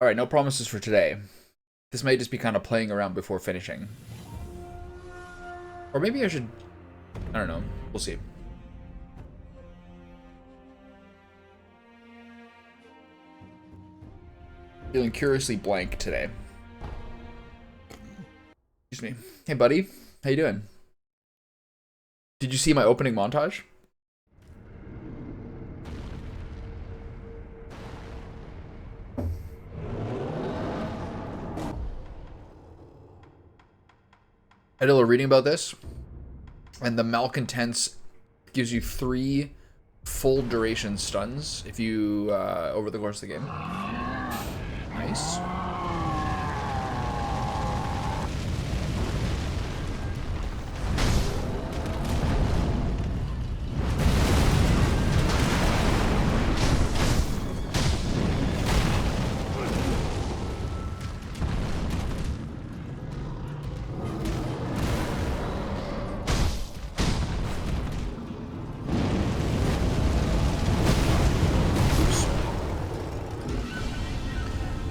Alright, no promises for today. This may just be kind of playing around before finishing. Or maybe I should... I don't know. We'll see. Feeling curiously blank today. Excuse me. Hey, buddy. How you doing? Did you see my opening montage? I did a little reading about this, and the malcontents gives you 3 full duration stuns if you over the course of the game. Nice.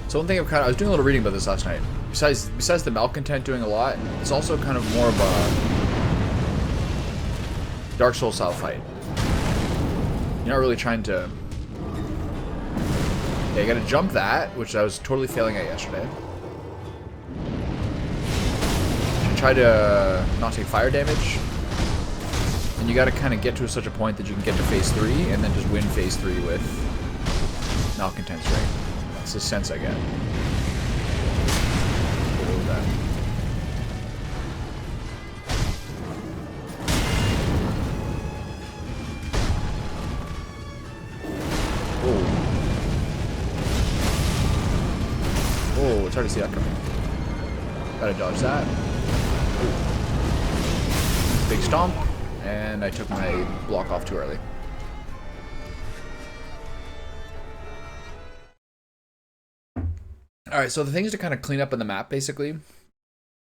So one thing I was doing a little reading about this last night. Besides the malcontent doing a lot, it's also kind of more of a Dark Souls style fight. You're not really trying to... Yeah, you gotta jump that, which I was totally failing at yesterday. You try to not take fire damage. And you gotta kind of get to such a point that you can get to phase 3, and then just win phase 3 with malcontent's ring. That's the sense I get. What was that? Oh. Oh, it's hard to see that coming. Gotta dodge that. Ooh. Big stomp. And I took my block off too early. Alright, so the things to kind of clean up in the map, basically,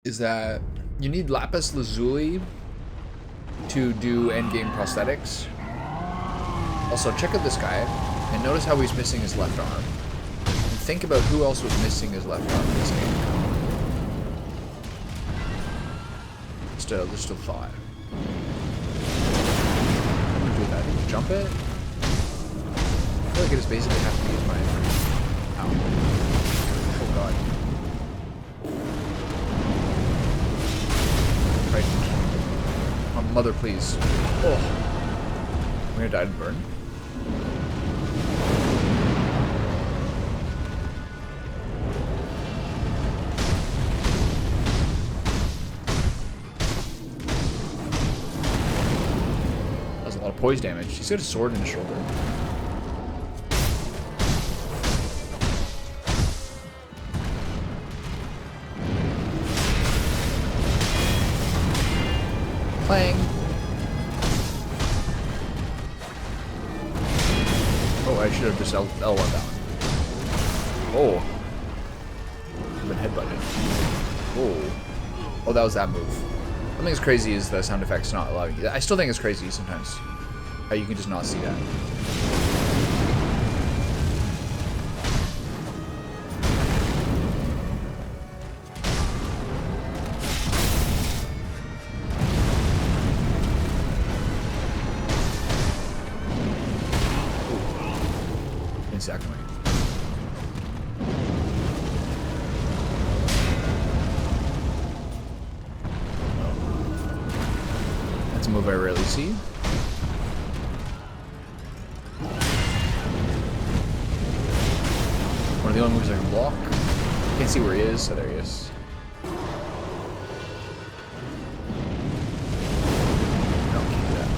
is that you need lapis lazuli to do endgame prosthetics. Also, check out this guy, and notice how he's missing his left arm. And think about who else was missing his left arm in this game. Just a thought. I'm gonna do that. Jump it? I feel like I just basically have to use my... Ow. Oh god. Right. Oh, mother, please. Oh. I'm gonna die and burn. That was a lot of poise damage. He's got a sword in his shoulder. Playing. Oh, I should have just L1 down. Oh. I've been headbutted. Oh. Oh, that was that move. Something that's crazy is the sound effects not allowing you. I still think it's crazy sometimes. How you can just not see that. Exactly. That's a move I rarely see. One of the only moves I can block. Can't see where he is. Oh, there he is. No, can't do that.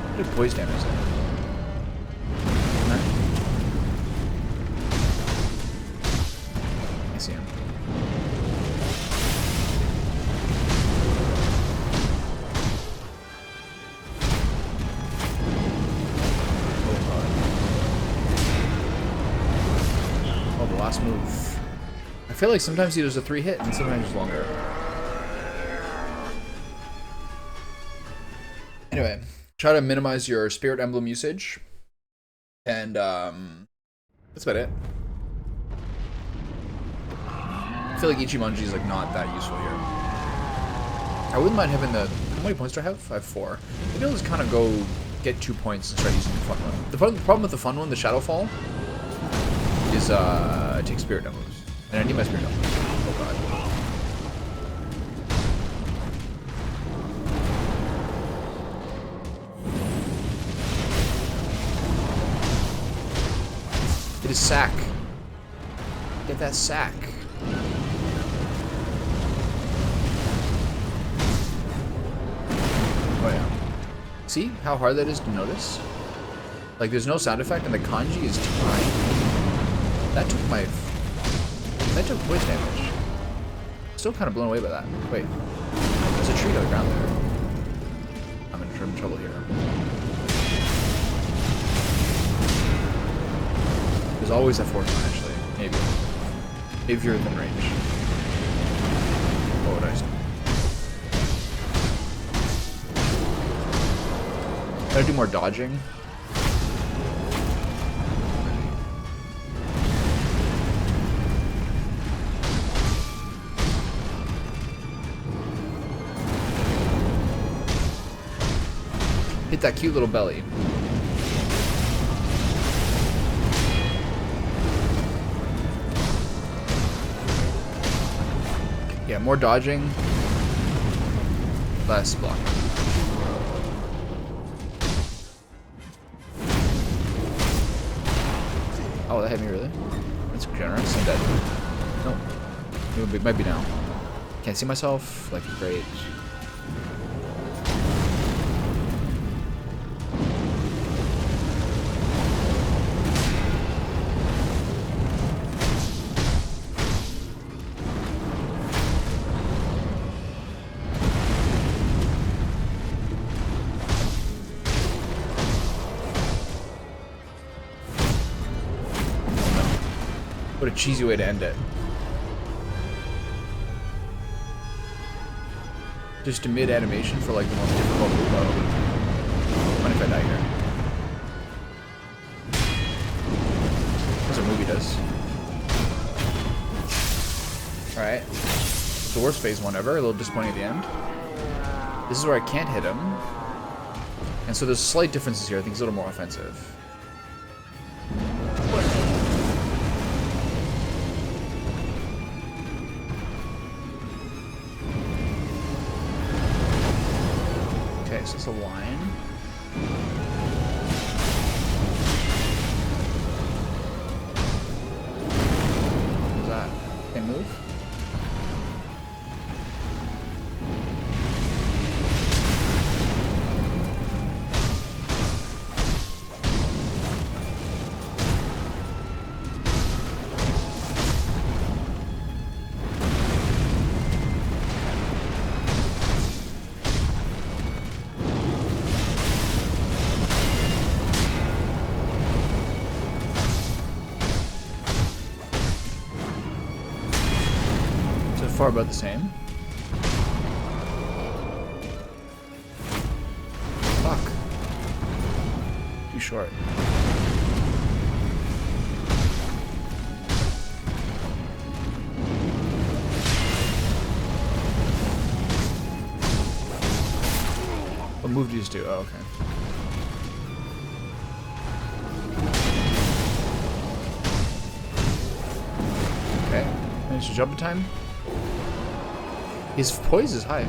What did poise damage there? I see him. Oh, the last move. I feel like sometimes he does a 3-hit and sometimes it's longer. Anyway, try to minimize your spirit emblem usage. And that's about it. I feel like Ichimonji is like not that useful here. I wouldn't mind having the... How many points do I have? I have 4. Maybe I'll just kind of go get 2 points and start using the fun one. The problem with the fun one, the Shadowfall, is it takes spirit demos. And I need my spirit demos. Oh god. It is sack. Get that sack. Oh yeah. See how hard that is to notice? Like there's no sound effect and the kanji is tiny. That took way damage. Still kind of blown away by that. Wait. There's a tree on the ground there. I'm in trouble here. There's always that fortune actually. Maybe. Maybe if you're within range. Oh, nice. Gotta do more dodging. Hit that cute little belly. Yeah, more dodging, less blocking. Oh, that hit me really? That's generous. I'm dead. No. It might be now. Can't see myself. Like, great. What a cheesy way to end it. Just a mid animation for like the most difficult move. What if I die here? That's what a movie does. Alright. The worst phase one ever. A little disappointing at the end. This is where I can't hit him. And so there's slight differences here. I think it's a little more offensive. So it's a line. What's that? Can I move? Far about the same. Fuck. Too short. What move do you just do? Oh, okay. Okay. Managed to jump in time. His poise is high.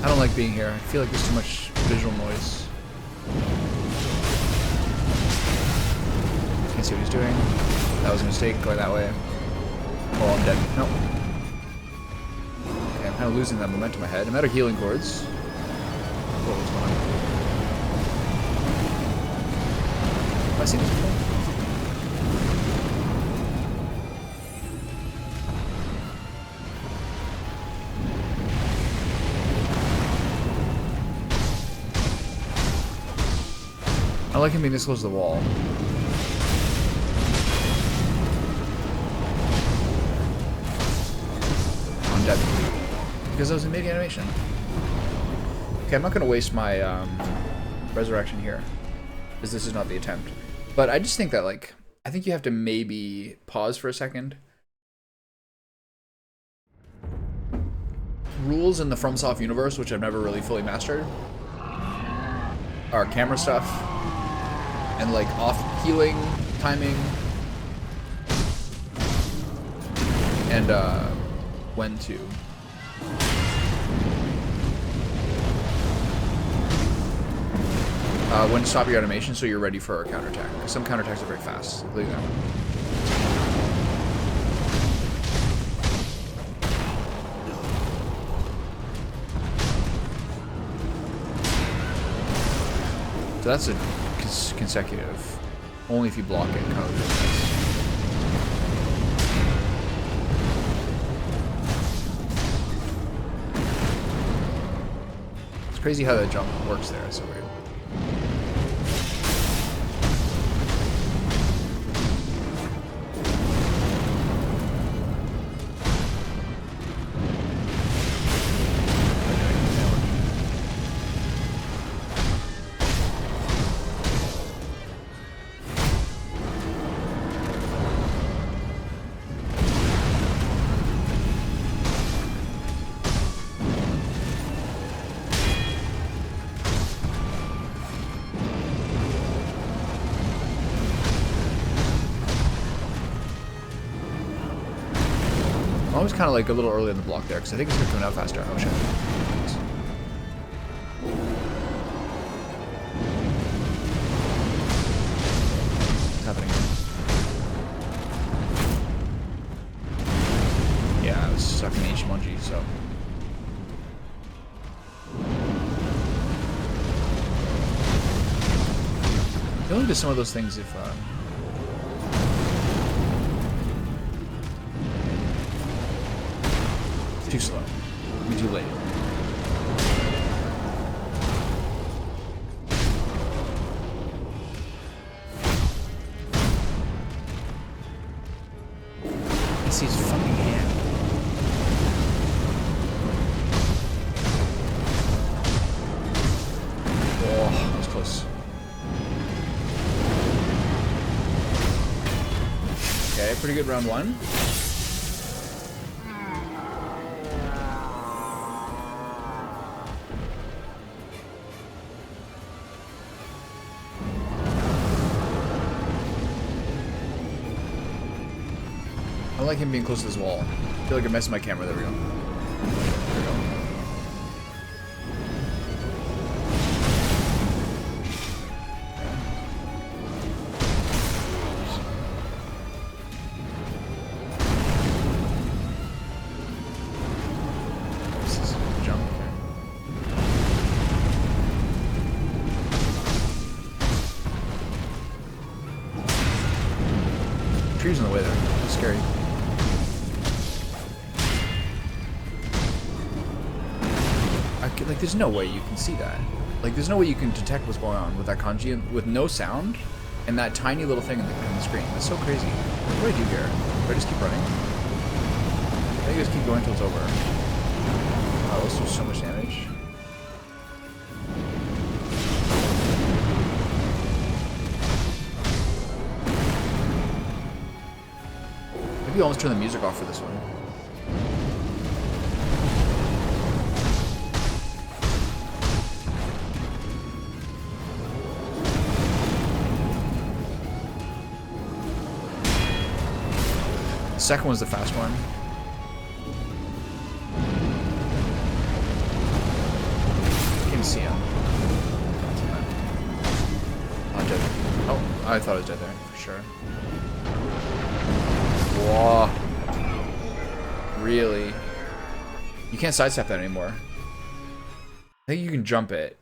I don't like being here. I feel like there's too much visual noise. Can't see what he's doing. That was a mistake, going that way. Oh, I'm dead. Nope. Okay, I'm kind of losing that momentum ahead. I'm out of healing cords. Whoa, what's going on? Have I seen this before? I like him being this close to the wall. I'm dead. Because I was in mid-animation. Okay, I'm not going to waste my resurrection here. Because this is not the attempt. But I just think that, like, I think you have to maybe pause for a second. Rules in the FromSoft universe, which I've never really fully mastered, are camera stuff and like off healing, timing, and when to. When to stop your animation so you're ready for a counterattack. Because some counterattacks are very fast. Look at that one. So that's a consecutive. Only if you block it. Kind of it's crazy how that jump works there. It's so weird. I was kind of like a little early in the block there because I think it's going to come out faster. Oh shit. What's happening? Yeah, I was stuck in H-Mungie, so. You only do some of those things if too slow. Be too late. He sees his fucking hand. Oh, that was close. Okay, pretty good round one. I like him being close to this wall. I feel like I'm messing my camera. There we go. There we go. This is jump. Trees in the way there. It's scary. Like, there's no way you can see that. Like, there's no way you can detect what's going on with that kanji and with no sound and that tiny little thing in the screen. It's so crazy. What do I do here? Do I just keep running? I think I just keep going until it's over. Oh, this does so much damage. Maybe I'll almost turn the music off for this one. The second one's the fast one. You can see him. Oh, dead. Oh, I thought I was dead there for sure. Whoa. Really? You can't sidestep that anymore. I think you can jump it.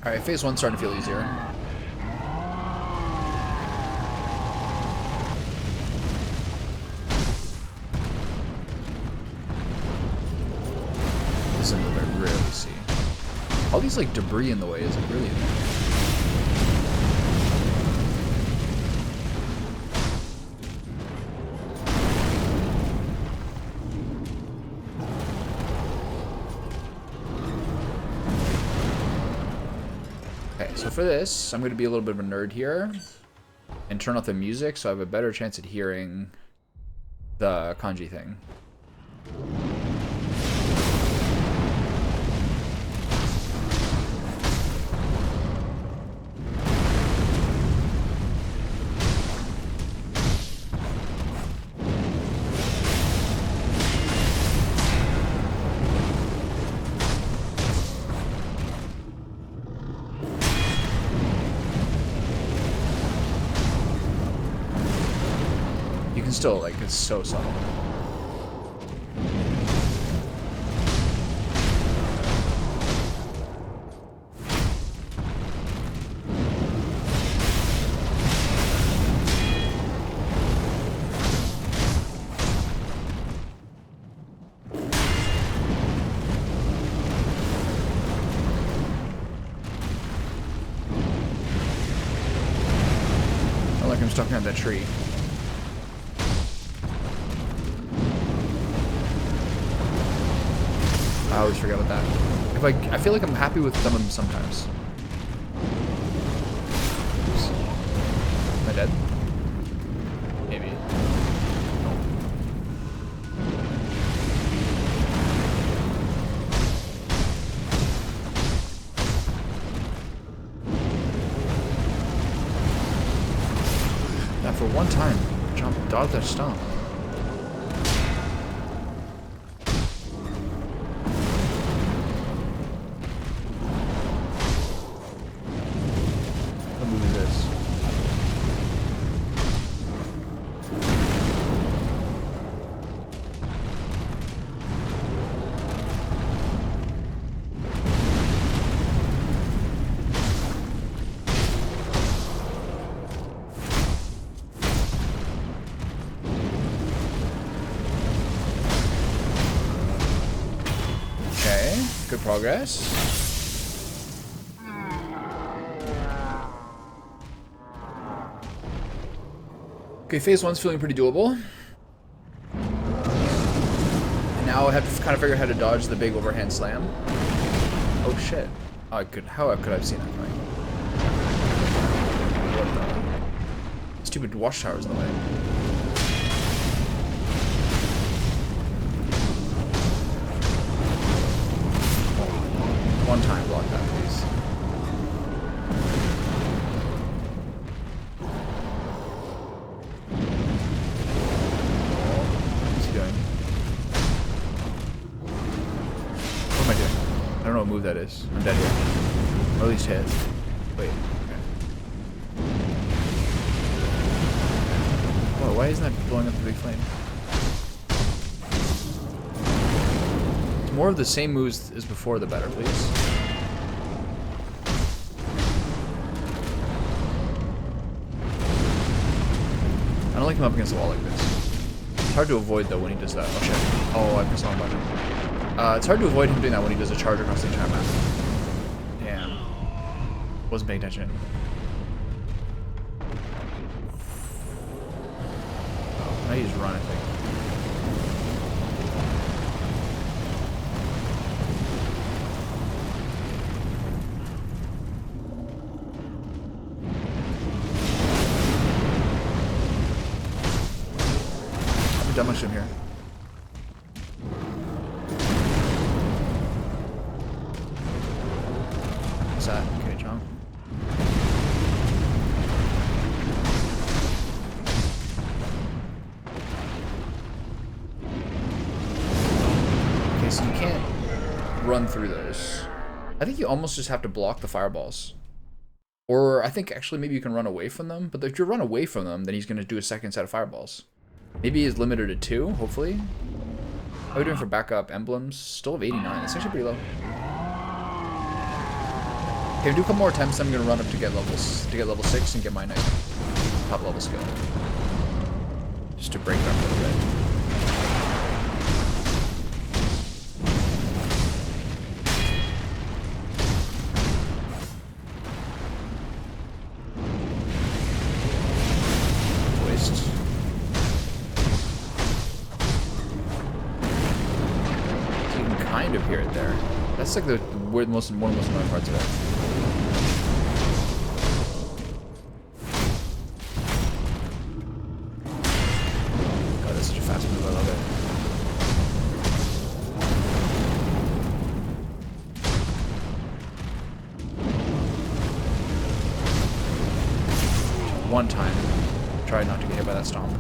Alright, phase one's starting to feel easier. This is a move I rarely see. All these like debris in the way is like really annoying. So for this, I'm going to be a little bit of a nerd here and turn off the music so I have a better chance at hearing the kanji thing. Still, like, it's so subtle. Not like I'm stuck on that tree. I always forget about that. If I feel like I'm happy with some of them sometimes. Oops. Am I dead? Maybe. Now for one time, jump, dodge that stomp. Good progress. Okay, phase one's feeling pretty doable. And now I have to kind of figure out how to dodge the big overhand slam. Oh shit. Oh, how could I have seen that coming? What the? Stupid watchtower's in the way. One time, block that, please. What's he doing? What am I doing? I don't know what move that is. I'm dead here. Or at least hit. Wait. Okay. Whoa, why isn't that blowing up the big flame? More of the same moves as before, the better, please. I don't like him up against the wall like this. It's hard to avoid, though, when he does that. Oh, shit. Oh, I pressed the wrong button. It's hard to avoid him doing that when he does a charge across the entire map. Damn. Wasn't paying attention. Oh, now you just run, I think. That much in here. What's that? Okay, John. Okay, so you can't run through those. I think you almost just have to block the fireballs. Or I think actually maybe you can run away from them, but if you run away from them, then he's going to do a second set of fireballs. Maybe he's limited to 2, hopefully. How are we doing for backup emblems? Still have 89. That's actually pretty low. Okay, do a couple more attempts. I'm gonna run up to get level 6 and get my nice top level skill. Just to break it up a little bit. Kind of hear it there. That's like one of the most annoying parts of it. one time. Try not to get hit by that stomp.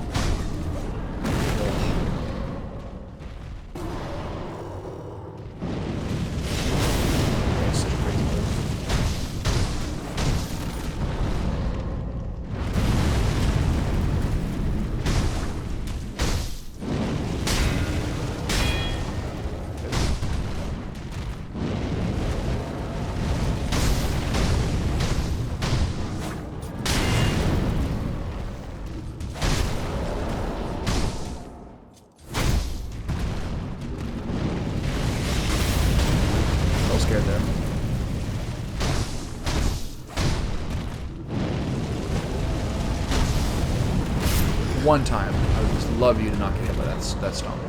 Scared there. One time, I would just love you to not get hit by that stomp.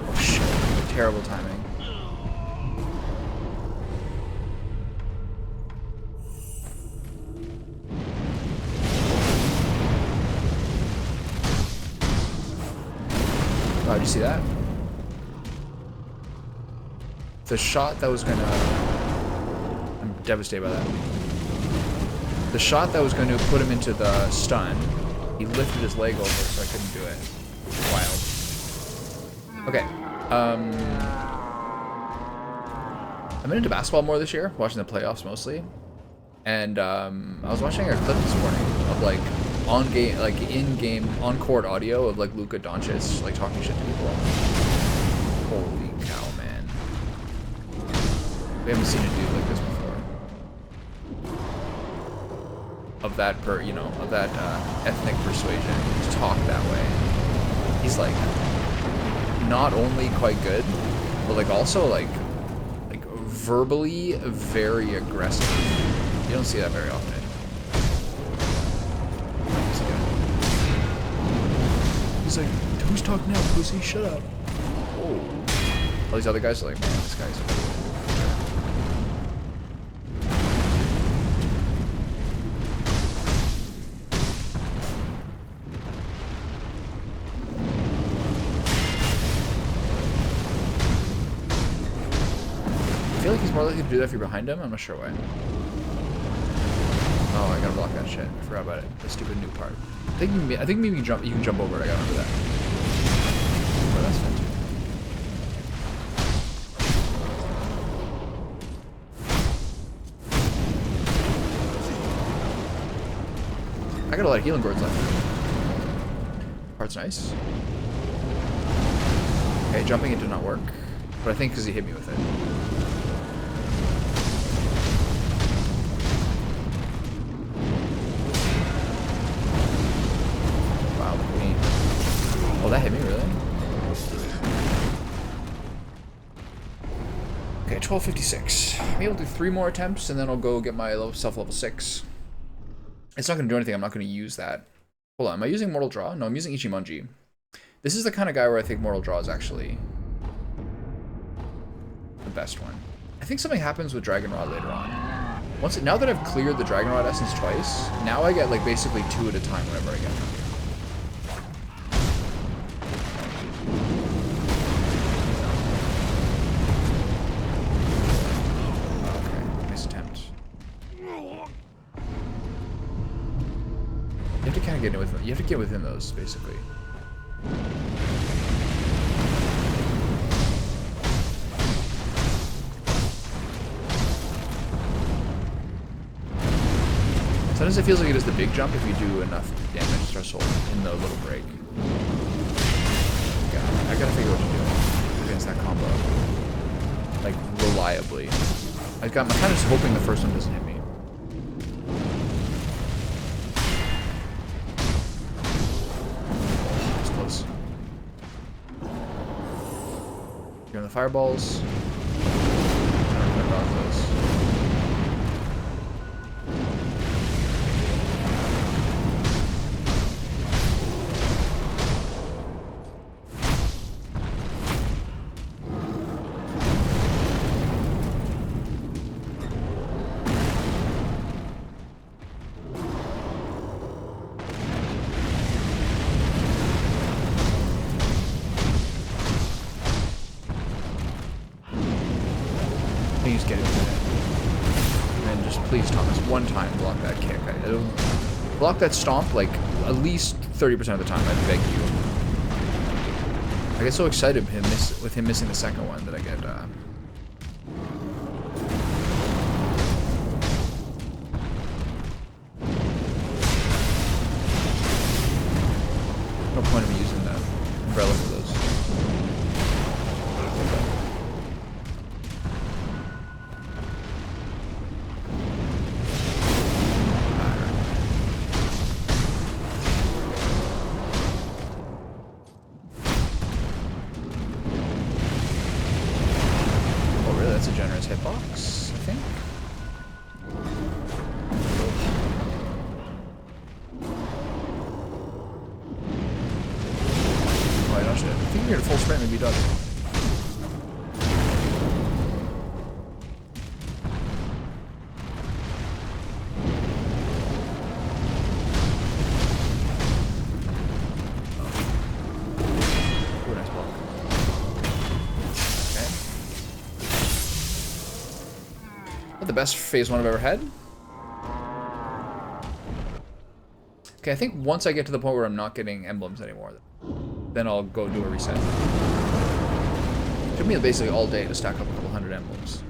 Oh shit! Terrible timing. Wow, did you see that? The shot that was gonna... I'm devastated by that. The shot that was going to put him into the stun, he lifted his leg over so I couldn't do it. Wild. Okay. I've been into basketball more this year, watching the playoffs mostly. And I was watching a clip this morning of like on-game, like in-game, on-court audio of like Luka Doncic like talking shit to people. Holy cow, man. We haven't seen a dude like this before. Of that ethnic persuasion to talk that way. He's like not only quite good, but like also like verbally very aggressive. You don't see that very often. He's like, who's talking now, pussy? Shut up. Oh. All these other guys are like, man, this guy's I feel like he's more likely to do that if you're behind him. I'm not sure why. Oh, I gotta block that shit. I forgot about it. The stupid new part. I think maybe you can jump over it. I gotta remember that. Oh, that's fun too. I got a lot of healing gourds left. Part's nice. Okay, jumping it did not work, but I think because he hit me with it. Oh, that hit me, really? Okay, 1256. Maybe I'll do 3 more attempts, and then I'll go get my self level 6. It's not going to do anything. I'm not going to use that. Hold on, am I using Mortal Draw? No, I'm using Ichimonji. This is the kind of guy where I think Mortal Draw is actually the best one. I think something happens with Dragon Rod later on. Now that I've cleared the Dragon Rod essence twice, now I get like basically 2 at a time whenever I get them. You have to get within those, basically. Sometimes it feels like it is the big jump if you do enough damage threshold in the little break. God, I gotta figure out what to do against that combo. Like, reliably. I'm kind of just hoping the first one doesn't hit me. The fireballs. I don't know about those. Just please, Thomas, one time block that kick. Block that stomp like at least 30% of the time. I beg you. I get so excited with him missing the second one that I get. No point of me using that umbrella for those. That's a generous hitbox, I think. Oh, I don't shit. I think you're at full sprint, maybe he does. Oh, nice block. The best phase 1 I've ever had. Okay, I think once I get to the point where I'm not getting emblems anymore, then I'll go do a reset. It took me basically all day to stack up a couple hundred emblems.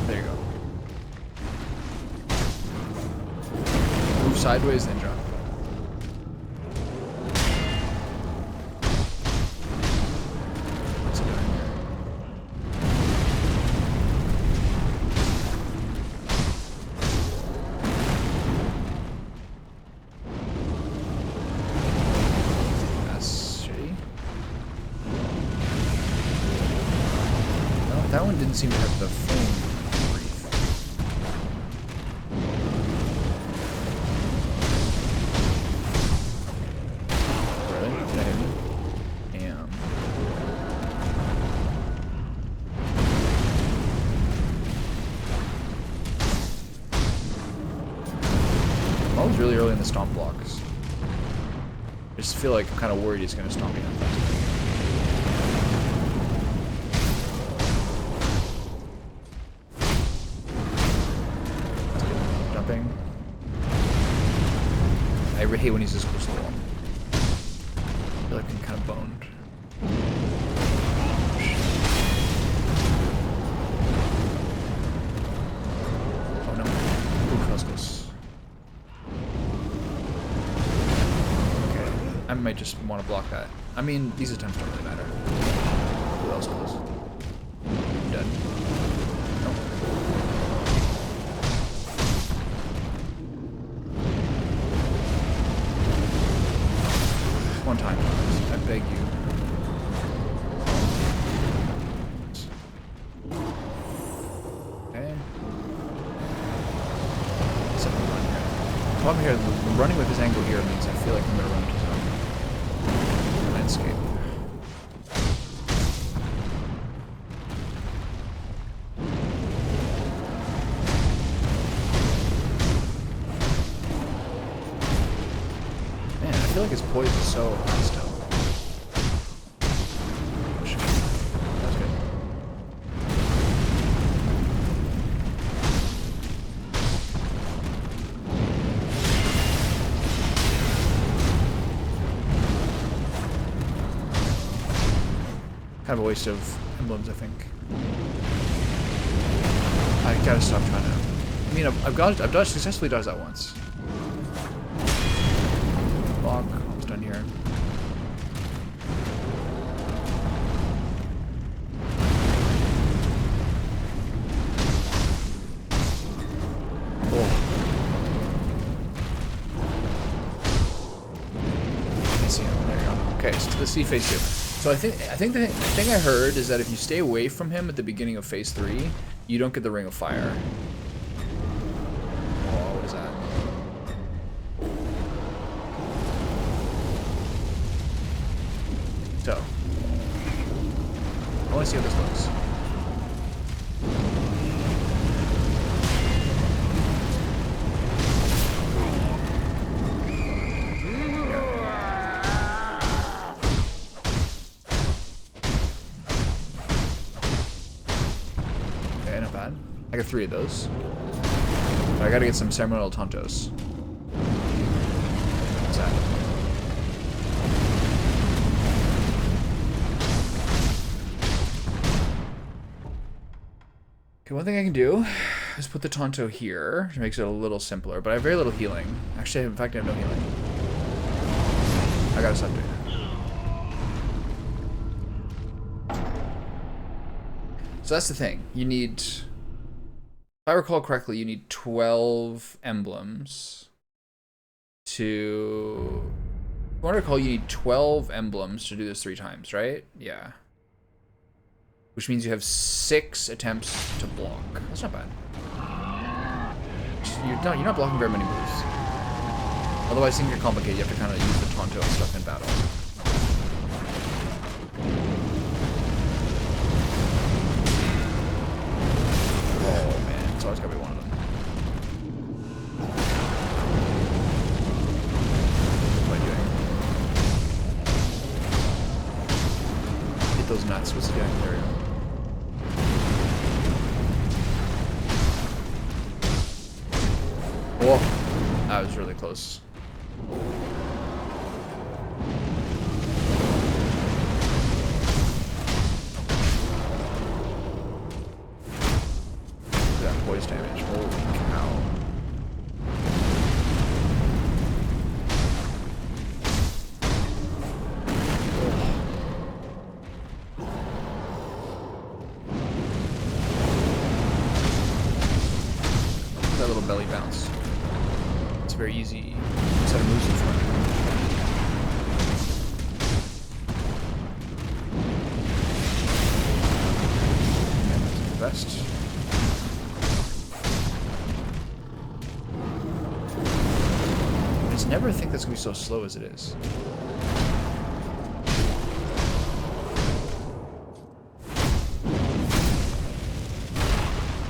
There you go. Move sideways, then jump. What's he doing here? That's shitty. No, that one didn't seem to have the flame. Really early in the stomp blocks. I just feel like I'm kind of worried he's going to stomp me. Jumping. I hate when he's this close to the wall. I feel like I'm kind of boned. Oh no. Oof, that was close. I might just want to block that. I mean, these attempts don't really matter. Who else close? Dead. Nope. One time, I beg you. Okay. Something run here. The problem here, running with this angle here means I feel like I'm going to run into zone. Escape. Man, I feel like his poise is so high still. That's good. Kind of a waste of emblems, I think. I gotta stop trying to. I mean, I've successfully dodged that once. Block, almost done here. Oh. I see him. There you go. Okay, so let's see phase 2. So I think the thing I heard is that if you stay away from him at the beginning of phase 3, you don't get the Ring of Fire. Oh, what is that? So, I want to see how this looks. bad. I got 3 of those. But I gotta get some ceremonial tontos. What's that? Okay, one thing I can do is put the tonto here, which makes it a little simpler, but I have very little healing. Actually, in fact, I have no healing. I gotta stop doing that. So that's the thing. You need, if I recall correctly, you need 12 emblems to, if I recall, you need 12 emblems to do this 3 times, right? Yeah. Which means you have 6 attempts to block. That's not bad. You're not blocking very many moves. Otherwise things get complicated. You have to kind of use the tonto and stuff in battle. Oh man, it's always gotta be one of them. What am I doing? Hit those nuts. What's he doing? There we go. Whoa, that was really close. Look at that poise damage. Holy cow. That little belly bounce. Very easy set of moves in front. And that's the best. I just never think that's gonna be so slow as it is.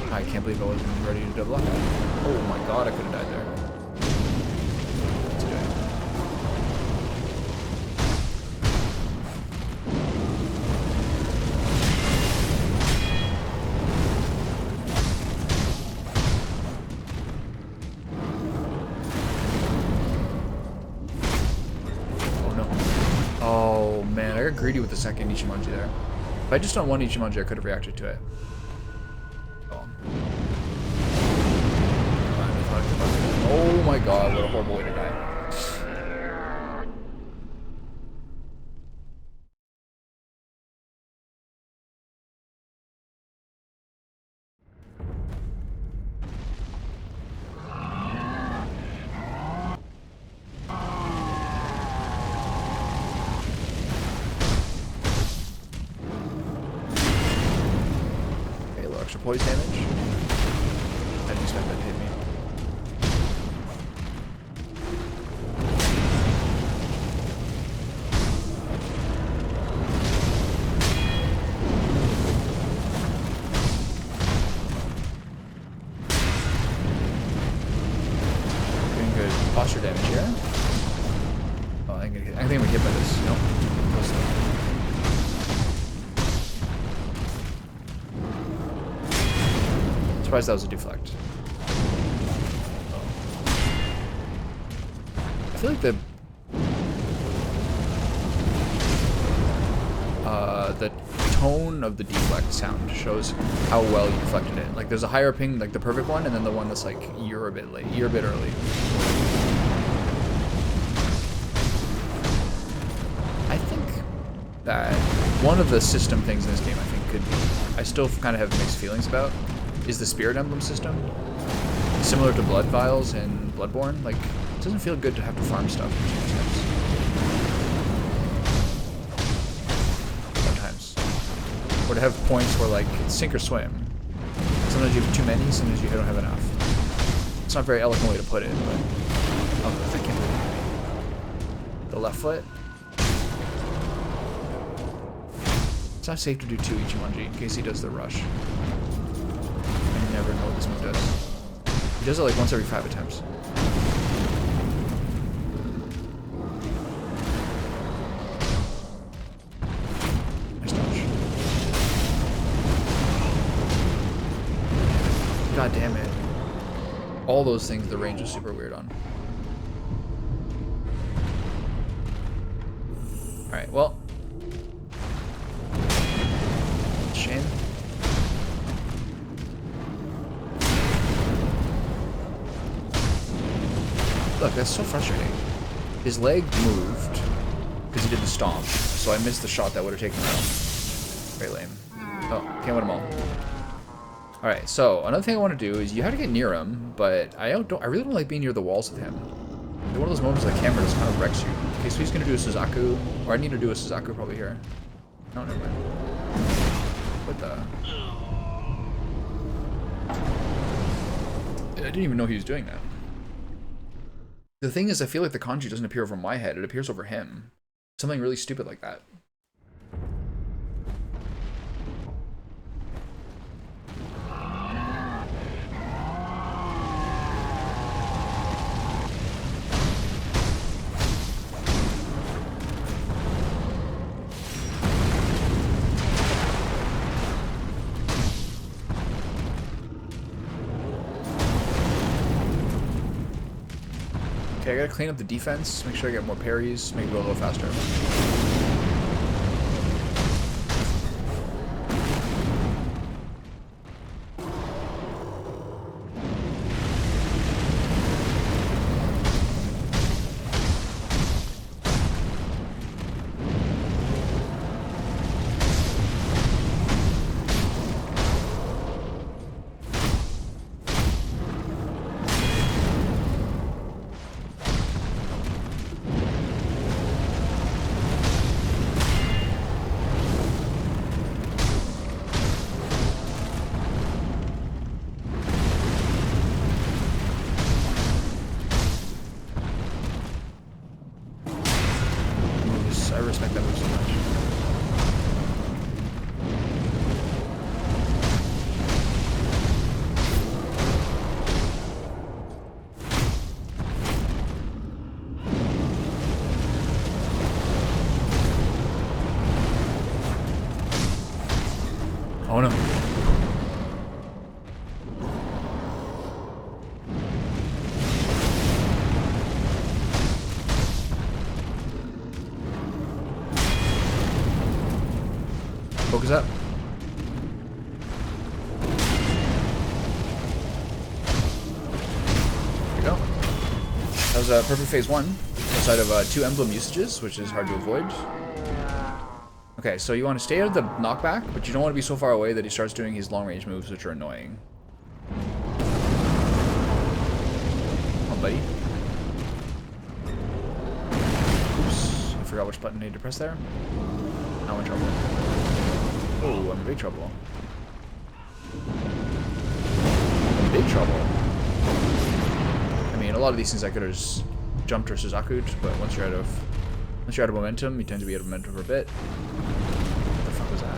I can't believe I wasn't ready to double up. Oh my god, I could have died there. Greedy with the second Ichimonji there. If I just done one Ichimonji, I could have reacted to it. Oh my god, what a horrible way to die. Poise damage. I didn't expect that to hit me. Doing good posture damage here. Oh, I think I'm gonna get hit by this. Nope. Surprised that was a deflect. I feel like the tone of the deflect sound shows how well you deflected it. Like there's a higher ping, like the perfect one, and then the one that's like you're a bit late, you're a bit early. I think that one of the system things in this game I think could be, I still kind of have mixed feelings about, is the Spirit Emblem system. Similar to Blood Vials and Bloodborne, like, it doesn't feel good to have to farm stuff. Sometimes. Or to have points where, like, it's sink or swim. Sometimes you have too many, sometimes you don't have enough. It's not a very eloquent way to put it, but... Oh, I can't believe it. The left foot. It's not safe to do 2 Ichimonji in case he does the rush. Never know what this move does. He does it like once every 5 attempts. Nice dodge. God damn it. All those things the range is super weird on. Alright, well. Shame. Look, that's so frustrating. His leg moved because he did the stomp, so I missed the shot that would have taken him out. Very lame. Oh, can't win them all. Alright, so another thing I want to do is you have to get near him, but I really don't like being near the walls with him. It's one of those moments the camera just kind of wrecks you. Okay, so he's gonna do a Suzaku, or I need to do a Suzaku probably here. No, never mind. What the? I didn't even know he was doing that. The thing is, I feel like the kanji doesn't appear over my head, it appears over him. Something really stupid like that. Okay, I gotta clean up the defense, make sure I get more parries, make it go a little faster. I respect that move so much. Oh no. Focus up. There we go. That was a perfect phase 1, outside of 2 emblem usages, which is hard to avoid. Okay, so you want to stay out of the knockback, but you don't want to be so far away that he starts doing his long-range moves, which are annoying. Come on, buddy. Oops, I forgot which button I need to press there. Now I'm in trouble. Oh, I'm in big trouble. I'm in big trouble. I mean, a lot of these things I could have just jumped or Suzaku'd, but once you're out of momentum, you tend to be out of momentum for a bit. What the fuck was that?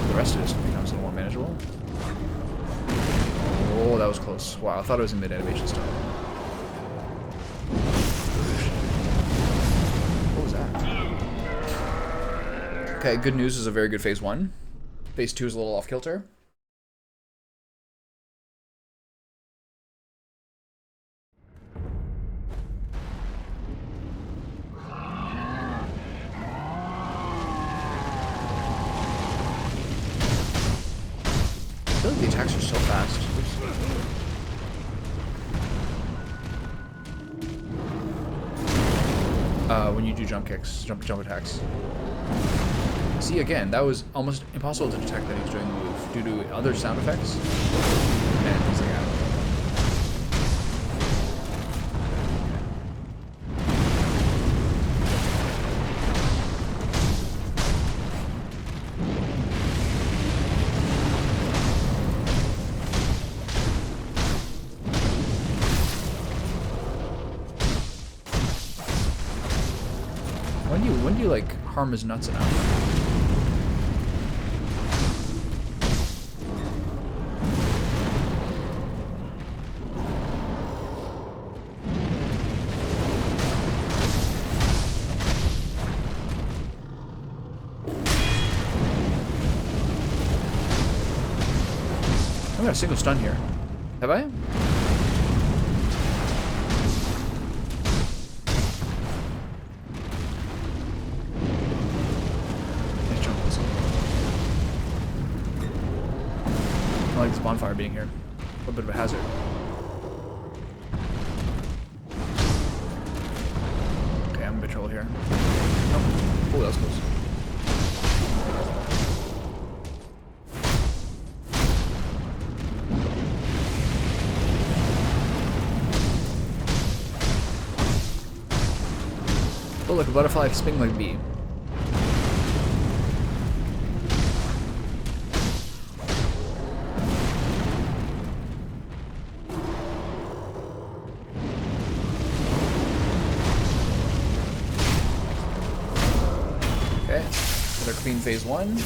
The rest of this becomes a little more manageable. Oh, that was close. Wow, I thought it was in mid-animation style. Okay, good news is a very good phase 1. Phase 2 is a little off kilter. I feel like the attacks are so fast. When you do jump kicks, jump attacks. See, again, that was almost impossible to detect that he was doing the move due to other sound effects and things like that. When do you like harm his nuts enough? got a single stun here. Have I? Nice jump also. I like this bonfire being here. A little bit of a hazard. Okay, I'm in bit trouble here. Oh, that was close. Oh, like a butterfly spinning like a bee. Okay, another clean phase 1.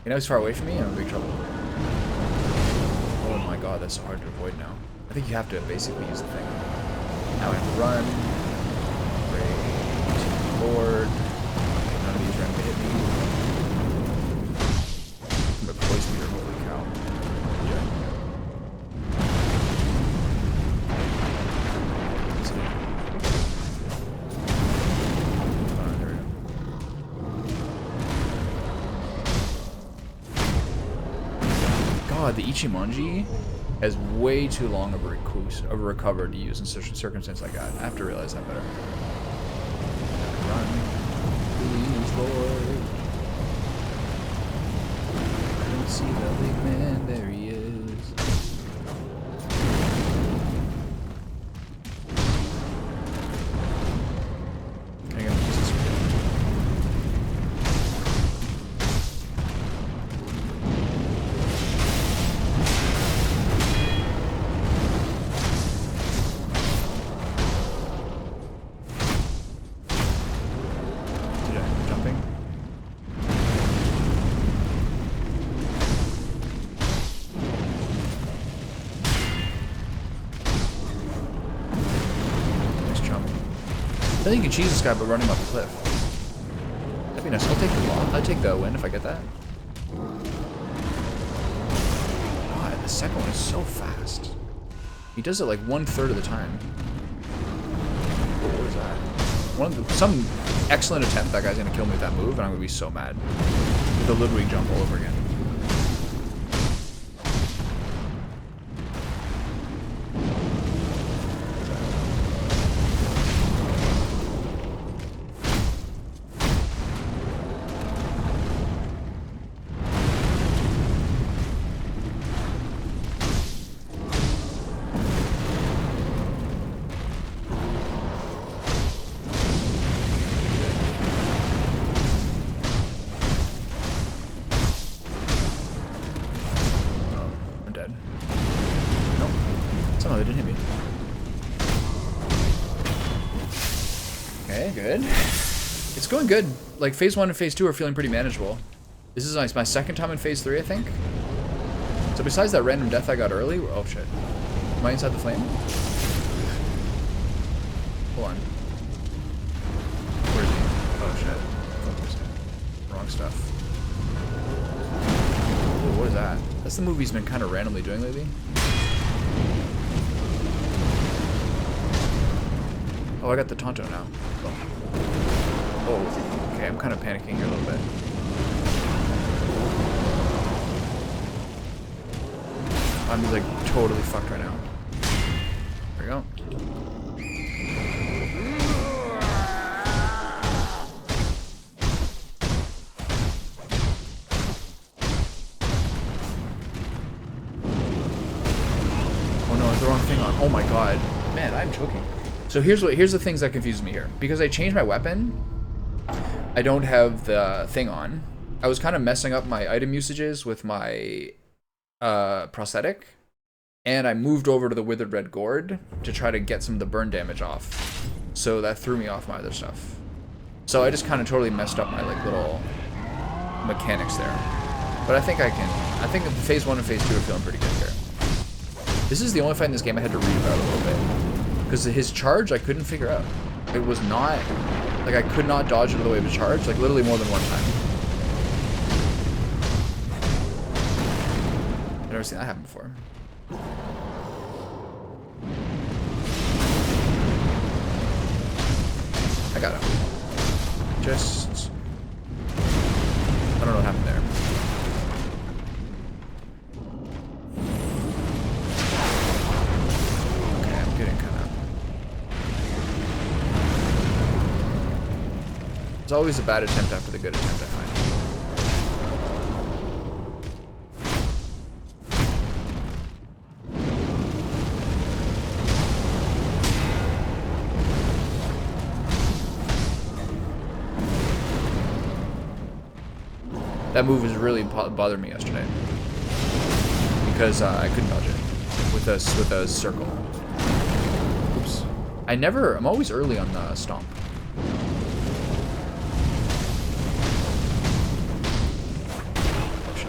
You know he's far away from me, I'm in big trouble. Oh my god, that's so hard to avoid now. I think you have to basically use the thing. Now I have to run. Great. Forward. None of these are gonna hit me. I'm a poise meter, holy cow. Yeah. There we go. God, the Ichimonji has way too long of a recover to use in certain circumstances like that. I have to realize that better. Run. Please, Lord. I don't see the big man. There he is. Can I get him? I think you can cheese this guy by running off a cliff. That'd be nice. I'll take the win if I get that. God, the second one is so fast. He does it like 1/3 of the time. What was that? Some excellent attempt. That guy's gonna kill me with that move, and I'm gonna be so mad. With the Ludwig jump all over again. Oh, they didn't hit me. Okay, good. It's going good. Like, phase 1 and phase 2 are feeling pretty manageable. This is nice. My second time in phase 3, I think. So besides that random death I got early... Oh, shit. Am I inside the flame? Hold on. Where is he? Oh, shit. Focus. Wrong stuff. Ooh, what is that? That's the move he's been kind of randomly doing lately. Oh, I got the Tonto now. Oh, okay, I'm kind of panicking here a little bit. I'm like totally fucked right now. There we go. Oh no, it's the wrong thing on. Oh my god. Man, I'm choking. So here's the things that confuse me here. Because I changed my weapon, I don't have the thing on. I was kind of messing up my item usages with my prosthetic, and I moved over to the Withered Red Gourd to try to get some of the burn damage off. So that threw me off my other stuff. So I just kind of totally messed up my like little mechanics there. But I think I can. I think phase 1 and phase 2 are feeling pretty good here. This is the only fight in this game I had to read about a little bit. Because his charge, I couldn't figure out. It was not... Like, I could not dodge out of the way of a charge, like, literally more than one time. I've never seen that happen before. I got him. Just... I don't know what happened there. Okay, I'm getting kind of... It's always a bad attempt after the good attempt, I find. That move was really bothering me yesterday because I couldn't dodge it with a circle. Oops. I'm always early on the stomp. Oh, shit.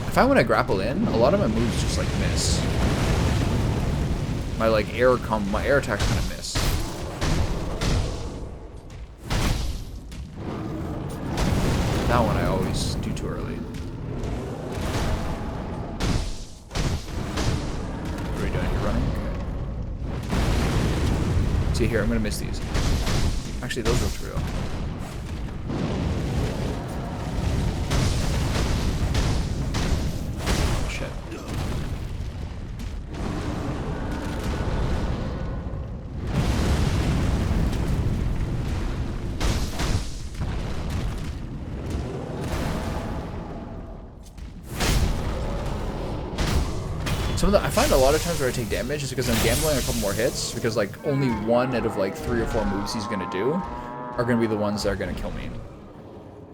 I find when I grapple in, a lot of my moves just like miss. My like air attacks kind of miss. That one I always do too early. What are you doing? You're running? Okay. See here, I'm gonna miss these. Actually, those look real. I find a lot of times where I take damage is because I'm gambling a couple more hits, because like only one out of like 3 or 4 moves he's gonna do are gonna be the ones that are gonna kill me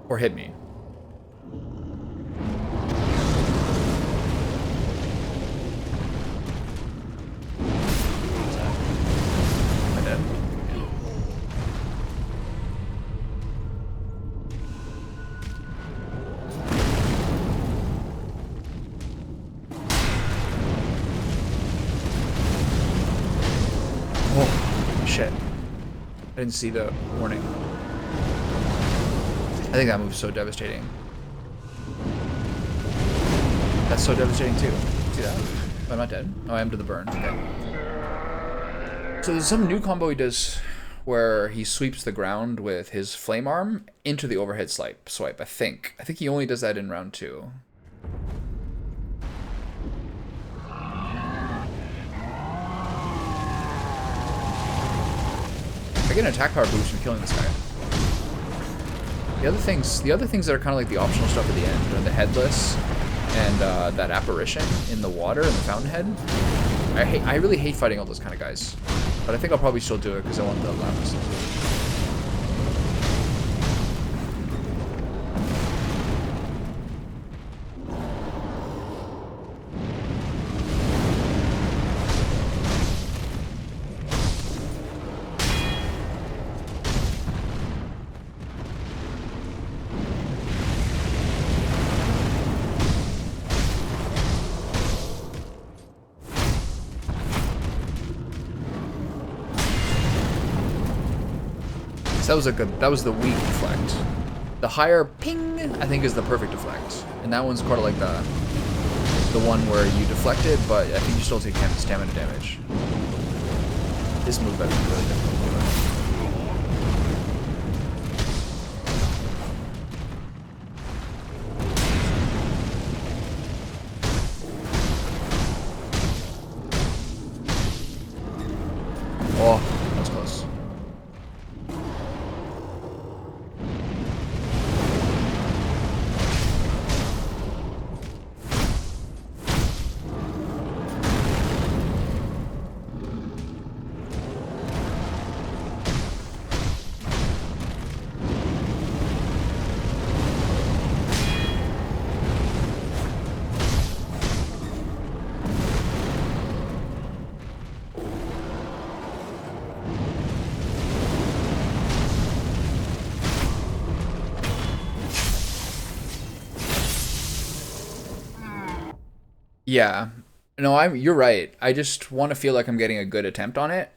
or hit me. Am I dead? Shit. I didn't see the warning. I think that move's so devastating. That's so devastating too. See that? Oh, I'm not dead. Oh, I am to the burn. Okay. So there's some new combo he does where he sweeps the ground with his flame arm into the overhead swipe, I think. I think he only does that in round 2. I get an attack power boost from killing this guy. The other things that are kind of like the optional stuff at the end are the headless and that apparition in the water and the fountainhead. I really hate fighting all those kind of guys, but I think I'll probably still do it because I want the lapis. That was the weak deflect. The higher ping, I think, is the perfect deflect. And that one's kind of like the one where you deflect it, but I think you still take stamina damage. This move I think is really difficult to do. Oh, that's close. Yeah. No, you're right. I just want to feel like I'm getting a good attempt on it.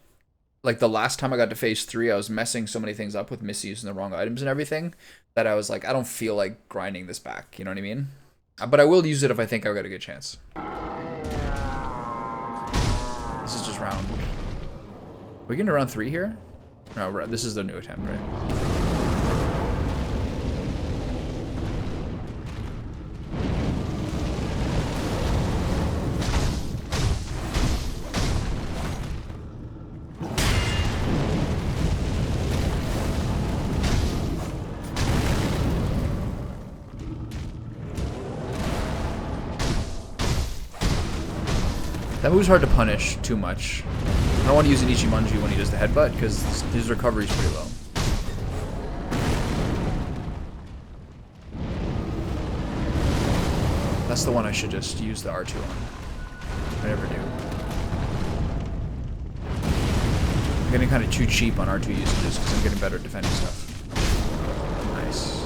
Like the last time I got to phase 3, I was messing so many things up with misusing the wrong items and everything that I was like, I don't feel like grinding this back. You know what I mean? But I will use it if I think I've got a good chance. This is just round. Are we getting to round 3 here? No, this is the new attempt, right? That move's hard to punish too much. I don't want to use an Ichimonji when he does the headbutt, because his recovery's pretty low. That's the one I should just use the R2 on. I never do. I'm getting kind of too cheap on R2 usages, because I'm getting better at defending stuff. Nice.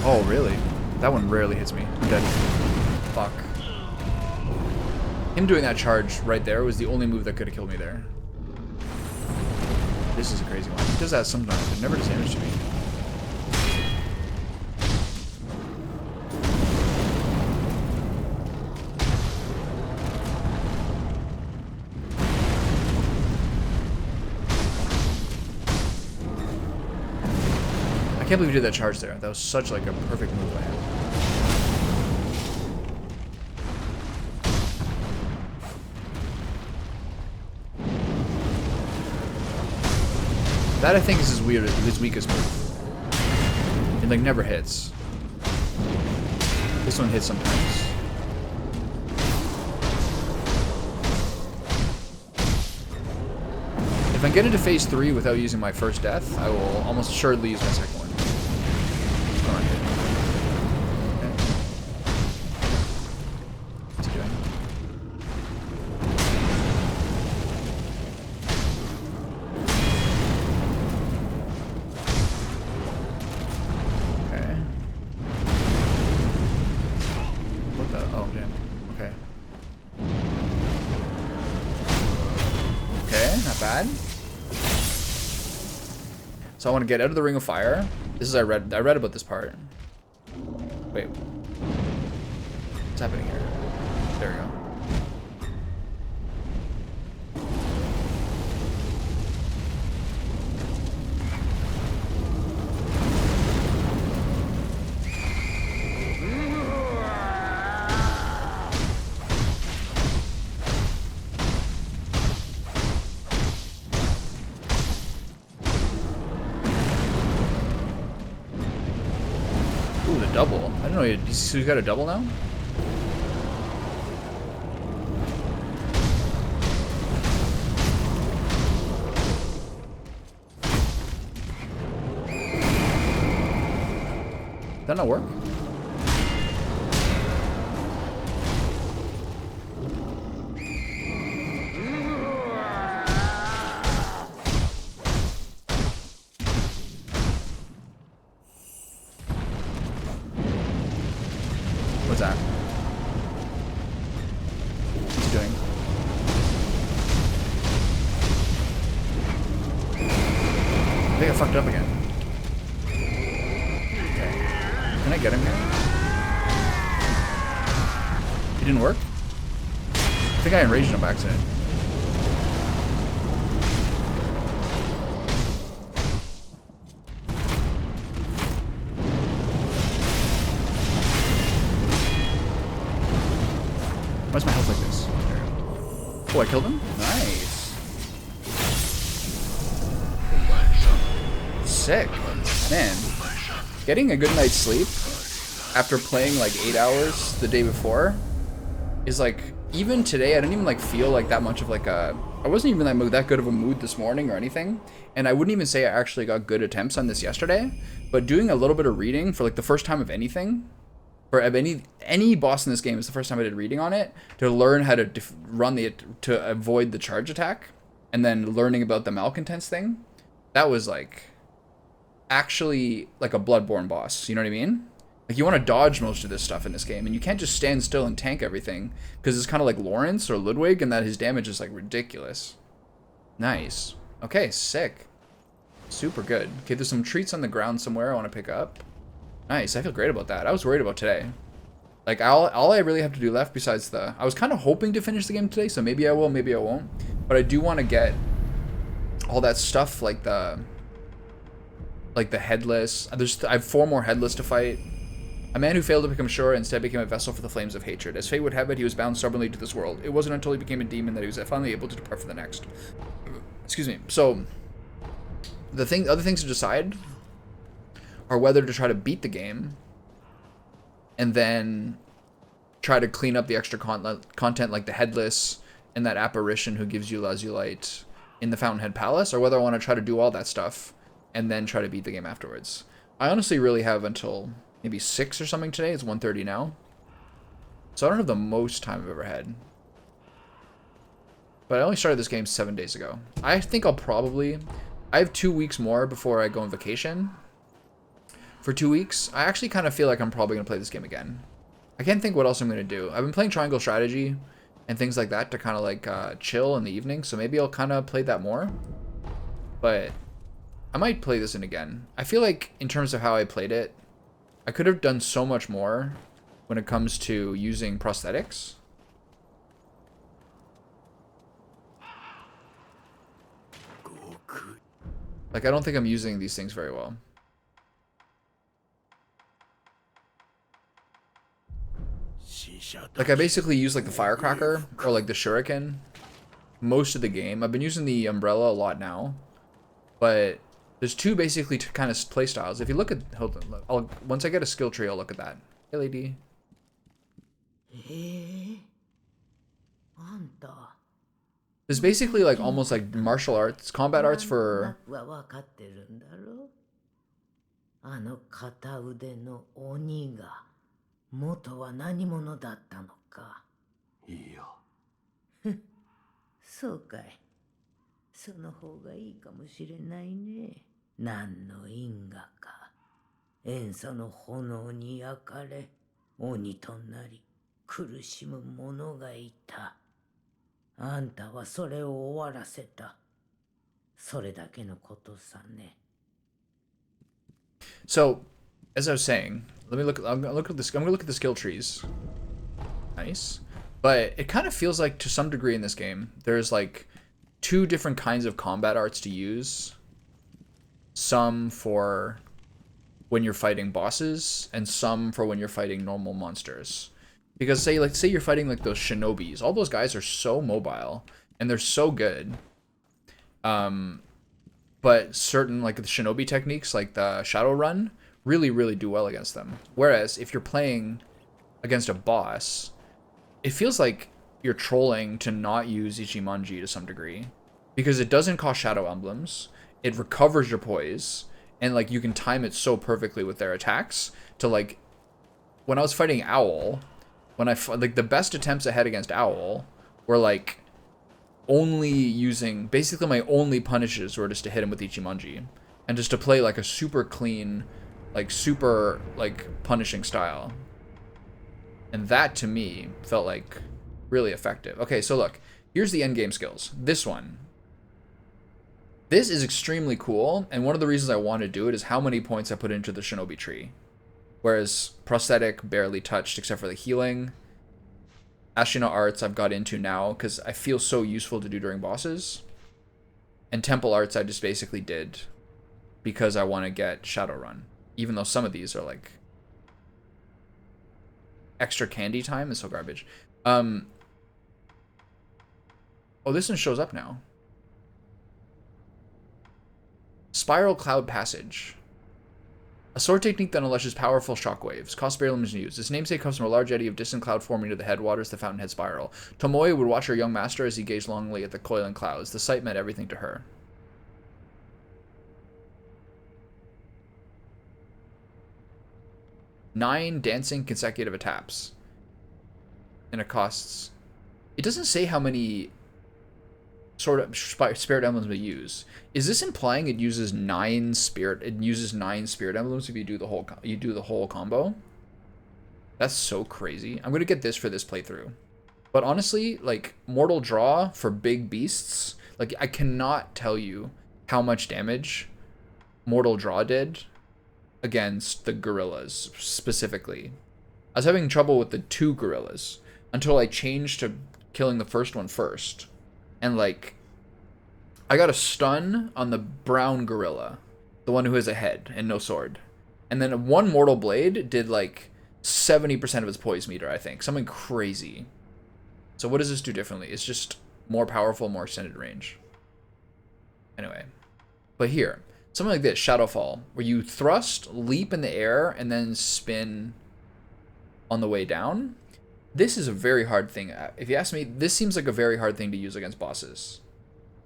Oh, really? That one rarely hits me. I'm dead. Fuck. Him doing that charge right there was the only move that could have killed me there. This is a crazy one. He does that sometimes, but never does damage to me. I can't believe he did that charge there. That was such like a perfect move by him. That I think is his weakest move. It like never hits. This one hits sometimes. If I get into phase 3 without using my first death, I will almost assuredly use my second one. Bad. So I want to get out of the Ring of Fire. This is I read about this part. Wait. What's happening here? There we go. Double. I don't know. He's got a double now? Did that not work? What's that? What's he doing? I think I fucked up again. Okay. Can I get him here? It didn't work? I think I enraged him by accident. Why's my health like this? Oh, I killed him? Nice. Sick. Man, getting a good night's sleep after playing like 8 hours the day before is like, even today, I didn't even like feel like that much of like a, I wasn't even that good of a mood this morning or anything. And I wouldn't even say I actually got good attempts on this yesterday, but doing a little bit of reading for like the first time of anything for any boss in this game. It's the first time I did reading on it to learn how to run the to avoid the charge attack, and then learning about the malcontents thing. That was like actually like a Bloodborne boss. You know what I mean? Like you want to dodge most of this stuff in this game, and you can't just stand still and tank everything because it's kind of like Lawrence or Ludwig, and that his damage is like ridiculous. Nice. Okay, sick. Super good. Okay, there's some treats on the ground somewhere I want to pick up. Nice. I feel great about that. I was worried about today. Like all I really have to do left besides I was kind of hoping to finish the game today, so maybe I will, maybe I won't. But I do want to get all that stuff like the headless. I have 4 more headless to fight. A man who failed to become sure instead became a vessel for the flames of hatred. As fate would have it, he was bound stubbornly to this world. It wasn't until he became a demon that he was finally able to depart for the next. Excuse me. So other things to decide are whether to try to beat the game and then try to clean up the extra content like the headless and that apparition who gives you Lazulite in the Fountainhead Palace, or whether I want to try to do all that stuff and then try to beat the game afterwards. I honestly really have until maybe 6 or something today. It's 1:30 now. So I don't have the most time I've ever had. But I only started this game 7 days ago. I think I have 2 weeks more before I go on vacation. For 2 weeks, I actually kind of feel like I'm probably going to play this game again. I can't think what else I'm going to do. I've been playing Triangle Strategy and things like that to kind of like chill in the evening. So maybe I'll kind of play that more. But I might play this in again. I feel like in terms of how I played it, I could have done so much more when it comes to using prosthetics. Like, I don't think I'm using these things very well. Like, I basically use, like, the firecracker or, like, the shuriken most of the game. I've been using the umbrella a lot now. But there's 2 basically kind of play styles. If you look at... Hold on. Once I get a skill tree, I'll look at that. Hey, lady. There's basically, like, almost like martial arts, combat arts for... So, as I was saying, I'm gonna look at the skill trees. Nice. But it kind of feels like, to some degree in this game, there's like 2 different kinds of combat arts to use. Some for when you're fighting bosses, and some for when you're fighting normal monsters. Because say you're fighting like those shinobis. All those guys are so mobile, and they're so good. But certain, like the shinobi techniques, like the shadow run, really, really do well against them. Whereas if you're playing against a boss, it feels like you're trolling to not use Ichimonji to some degree, because it doesn't cost shadow emblems, it recovers your poise, and like you can time it so perfectly with their attacks to like, when I was fighting Owl, like the best attempts I had against Owl were like only using, basically my only punishes were just to hit him with Ichimonji and just to play like a super clean, like super like punishing style. And that to me felt like really effective. Okay, so look, here's the endgame skills. This one. This is extremely cool, and one of the reasons I want to do it is how many points I put into the shinobi tree. Whereas prosthetic barely touched except for the healing. Ashina arts I've got into now because I feel so useful to do during bosses. And temple arts I just basically did because I want to get Shadowrun. Even though some of these are like extra candy time is so garbage. Oh, this one shows up now. Spiral Cloud Passage. A sword technique that unleashes powerful shockwaves. Costs barely limits to use. Its namesake comes from a large eddy of distant cloud forming to the headwaters, the Fountainhead Spiral. Tomoe would watch her young master as he gazed longingly at the coiling clouds. The sight meant everything to her. 9 dancing consecutive attacks. And it costs... It doesn't say how many sort of spirit emblems we use. Is this implying it uses 9 spirit? It uses 9 spirit emblems if you do the whole combo? That's so crazy. I'm gonna get this for this playthrough. But honestly, like, Mortal Draw for big beasts, like, I cannot tell you how much damage Mortal Draw did against the gorillas, specifically. I was having trouble with the 2 gorillas until I changed to killing the first one first. And, like, I got a stun on the brown gorilla, the one who has a head and no sword. And then one Mortal Blade did, like, 70% of its poise meter, I think. Something crazy. So what does this do differently? It's just more powerful, more extended range. Anyway. But here, something like this, Shadowfall, where you thrust, leap in the air, and then spin on the way down. This is a very hard thing. If you ask me, this seems like a very hard thing to use against bosses.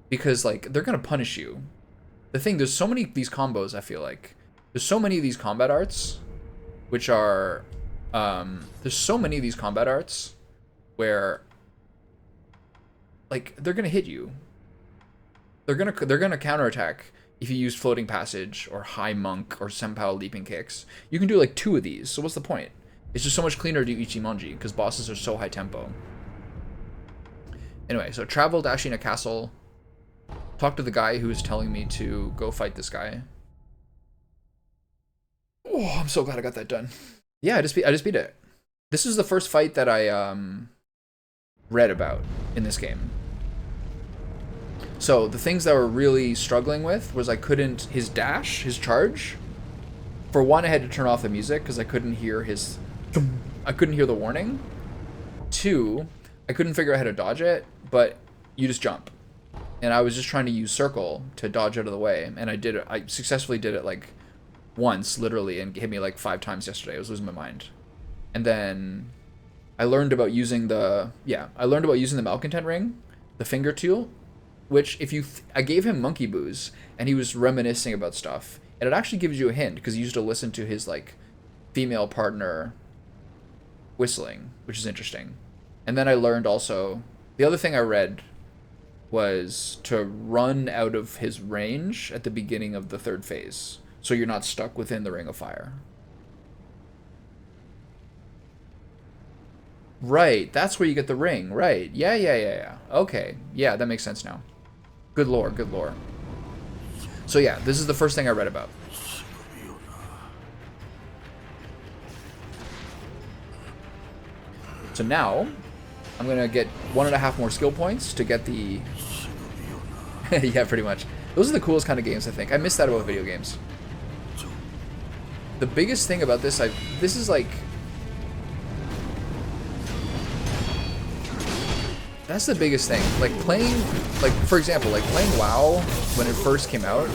Because, like, they're going to punish you. The thing, there's so many of these combos, I feel like. There's so many of these combat arts, which are... there's so many of these combat arts where... like, they're gonna hit you. They're gonna counterattack if you use floating passage or high monk or senpou leaping kicks. You can do like 2 of these. So what's the point? It's just so much cleaner to do Ichimonji because bosses are so high tempo. Anyway, so travel to Ashina Castle. Talk to the guy who was telling me to go fight this guy. Oh, I'm so glad I got that done. Yeah, I just beat it. This is the first fight that I read about in this game. So the things that I were really struggling with was I couldn't, his dash, his charge. For one, I had to turn off the music because I couldn't hear the warning. 2, I couldn't figure out how to dodge it, but you just jump. And I was just trying to use circle to dodge out of the way, and I did it. I successfully did it like once, literally, and it hit me like 5 times yesterday. I was losing my mind. And then I learned about using the malcontent ring, the finger tool, which if you I gave him monkey booze and he was reminiscing about stuff, and it actually gives you a hint because he used to listen to his like female partner whistling, which is interesting. And then I learned also, the other thing I read was to run out of his range at the beginning of the 3rd phase, so you're not stuck within the ring of fire. Right, that's where you get the ring. Right, yeah. Okay, yeah, that makes sense now. Good lore, good lore. So yeah, this is the first thing I read about. So now, I'm gonna get 1.5 more skill points to get the... yeah, pretty much. Those are the coolest kind of games, I think. I miss that about video games. The biggest thing about this, this is like... That's the biggest thing. Like playing, like for example, like playing WoW when it first came out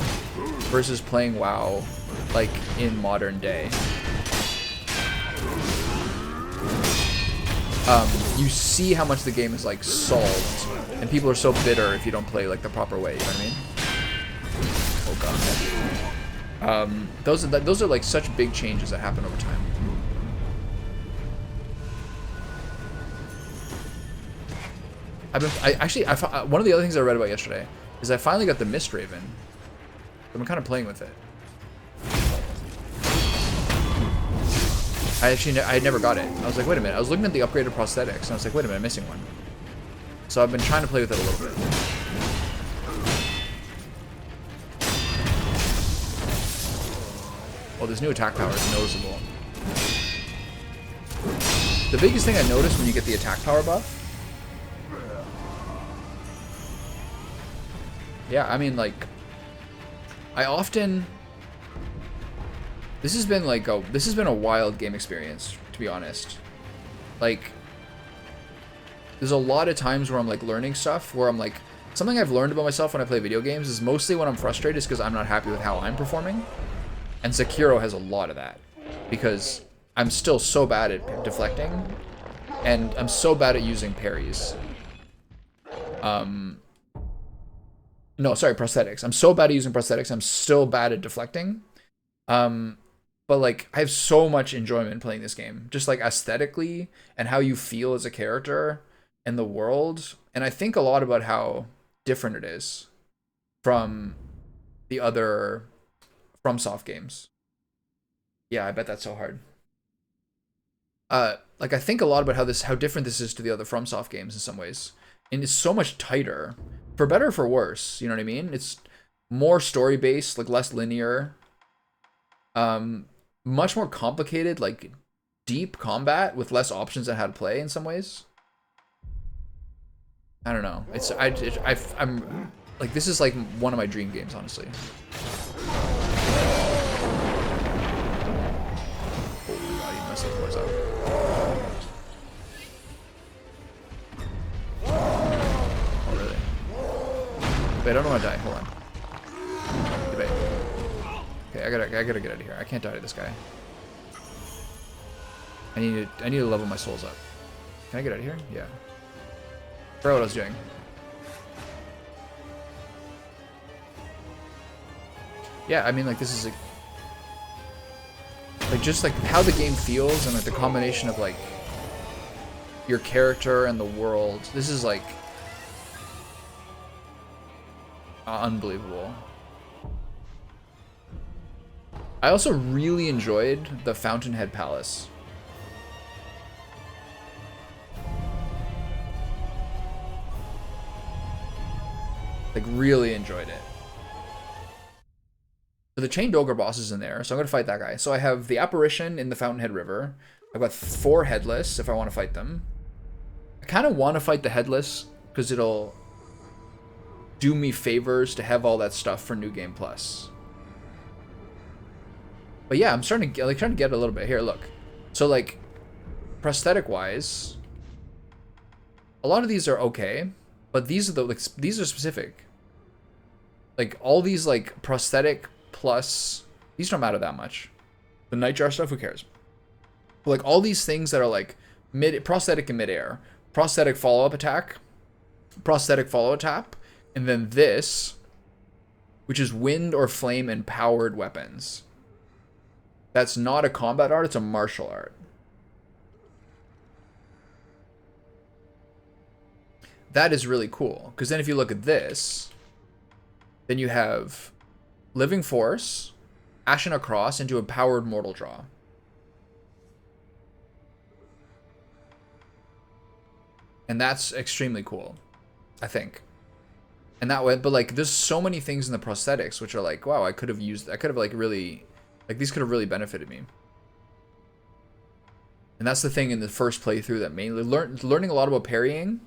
versus playing WoW like in modern day. You see how much the game is like solved, and people are so bitter if you don't play like the proper way. You know what I mean? Oh god. Those are like such big changes that happen over time. One of the other things I read about yesterday is I finally got the Mist Raven. I've been kind of playing with it. I had never got it. I was like, wait a minute. I was looking at the upgraded prosthetics, and I was like, wait a minute, I'm missing one. So I've been trying to play with it a little bit. Well, this new attack power is noticeable. The biggest thing I noticed when you get the attack power buff... Yeah, I mean, like, I often... This has been a wild game experience, to be honest. Like, there's a lot of times where I'm like learning stuff, where I'm like, something I've learned about myself when I play video games is mostly when I'm frustrated is because I'm not happy with how I'm performing. And Sekiro has a lot of that, because I'm still so bad at deflecting, and I'm so bad at using parries. No, sorry, prosthetics. I'm so bad at using prosthetics, I'm still bad at deflecting. But like, I have so much enjoyment playing this game, just like aesthetically and how you feel as a character and the world. And I think a lot about how different it is from the other FromSoft games. Yeah, I bet that's so hard. Like I think a lot about how different this is to the other FromSoft games in some ways, and it's so much tighter, for better or for worse. You know what I mean? It's more story based, like less linear, much more complicated, like deep combat with less options on how to play in some ways. I don't know. I'm like, this is like one of my dream games, honestly. Oh god, he messed those boys up. Oh really? Wait, I don't want to die. Hold on. Debate. Okay, I gotta get out of here. I can't die to this guy. I need to level my souls up. Can I get out of here? Yeah. I forgot what I was doing. Yeah, I mean, like, this is like just like how the game feels and like the combination of like your character and the world. This is like unbelievable. I also really enjoyed the Fountainhead Palace. Like, really enjoyed it. So the Chained Ogre boss is in there, so I'm going to fight that guy. So I have the Apparition in the Fountainhead River. I've got 4 Headless if I want to fight them. I kind of want to fight the Headless because it'll do me favors to have all that stuff for New Game Plus. But yeah, I'm starting to trying to get a little bit here. Look, so like prosthetic wise, a lot of these are okay, but these are these are specific. Like all these like prosthetic plus, these don't matter that much. The Nightjar stuff, who cares? But like all these things that are like prosthetic in midair, prosthetic follow-up attack, prosthetic follow tap, and then this, which is wind or flame empowered weapons. That's not a combat art, it's a martial art. That is really cool, because then if you look at this, then you have Living Force, Ashen Across into Empowered Mortal Draw. And that's extremely cool, I think. And that way, but like there's so many things in the prosthetics which are like, wow, I could have like really, like these could have really benefited me. And that's the thing in the first playthrough that mainly learning a lot about parrying,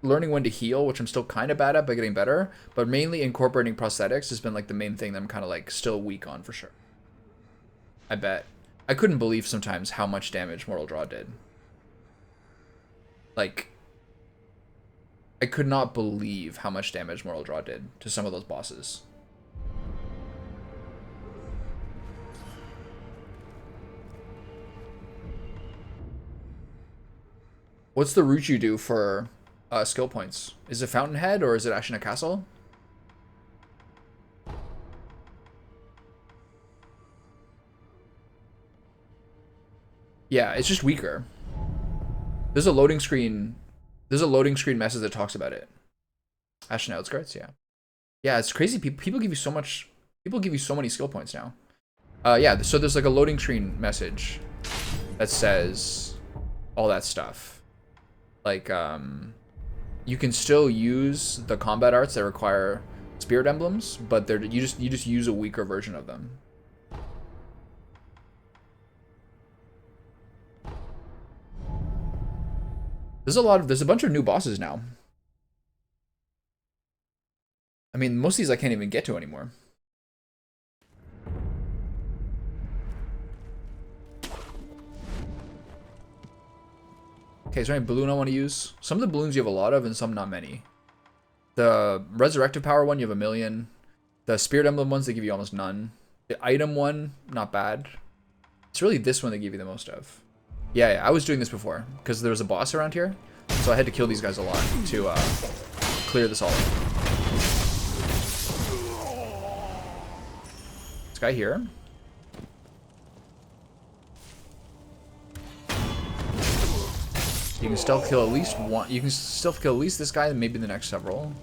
learning when to heal, which I'm still kind of bad at but getting better, but mainly incorporating prosthetics has been like the main thing that I'm kind of like still weak on for sure. I bet. I couldn't believe sometimes how much damage Mortal Draw did. Like, I could not believe how much damage Mortal Draw did to some of those bosses. What's the route you do for skill points? Is it Fountainhead or is it Ashina Castle? Yeah, it's just weaker. There's a loading screen. There's a loading screen message that talks about it. Ashen Outskirts, yeah. Yeah, it's crazy. People give you so much. People give you so many skill points now. Yeah, so there's like a loading screen message that says all that stuff. Like, you can still use the combat arts that require spirit emblems, but you just use a weaker version of them. There's a bunch of new bosses now. I mean, most of these I can't even get to anymore. Okay, is there any balloon I want to use? Some of the balloons you have a lot of and some not many. The resurrective power one, you have 1,000,000. The spirit emblem ones, they give you almost none. The item one, not bad. It's really this one they give you the most of. Yeah, I was doing this before because there was a boss around here, so I had to kill these guys a lot to clear this all up. This guy here. You can still kill at least one. You can still kill at least this guy and maybe the next several.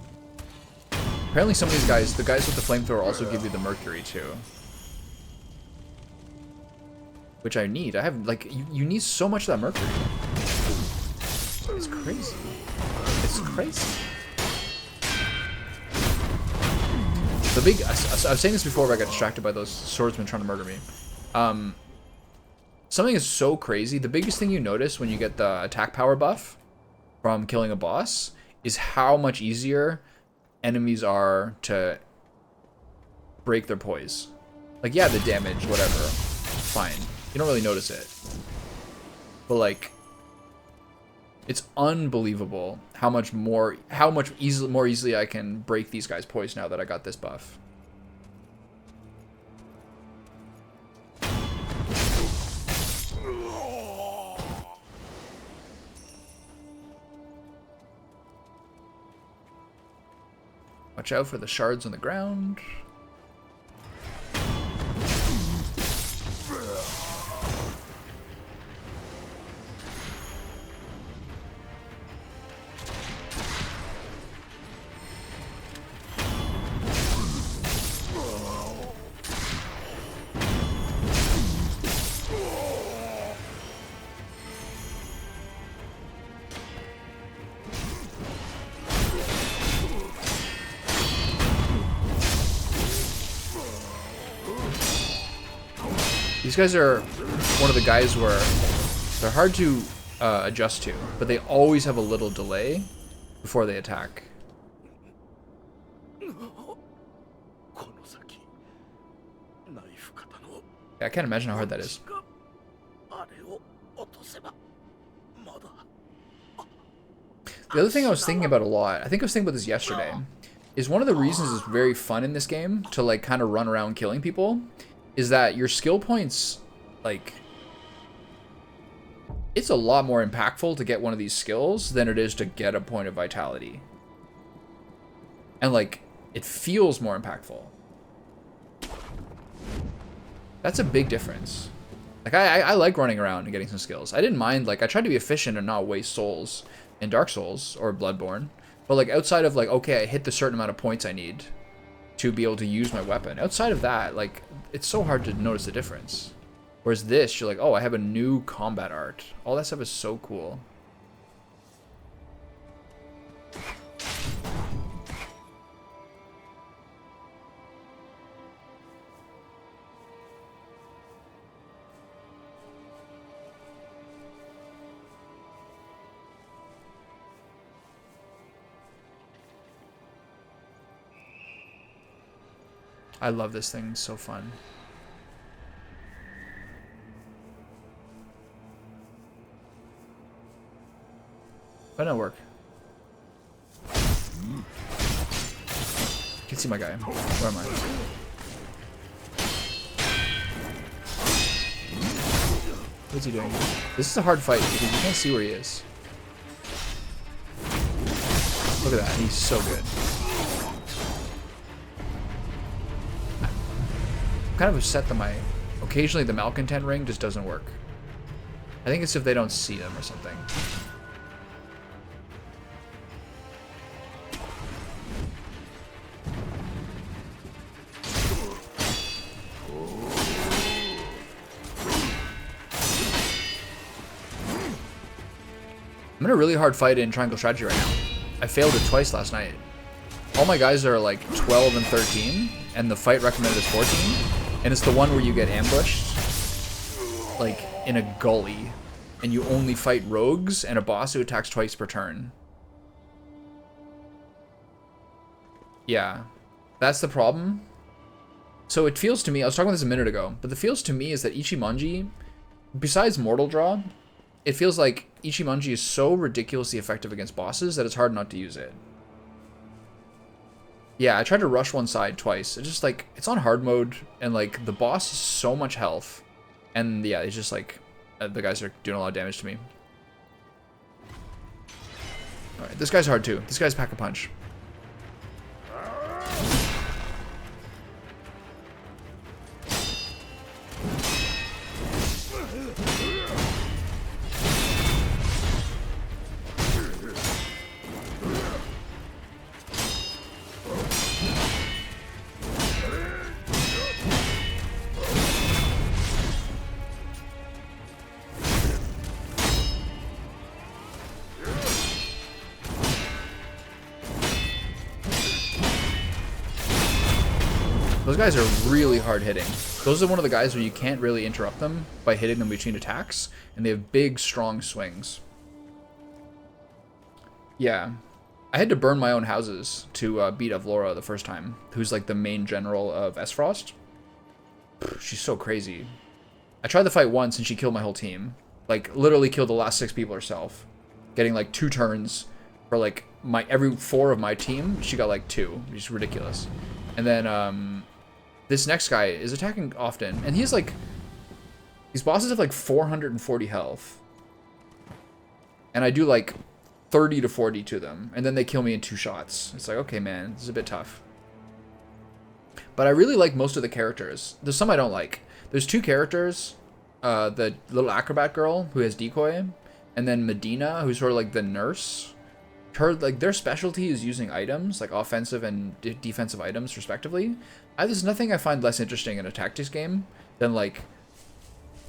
Apparently some of these guys, the guys with the flamethrower also give you the mercury too. Which I need. I have, like, you need so much of that mercury. It's crazy. It's crazy. The big, I was saying this before, but I got distracted by those swordsmen trying to murder me. Something is so crazy. The biggest thing you notice when you get the attack power buff from killing a boss is how much easier enemies are to break their poise. Like, yeah, the damage, whatever, fine. You don't really notice it. But, like, it's unbelievable how much more easily I can break these guys' poise now that I got this buff. Watch out for the shards on the ground. These guys are one of the guys where they're hard to adjust to, but they always have a little delay before they attack. Yeah, I can't imagine how hard that is. The other thing I was thinking about a lot, I think I was thinking about this yesterday, is one of the reasons it's very fun in this game to, like, kind of run around killing people is that your skill points, like, it's a lot more impactful to get one of these skills than it is to get a point of vitality. And, like, it feels more impactful. That's a big difference. Like, I like running around and getting some skills. I didn't mind, like, I tried to be efficient and not waste souls in Dark Souls or Bloodborne. But, like, outside of, like, okay, I hit the certain amount of points I need to be able to use my weapon. Outside of that, like, it's so hard to notice the difference. Whereas this, you're like, oh, I have a new combat art. All that stuff is so cool. I love this thing. It's so fun. Why not work? I can see my guy. Where am I? What's he doing? This is a hard fight because you can't see where he is. Look at that. He's so good. I'm kind of upset that occasionally the malcontent ring just doesn't work. I think it's if they don't see them or something. I'm in a really hard fight in Triangle Strategy right now. I failed it twice last night. All my guys are like 12 and 13, and the fight recommended is 14. And it's the one where you get ambushed, like, in a gully, and you only fight rogues and a boss who attacks twice per turn. Yeah, that's the problem. So it feels to me, I was talking about this a minute ago, but the feels to me is that Ichimonji, besides Mortal Draw, it feels like Ichimonji is so ridiculously effective against bosses that it's hard not to use it. Yeah, I tried to rush one side twice. It's just like, it's on hard mode, and like, the boss has so much health. And yeah, it's just like, the guys are doing a lot of damage to me. Alright, this guy's hard too. This guy's pack a punch. Those guys are really hard hitting. Those are one of the guys where you can't really interrupt them by hitting them between attacks, and they have big, strong swings. Yeah. I had to burn my own houses to beat Avlora the first time, who's like the main general of Esfrost. She's so crazy. I tried the fight once and she killed my whole team. Like, literally killed the last 6 people herself. Getting like 2 turns for like every 4 of my team, she got like 2, which is ridiculous. And then this next guy is attacking often, and he's like, these bosses have like 440 health. And I do like 30 to 40 to them, and then they kill me in 2 shots. It's like, okay, man, this is a bit tough. But I really like most of the characters. There's some I don't like. There's 2 characters, the little acrobat girl who has decoy, and then Medina, who's sort of like the nurse. Like, their specialty is using items, like offensive and defensive items, respectively. There's nothing I find less interesting in a tactics game than like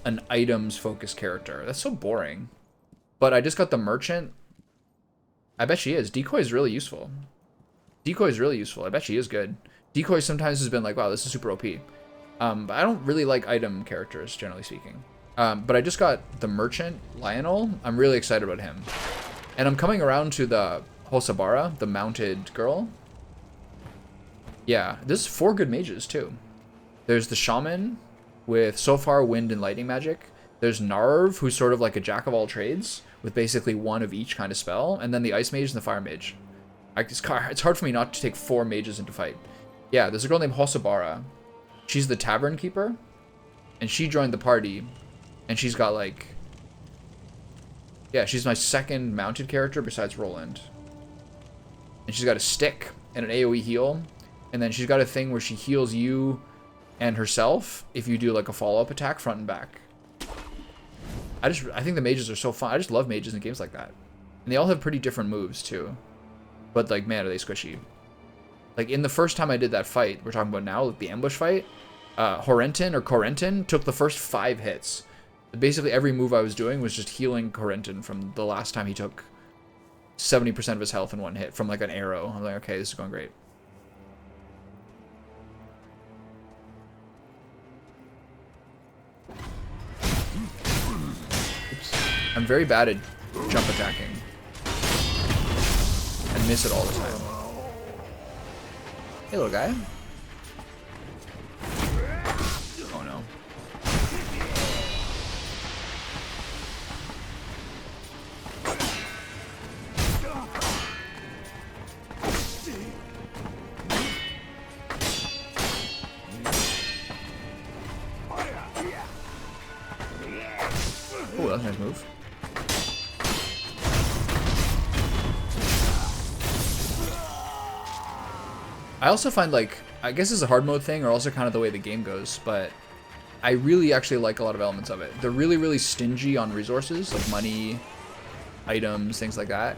an items-focused character. That's so boring. But I just got the merchant. I bet she is. Decoy is really useful. Decoy is really useful. I bet she is good. Decoy sometimes has been like, wow, this is super OP. But I don't really like item characters, generally speaking. But I just got the merchant, Lionel. I'm really excited about him. And I'm coming around to the Hosabara, the mounted girl. Yeah, there's 4 good mages, too. There's the shaman with so far wind and lightning magic. There's Narv, who's sort of like a jack of all trades, with basically 1 of each kind of spell, and then the Ice Mage and the Fire Mage. It's hard for me not to take 4 mages into fight. Yeah, there's a girl named Hosabara. She's the tavern keeper, and she joined the party, and she's got like... Yeah, she's my 2nd mounted character besides Roland. And she's got a stick and an AoE heal, and then she's got a thing where she heals you and herself if you do like a follow-up attack front and back. I think the mages are so fun. I just love mages in games like that. And they all have pretty different moves too. But like, man, are they squishy. Like in the first time I did that fight, we're talking about now, like the ambush fight, Corentin took the first 5 hits. Basically every move I was doing was just healing Corentin from the last time he took 70% of his health in 1 hit from like an arrow. I'm like, okay, this is going great. I'm very bad at jump attacking. I miss it all the time. Hey, little guy. Oh, no. Oh, that's a nice move. I also find, like, I guess it's a hard mode thing or also kind of the way the game goes, but I really actually like a lot of elements of it. They're really, really stingy on resources, like money, items, things like that.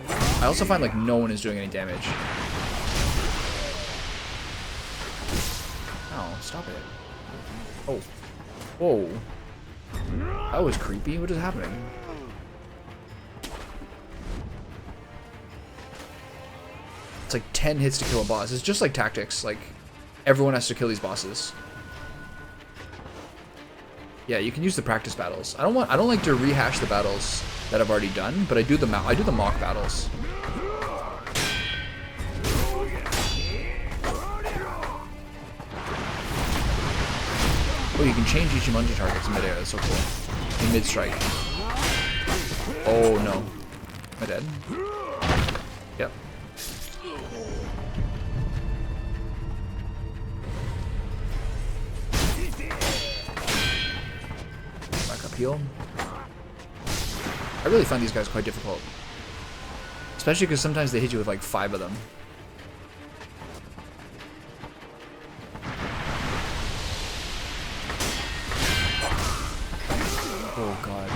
I also find, like, no one is doing any damage. Oh, stop it. Oh. Whoa. That was creepy. What is happening? It's like 10 hits to kill a boss. It's just like tactics. Like, everyone has to kill these bosses. Yeah, you can use the practice battles. I don't like to rehash the battles that I've already done, but I do the mock battles. Oh, you can change Ichimonji targets in midair. That's so cool. In mid-strike. Oh, no. Am I dead? Yep. Back up heal. I really find these guys quite difficult. Especially because sometimes they hit you with like 5 of them. Oh god.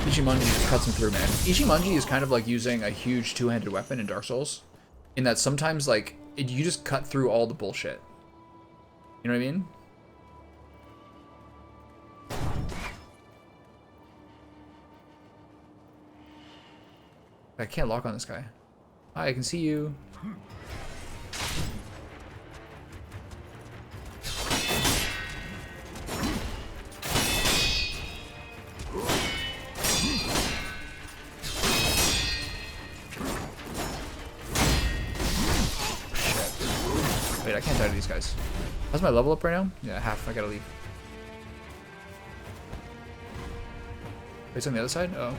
Ichimonji just cuts him through, man. Ichimonji is kind of like using a huge 2-handed weapon in Dark Souls. In that sometimes, like, you just cut through all the bullshit. You know what I mean? I can't lock on this guy. Hi, I can see you. Wait, I can't die to these guys. How's my level up right now? Yeah, half. I gotta leave. Wait, it's on the other side? Oh.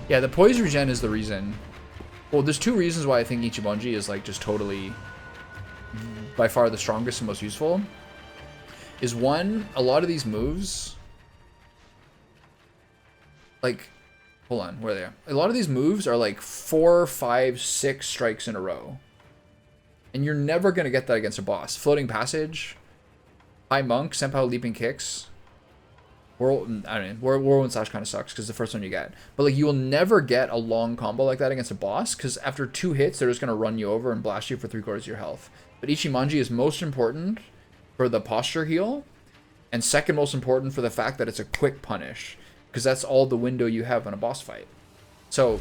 Yeah, the poise regen is the reason. Well, there's two reasons why I think Ichimonji is like just totally by far the strongest and most useful. Is one, a lot of these moves, like, hold on, where are they? A lot of these moves are like 4, 5, 6 strikes in a row. And you're never going to get that against a boss. Floating Passage, High Monk, Senpou Leaping Kicks. Whirlwind Slash kind of sucks because the first one you get. But like you will never get a long combo like that against a boss because after 2 hits, they're just going to run you over and blast you for 3/4 of your health. But Ichimonji is most important for the posture heal and second most important for the fact that it's a quick punish because that's all the window you have in a boss fight. So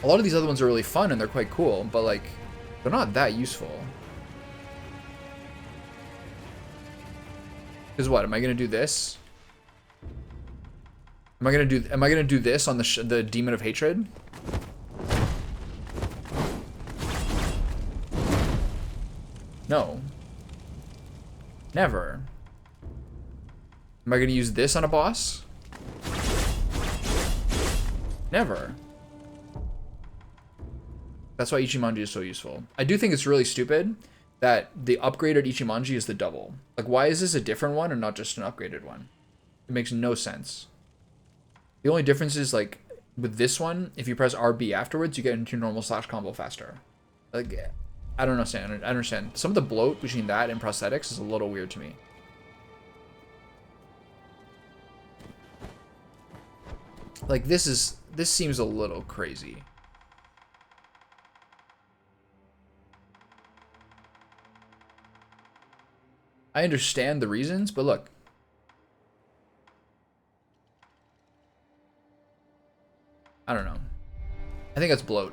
a lot of these other ones are really fun and they're quite cool, but like they're not that useful. Because what, am I going to do this? Am I gonna do this on the Demon of Hatred? No. Never. Am I gonna use this on a boss? Never. That's why Ichimonji is so useful. I do think it's really stupid that the upgraded Ichimonji is the double. Like, why is this a different one and not just an upgraded one? It makes no sense. The only difference is, like, with this one, if you press RB afterwards, you get into normal slash combo faster. Like, I don't understand. I understand. Some of the bloat between that and prosthetics is a little weird to me. Like, this seems a little crazy. I understand the reasons, but look. I don't know. I think that's bloat.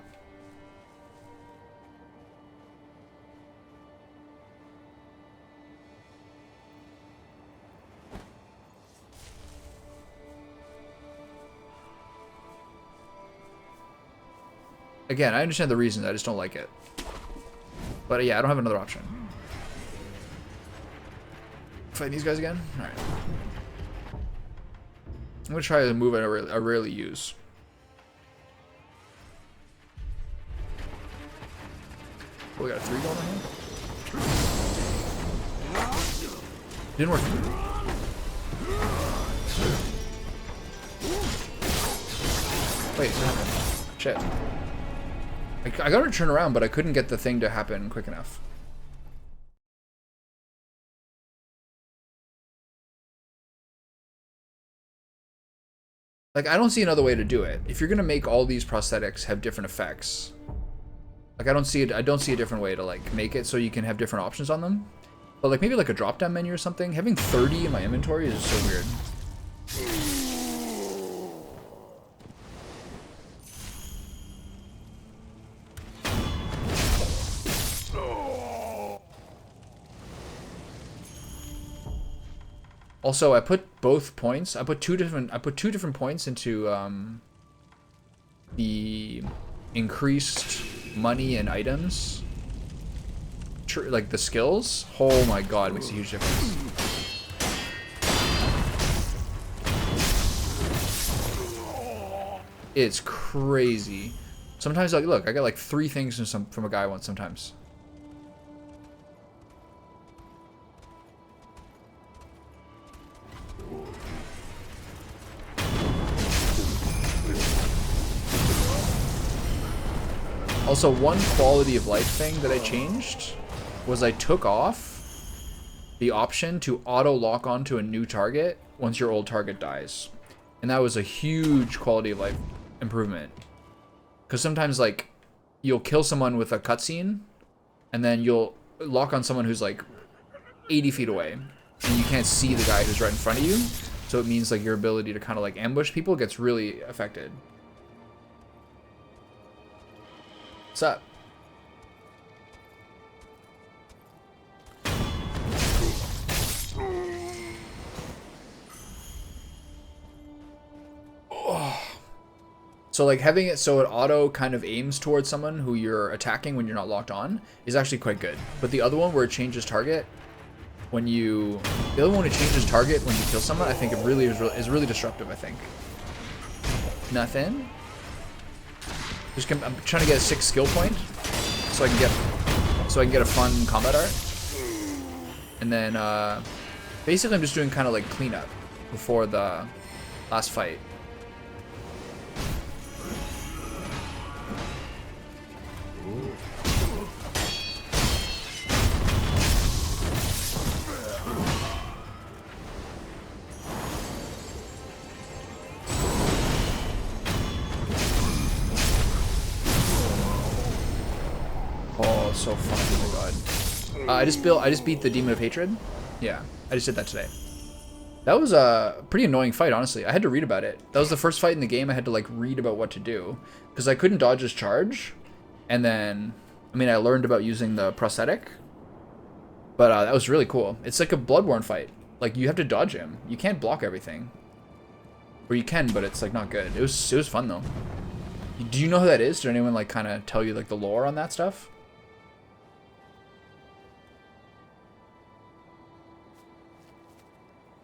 Again, I understand the reasons, I just don't like it. But yeah, I don't have another option. Fight these guys again? Alright. I'm gonna try a move I rarely use. Oh, we got a 3 going on here? Didn't work. Wait, what happened? Shit. I got to turn around, but I couldn't get the thing to happen quick enough. Like, I don't see another way to do it. If you're gonna make all these prosthetics have different effects, like I don't see a different way to like make it so you can have different options on them. But like maybe like a drop down menu or something. Having 30 in my inventory is so weird. Also, I put both points. I put two different points into the increased money and items. Like the skills. Oh my god, it makes a huge difference. It's crazy. Sometimes like look, I got like 3 things from a guy once sometimes. Also, one quality of life thing that I changed was I took off the option to auto lock onto a new target once your old target dies. And that was a huge quality of life improvement. Because sometimes, like, you'll kill someone with a cutscene, and then you'll lock on someone who's, like, 80 feet away, and you can't see the guy who's right in front of you, so it means, like, your ability to kind of, like, ambush people gets really affected. What's up? So like having it so it auto kind of aims towards someone who you're attacking when you're not locked on is actually quite good. But the other one where it changes target when you, the other one it changes target when you kill someone, I think it really is really disruptive. I think. Nothing. I'm trying to get a 6 skill point so I can get a fun combat art. And then basically I'm just doing kind of like cleanup before the last fight. Oh, so fun! Oh my god! I just beat the Demon of Hatred. Yeah, I just did that today. That was a pretty annoying fight, honestly. I had to read about it. That was the first fight in the game I had to like read about what to do because I couldn't dodge his charge. And then, I mean, I learned about using the prosthetic, but that was really cool. It's like a Bloodborne fight. Like you have to dodge him. You can't block everything, or you can, but it's like not good. It was fun though. Do you know who that is? Did anyone like kind of tell you like the lore on that stuff?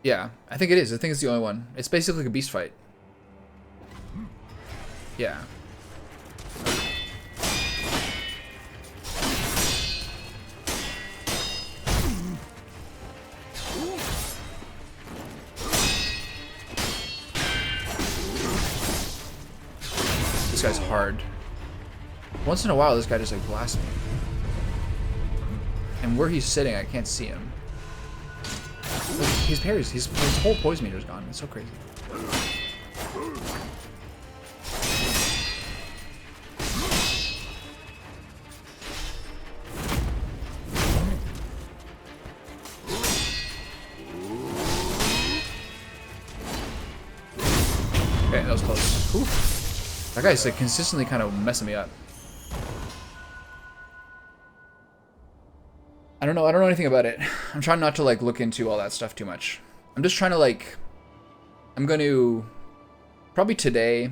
Yeah, I think it is. I think it's the only one. It's basically like a beast fight. Yeah. This guy's hard. Once in a while, this guy just like blasts me. And where he's sitting, I can't see him. His parries, his whole poison meter is gone. It's so crazy. Okay, that was close. Oof. That guy's like consistently kind of messing me up. I don't know anything about it. I'm trying not to like look into all that stuff too much. I'm just trying to like, I'm going to, probably today,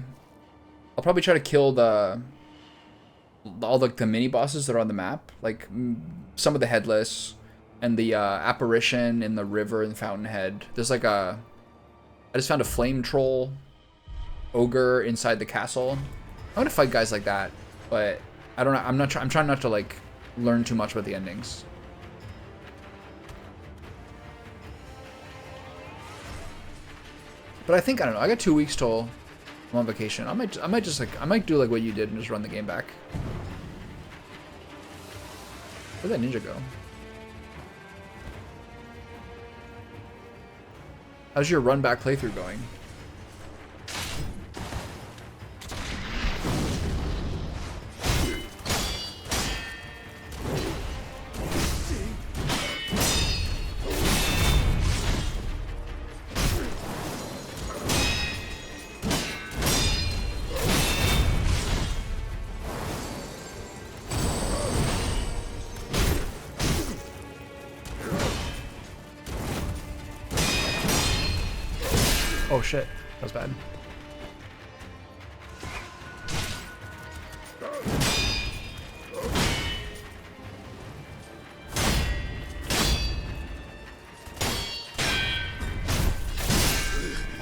I'll probably try to kill all like the mini bosses that are on the map. Like some of the headless and the apparition in the river and the fountainhead. There's like I just found a flame troll ogre inside the castle. I'm going to fight guys like that, but I don't know. I'm trying not to like learn too much about the endings. But I think, I don't know, I got 2 weeks till I'm on vacation. I might do like what you did and just run the game back. Where'd that ninja go? How's your run back playthrough going? Oh shit, that was bad.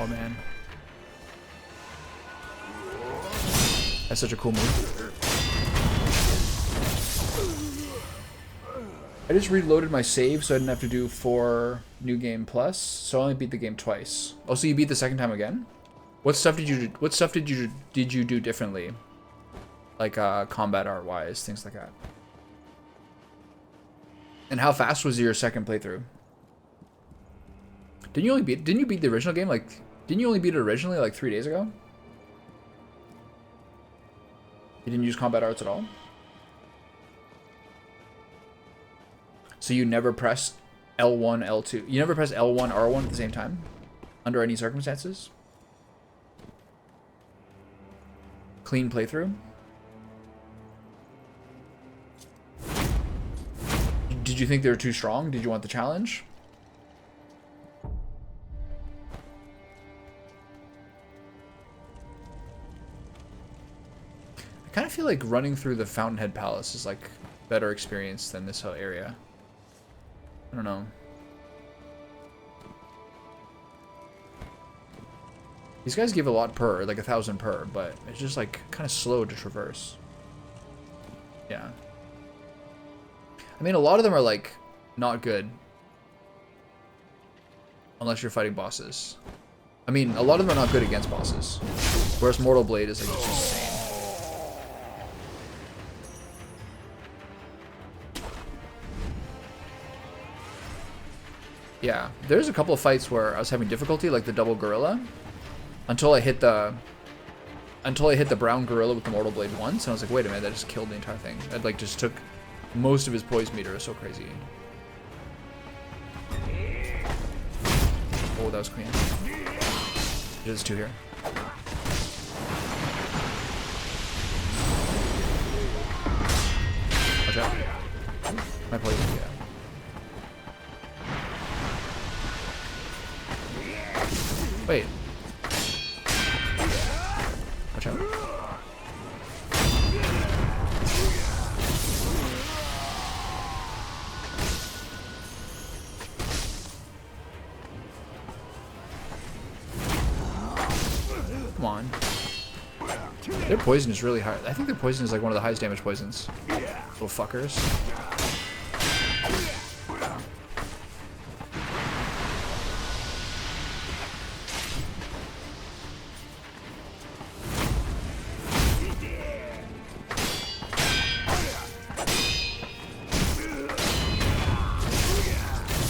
Oh man. That's such a cool move. I just reloaded my save so I didn't have to do 4 new game plus, so I only beat the game twice. Oh, so you beat the second time again? What stuff did you do differently? Like combat art wise, things like that. And how fast was your second playthrough? Didn't you beat the original game didn't you only beat it originally like 3 days ago? You didn't use combat arts at all? So you never pressed L1, L2. You never pressed L1, R1 at the same time? Under any circumstances? Clean playthrough? Did you think they were too strong? Did you want the challenge? I kind of feel like running through the Fountainhead Palace is like better experience than this whole area. I don't know. These guys give a lot per, like 1,000 per, but it's just like kind of slow to traverse. Yeah. I mean, a lot of them are like not good. Unless you're fighting bosses. I mean, a lot of them are not good against bosses. Whereas Mortal Blade is like just insane. Yeah, there's a couple of fights where I was having difficulty, like the double gorilla, until I hit the brown gorilla with the Mortal Blade once, and I was like, wait a minute, that just killed the entire thing. It like just took most of his poise meter. It was so crazy. Oh, that was clean. There's two here. Watch out. My poison, yeah. Wait. Watch out. Come on. Their poison is really high. I think their poison is like one of the highest damage poisons. Little fuckers.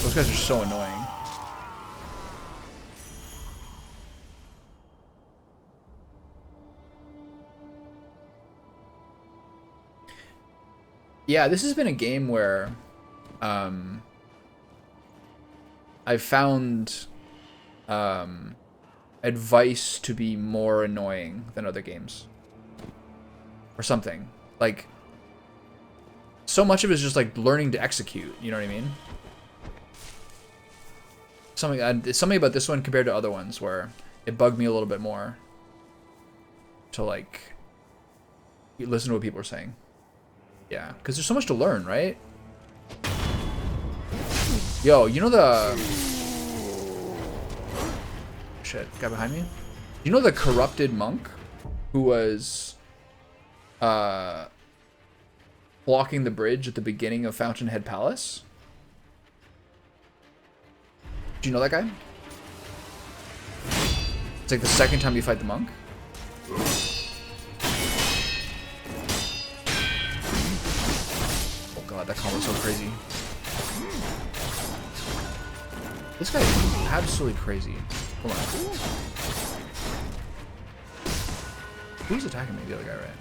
Those guys are so annoying. Yeah, this has been a game where I've found advice to be more annoying than other games. Or something. Like, so much of it is just like learning to execute, you know what I mean? Something about this one compared to other ones where it bugged me a little bit more to like listen to what people are saying. Yeah, because there's so much to learn, right? Yo, you know the... Shit, guy behind me? You know the corrupted monk who was blocking the bridge at the beginning of Fountainhead Palace? Do you know that guy? It's like the second time you fight the monk. Oh god, that combo's so crazy. This guy is absolutely crazy. Hold on. Who's attacking me? The other guy, right?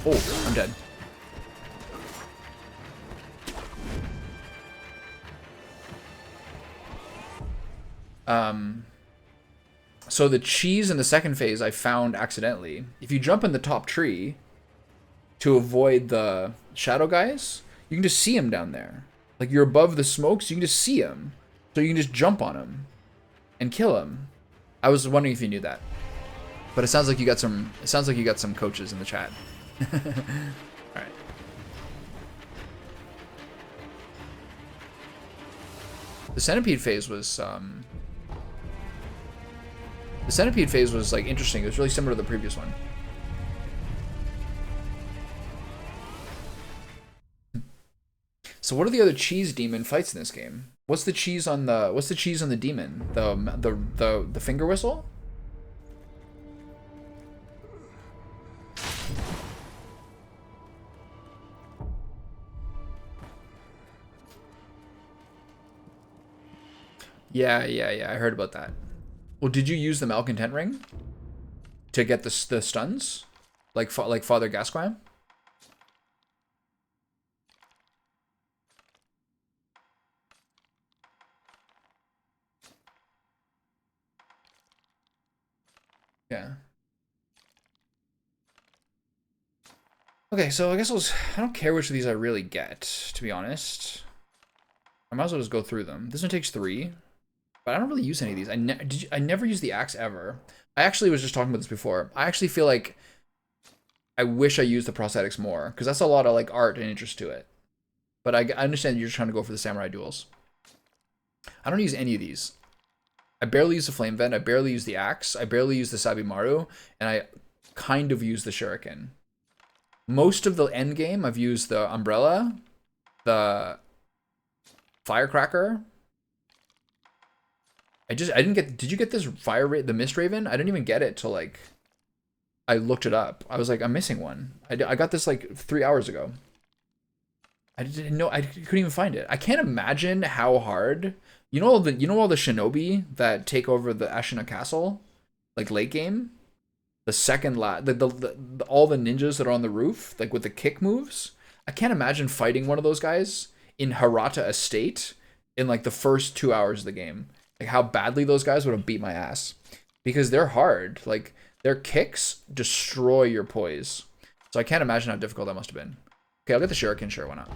Oh, I'm dead. So the cheese in the second phase I found accidentally. If you jump in the top tree to avoid the shadow guys, you can just see them down there. Like you're above the smoke, so you can just see them. So you can just jump on them and kill them. I was wondering if you knew that. But it sounds like you got some coaches in the chat. All right. The centipede phase was like interesting. It was really similar to the previous one. So what are the other cheese demon fights in this game? What's the cheese on the demon? The finger whistle? Yeah, I heard about that. Well, did you use the malcontent ring to get the stuns? Like Father Gascoigne? Yeah. Okay, so I guess I don't care which of these I really get, to be honest. I might as well just go through them. This one takes 3, but I don't really use any of these. I never use the axe ever. I actually was just talking about this before. I actually feel like I wish I used the prosthetics more, because that's a lot of like art and interest to it. But I understand you're trying to go for the samurai duels. I don't use any of these. I barely use the flame vent. I barely use the axe. I barely use the Sabimaru, and I kind of use the shuriken. Most of the end game, I've used the umbrella, the firecracker. I didn't get. Did you get this the mist raven? I didn't even get it till like I looked it up. I was like, I'm missing one. I got this like 3 hours ago. I didn't know. I couldn't even find it. I can't imagine how hard. You know all the shinobi that take over the Ashina Castle, like late game. The second all the ninjas that are on the roof, like with the kick moves. I can't imagine fighting one of those guys in Harata Estate in like the first 2 hours of the game. Like how badly those guys would have beat my ass, because they're hard. Like their kicks destroy your poise. So I can't imagine how difficult that must have been. Okay, I'll get the shuriken. Sure, why not?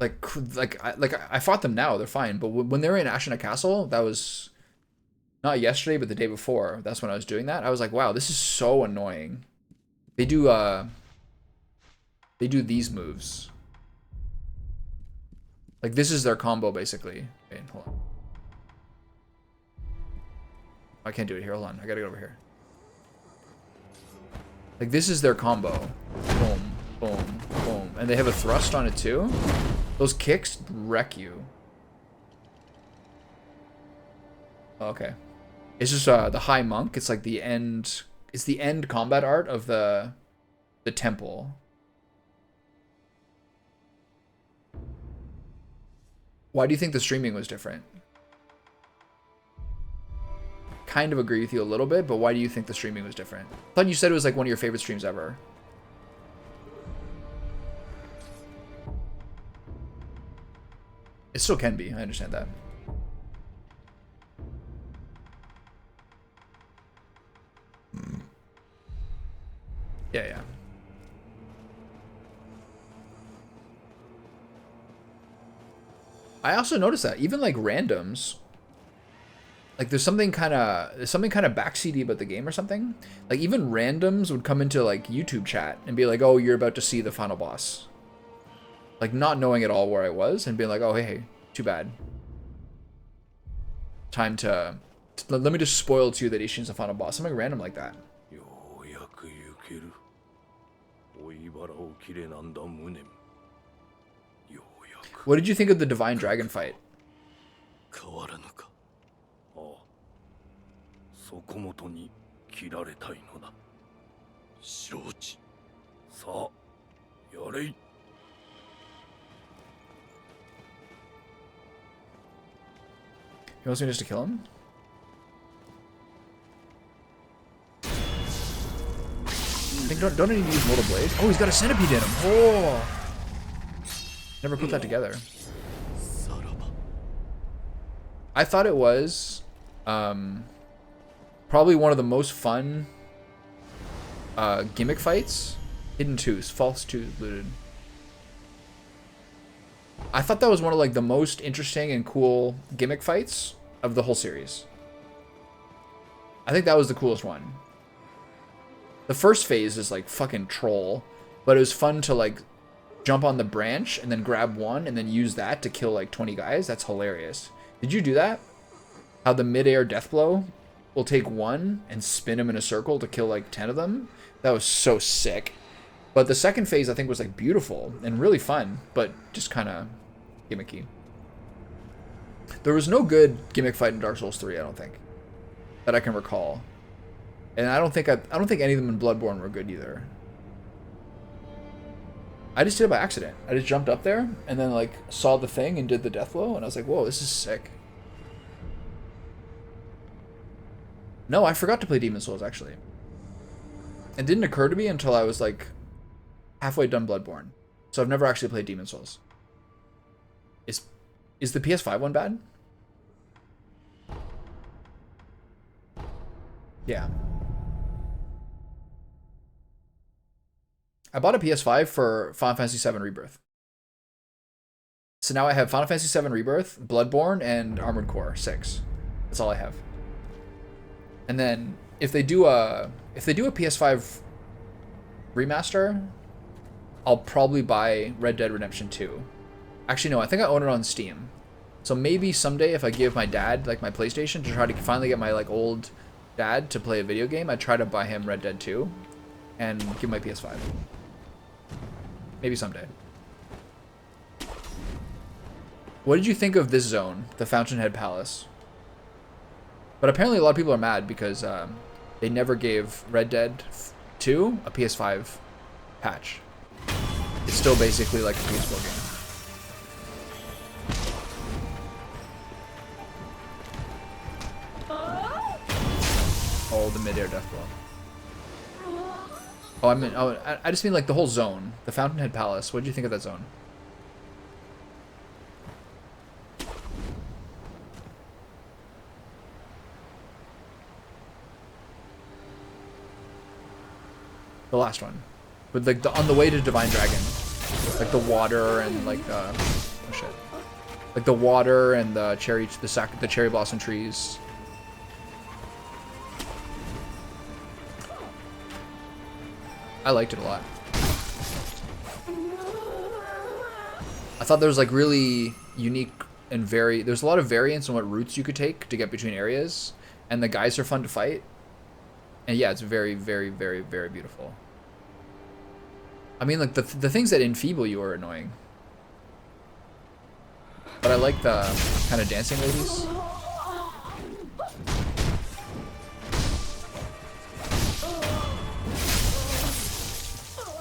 I fought them now. They're fine. But when they were in Ashina Castle, that was not yesterday, but the day before. That's when I was doing that. I was like, wow, this is so annoying. They do these moves. Like this is their combo basically. Wait, hold on. I can't do it here. Hold on. I gotta go over here. Like this is their combo. Boom, boom, boom. And they have a thrust on it too. Those kicks wreck you. Okay. It's just the high monk. It's like the end. It's the end combat art of the temple. Why do you think the streaming was different? Kind of agree with you a little bit, but why do you think the streaming was different? I thought you said it was like one of your favorite streams ever. It still can be. I understand that. Yeah, yeah. I also noticed that even like randoms, like there's something kind of backseaty about the game or something. Like even randoms would come into like YouTube chat and be like, "Oh, you're about to see the final boss." Like not knowing at all where I was and being like, "Oh, hey, too bad. Time to let me just spoil to you that Ishin's the final boss." Something random like that. What did you think of the Divine Dragon fight? He wants me just to kill him? I think don't I need to use Mortal Blade? Oh, he's got a centipede in him. Oh! Never put that together. I thought it was probably one of the most fun gimmick fights. Hidden Tooth, False Tooth looted. I thought that was one of like the most interesting and cool gimmick fights of the whole series. I think that was the coolest one. The first phase is like fucking troll, but it was fun to like jump on the branch and then grab one and then use that to kill like 20 guys. That's hilarious. Did you do that? How the mid-air death blow will take one and spin him in a circle to kill like 10 of them? That was so sick. But the second phase I think was like beautiful and really fun, but just kind of gimmicky. There was no good gimmick fight in Dark Souls 3, I don't think, that I can recall. And I don't think any of them in Bloodborne were good either. I just did it by accident. I just jumped up there and then like saw the thing and did the death blow and I was like, whoa, this is sick. No, I forgot to play Demon Souls, actually. It didn't occur to me until I was, like, halfway done Bloodborne. So I've never actually played Demon Souls. Is the PS5 one bad? Yeah. I bought a PS5 for Final Fantasy VII Rebirth. So now I have Final Fantasy VII Rebirth, Bloodborne, and Armored Core 6. That's all I have. And then if they do a PS5 remaster, I'll probably buy Red Dead Redemption 2. Actually, no, I think I own it on Steam. So maybe someday if I give my dad like my PlayStation to try to finally get my like old dad to play a video game, I'd try to buy him Red Dead 2 and give my PS5. Maybe someday. What did you think of this zone, the Fountainhead Palace? But apparently a lot of people are mad because they never gave Red Dead 2 a PS5 patch. It's still basically like a PS4 game. Oh, the mid-air death blow. Oh, I just mean like the whole zone, the Fountainhead Palace. What did you think of that zone? The last one, with like on the way to Divine Dragon, like the water and like oh shit, like the water and the cherry blossom trees. I liked it a lot. I thought there was like really unique and there's a lot of variance on what routes you could take to get between areas, and the guys are fun to fight. And yeah, it's very, very, very, very beautiful. I mean, like, the things that enfeeble you are annoying. But I like the kind of dancing ladies.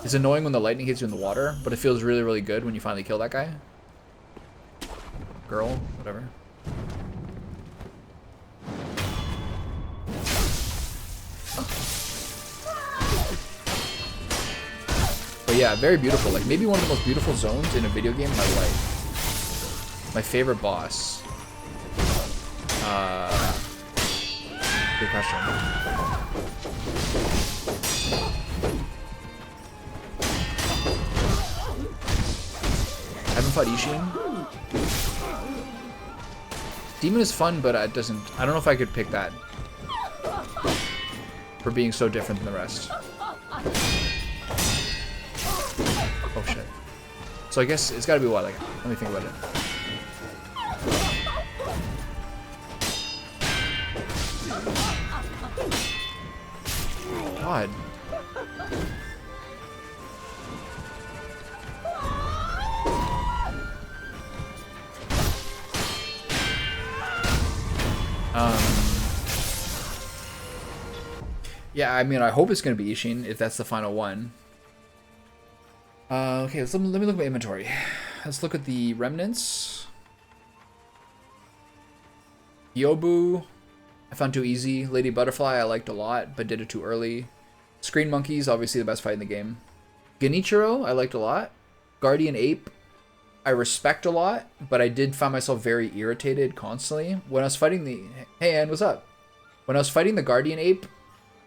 It's annoying when the lightning hits you in the water, but it feels really, really good when you finally kill that guy. Girl, whatever. But yeah, very beautiful. Like maybe one of the most beautiful zones in a video game in my life. My favorite boss. Good question. I haven't fought Ishin. Demon is fun, but I don't know if I could pick that. For being so different than the rest. Oh shit. So I guess it's gotta be what, like, let me think about it. God. Yeah, I mean, I hope it's gonna be Ishin if that's the final one. Okay, let me look at my inventory. Let's look at the remnants. Yobu, I found too easy. Lady Butterfly, I liked a lot, but did it too early. Screen Monkeys, obviously the best fight in the game. Genichiro, I liked a lot. Guardian Ape, I respect a lot, but I did find myself very irritated constantly. When I was fighting the... Hey, Ann, what's up? When I was fighting the Guardian Ape,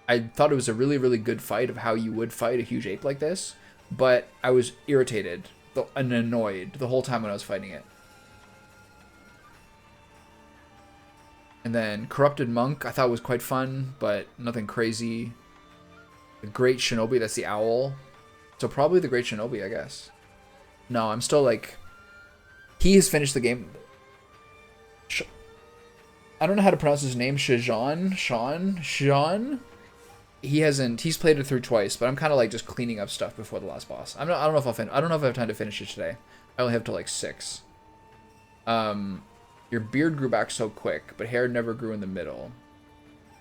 I thought it was a really, really good fight of how you would fight a huge ape like this, but I was irritated and annoyed the whole time when I was fighting it. And then Corrupted Monk, I thought was quite fun, but nothing crazy. The Great Shinobi, that's the owl. So probably the Great Shinobi, I guess. No, I'm still like... He has finished the game. I don't know how to pronounce his name. Sean? He's played it through twice, but I'm kind of like just cleaning up stuff before the last boss. I don't know if I don't know if I have time to finish it today. I only have till like 6. Your beard grew back so quick, but hair never grew in the middle.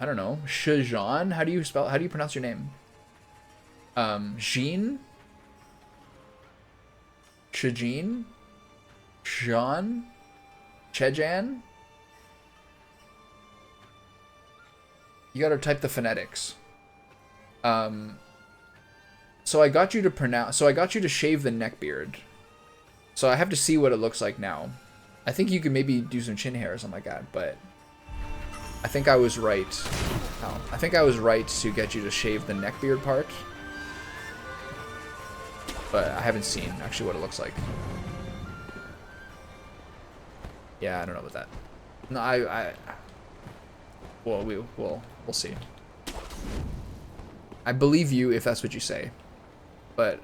I don't know. Shajan? How do you pronounce your name? Jean? Shajin? Sean? Chejan? You gotta type the phonetics. So I got you to pronounce. So I got you to shave the neck beard. So I have to see what it looks like now. I think you could maybe do some chin hair or something like that, but I think I was right. Oh, I think I was right to get you to shave the neck beard part. But I haven't seen actually what it looks like. Yeah, I don't know about that. No, well, we'll see. I believe you if that's what you say, but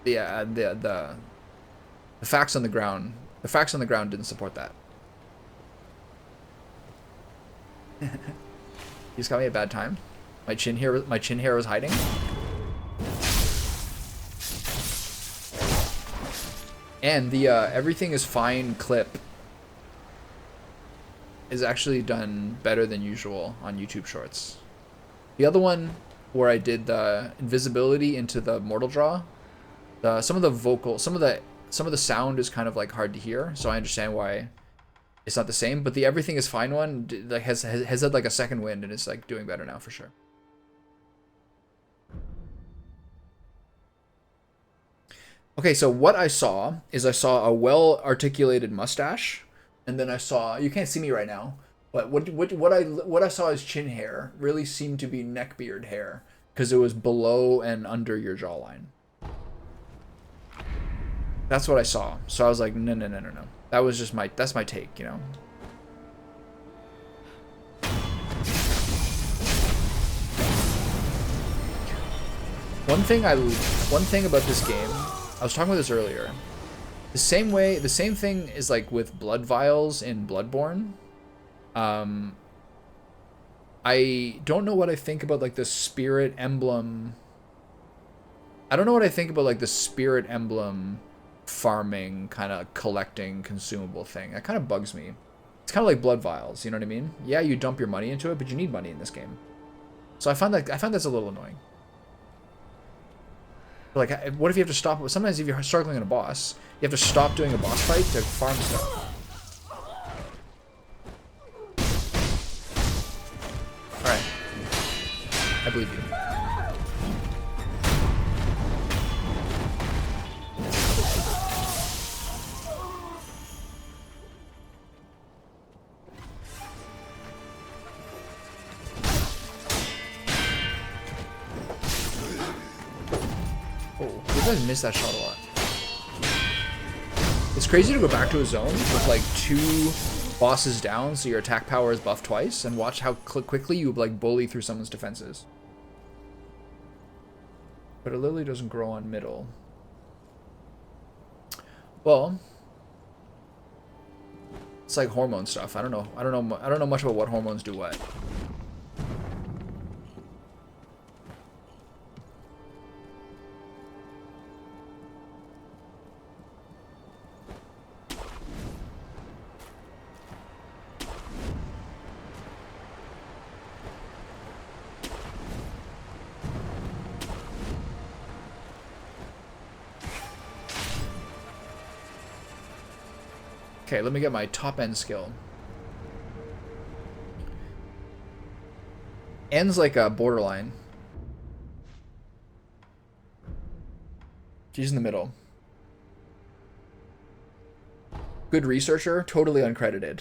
yeah, the facts on the ground, didn't support that. You just got me a bad time. My chin hair was hiding. And the everything is fine clip is actually done better than usual on YouTube Shorts. The other one where I did the invisibility into the mortal draw, some of the sound is kind of like hard to hear, so I understand why it's not the same. But the everything is fine one like has had like a second wind and it's like doing better now for sure. Okay, so what I saw is I saw a well-articulated mustache, and then I saw, you can't see me right now, but what I saw as chin hair really seemed to be neckbeard hair because it was below and under your jawline. That's what I saw. So I was like, no. That was just that's my take, you know. One thing about this game, I was talking about this earlier. The same thing is like with blood vials in Bloodborne. I don't know what I think about like the spirit emblem. I don't know what I think about like the spirit emblem farming kind of collecting consumable thing. That kind of bugs me. It's kind of like blood vials, you know what I mean? Yeah, you dump your money into it, but you need money in this game. So I found that's a little annoying. Like, what if you have to stop? Sometimes if you're struggling in a boss, you have to stop doing a boss fight to farm stuff. Alright. I believe you. I missed that shot a lot. It's crazy to go back to a zone with like 2 bosses down, so your attack power is buffed twice, and watch how quickly you like bully through someone's defenses. But a lily doesn't grow on middle. Well, it's like hormone stuff. I don't know much about what hormones do what. Okay, let me get my top end skill. End's like a borderline. She's in the middle. Good researcher, totally uncredited.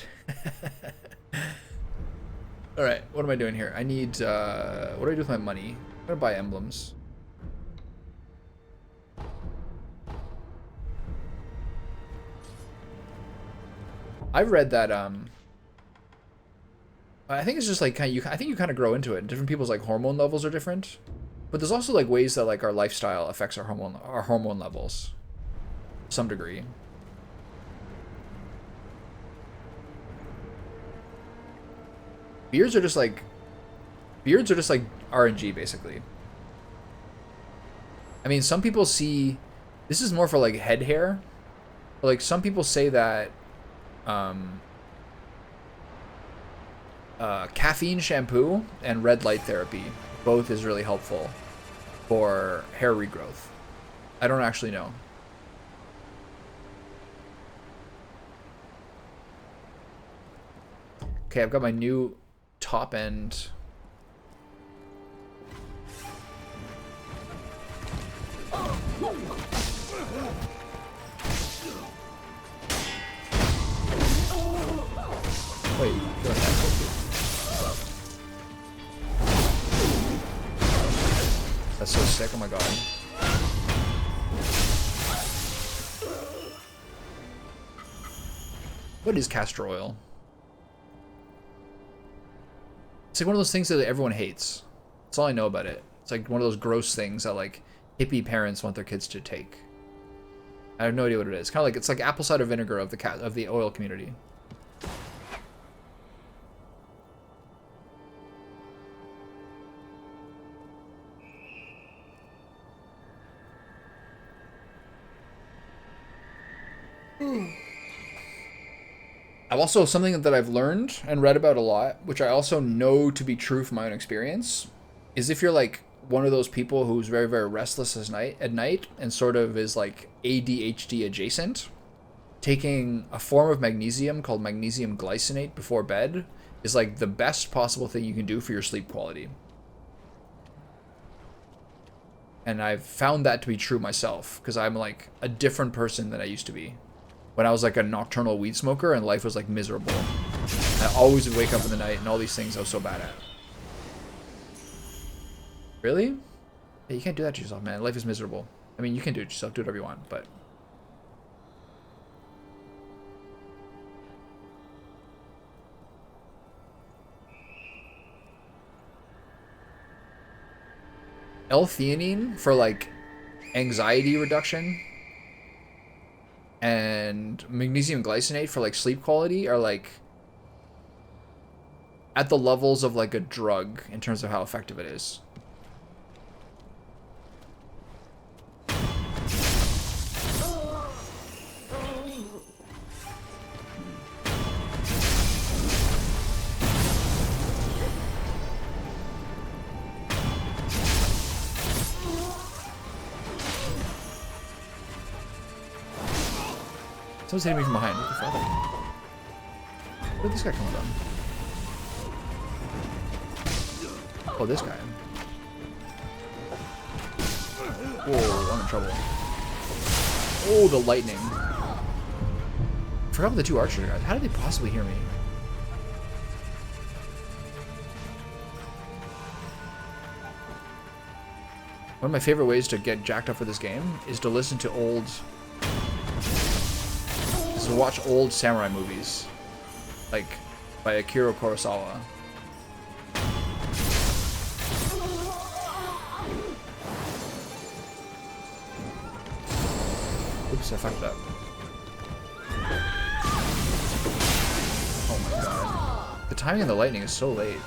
Alright, what am I doing here? I need, what do I do with my money? I'm gonna buy emblems. I've read that, I think it's just like I think you kind of grow into it. Different people's like hormone levels are different, but there's also like ways that like our lifestyle affects our hormone levels, to some degree. Beards are just like RNG basically. I mean, some people see this is more for like head hair, but like some people say that caffeine shampoo and red light therapy both is really helpful for hair regrowth. I don't actually know. Okay, I've got my new top end Wait, go ahead. That's so sick, oh my god. What is castor oil? It's like one of those things that everyone hates. That's all I know about it. It's like one of those gross things that like hippie parents want their kids to take. I have no idea what it is. Kind of like it's like apple cider vinegar of the oil community. I've also, something that I've learned and read about a lot, which I also know to be true from my own experience, is if you're like one of those people who's very, very restless at night and sort of is like ADHD adjacent, taking a form of magnesium called magnesium glycinate before bed is like the best possible thing you can do for your sleep quality. And I've found that to be true myself, because I'm like a different person than I used to be. When I was like a nocturnal weed smoker and life was like miserable. I always would wake up in the night and all these things I was so bad at. Really? Yeah, you can't do that to yourself, man. Life is miserable. I mean, you can do it yourself, do whatever you want, but... L-theanine for like anxiety reduction and magnesium glycinate for like sleep quality are like at the levels of like a drug in terms of how effective it is. Someone's hitting me from behind. What the fuck? Where did this guy come from? Oh, this guy. Whoa, I'm in trouble. Oh, the lightning. I forgot about the two archer guys. How did they possibly hear me? One of my favorite ways to get jacked up for this game is to listen to watch old samurai movies, like by Akira Kurosawa. Oops, I fucked up. Oh my god. The timing of the lightning is so late.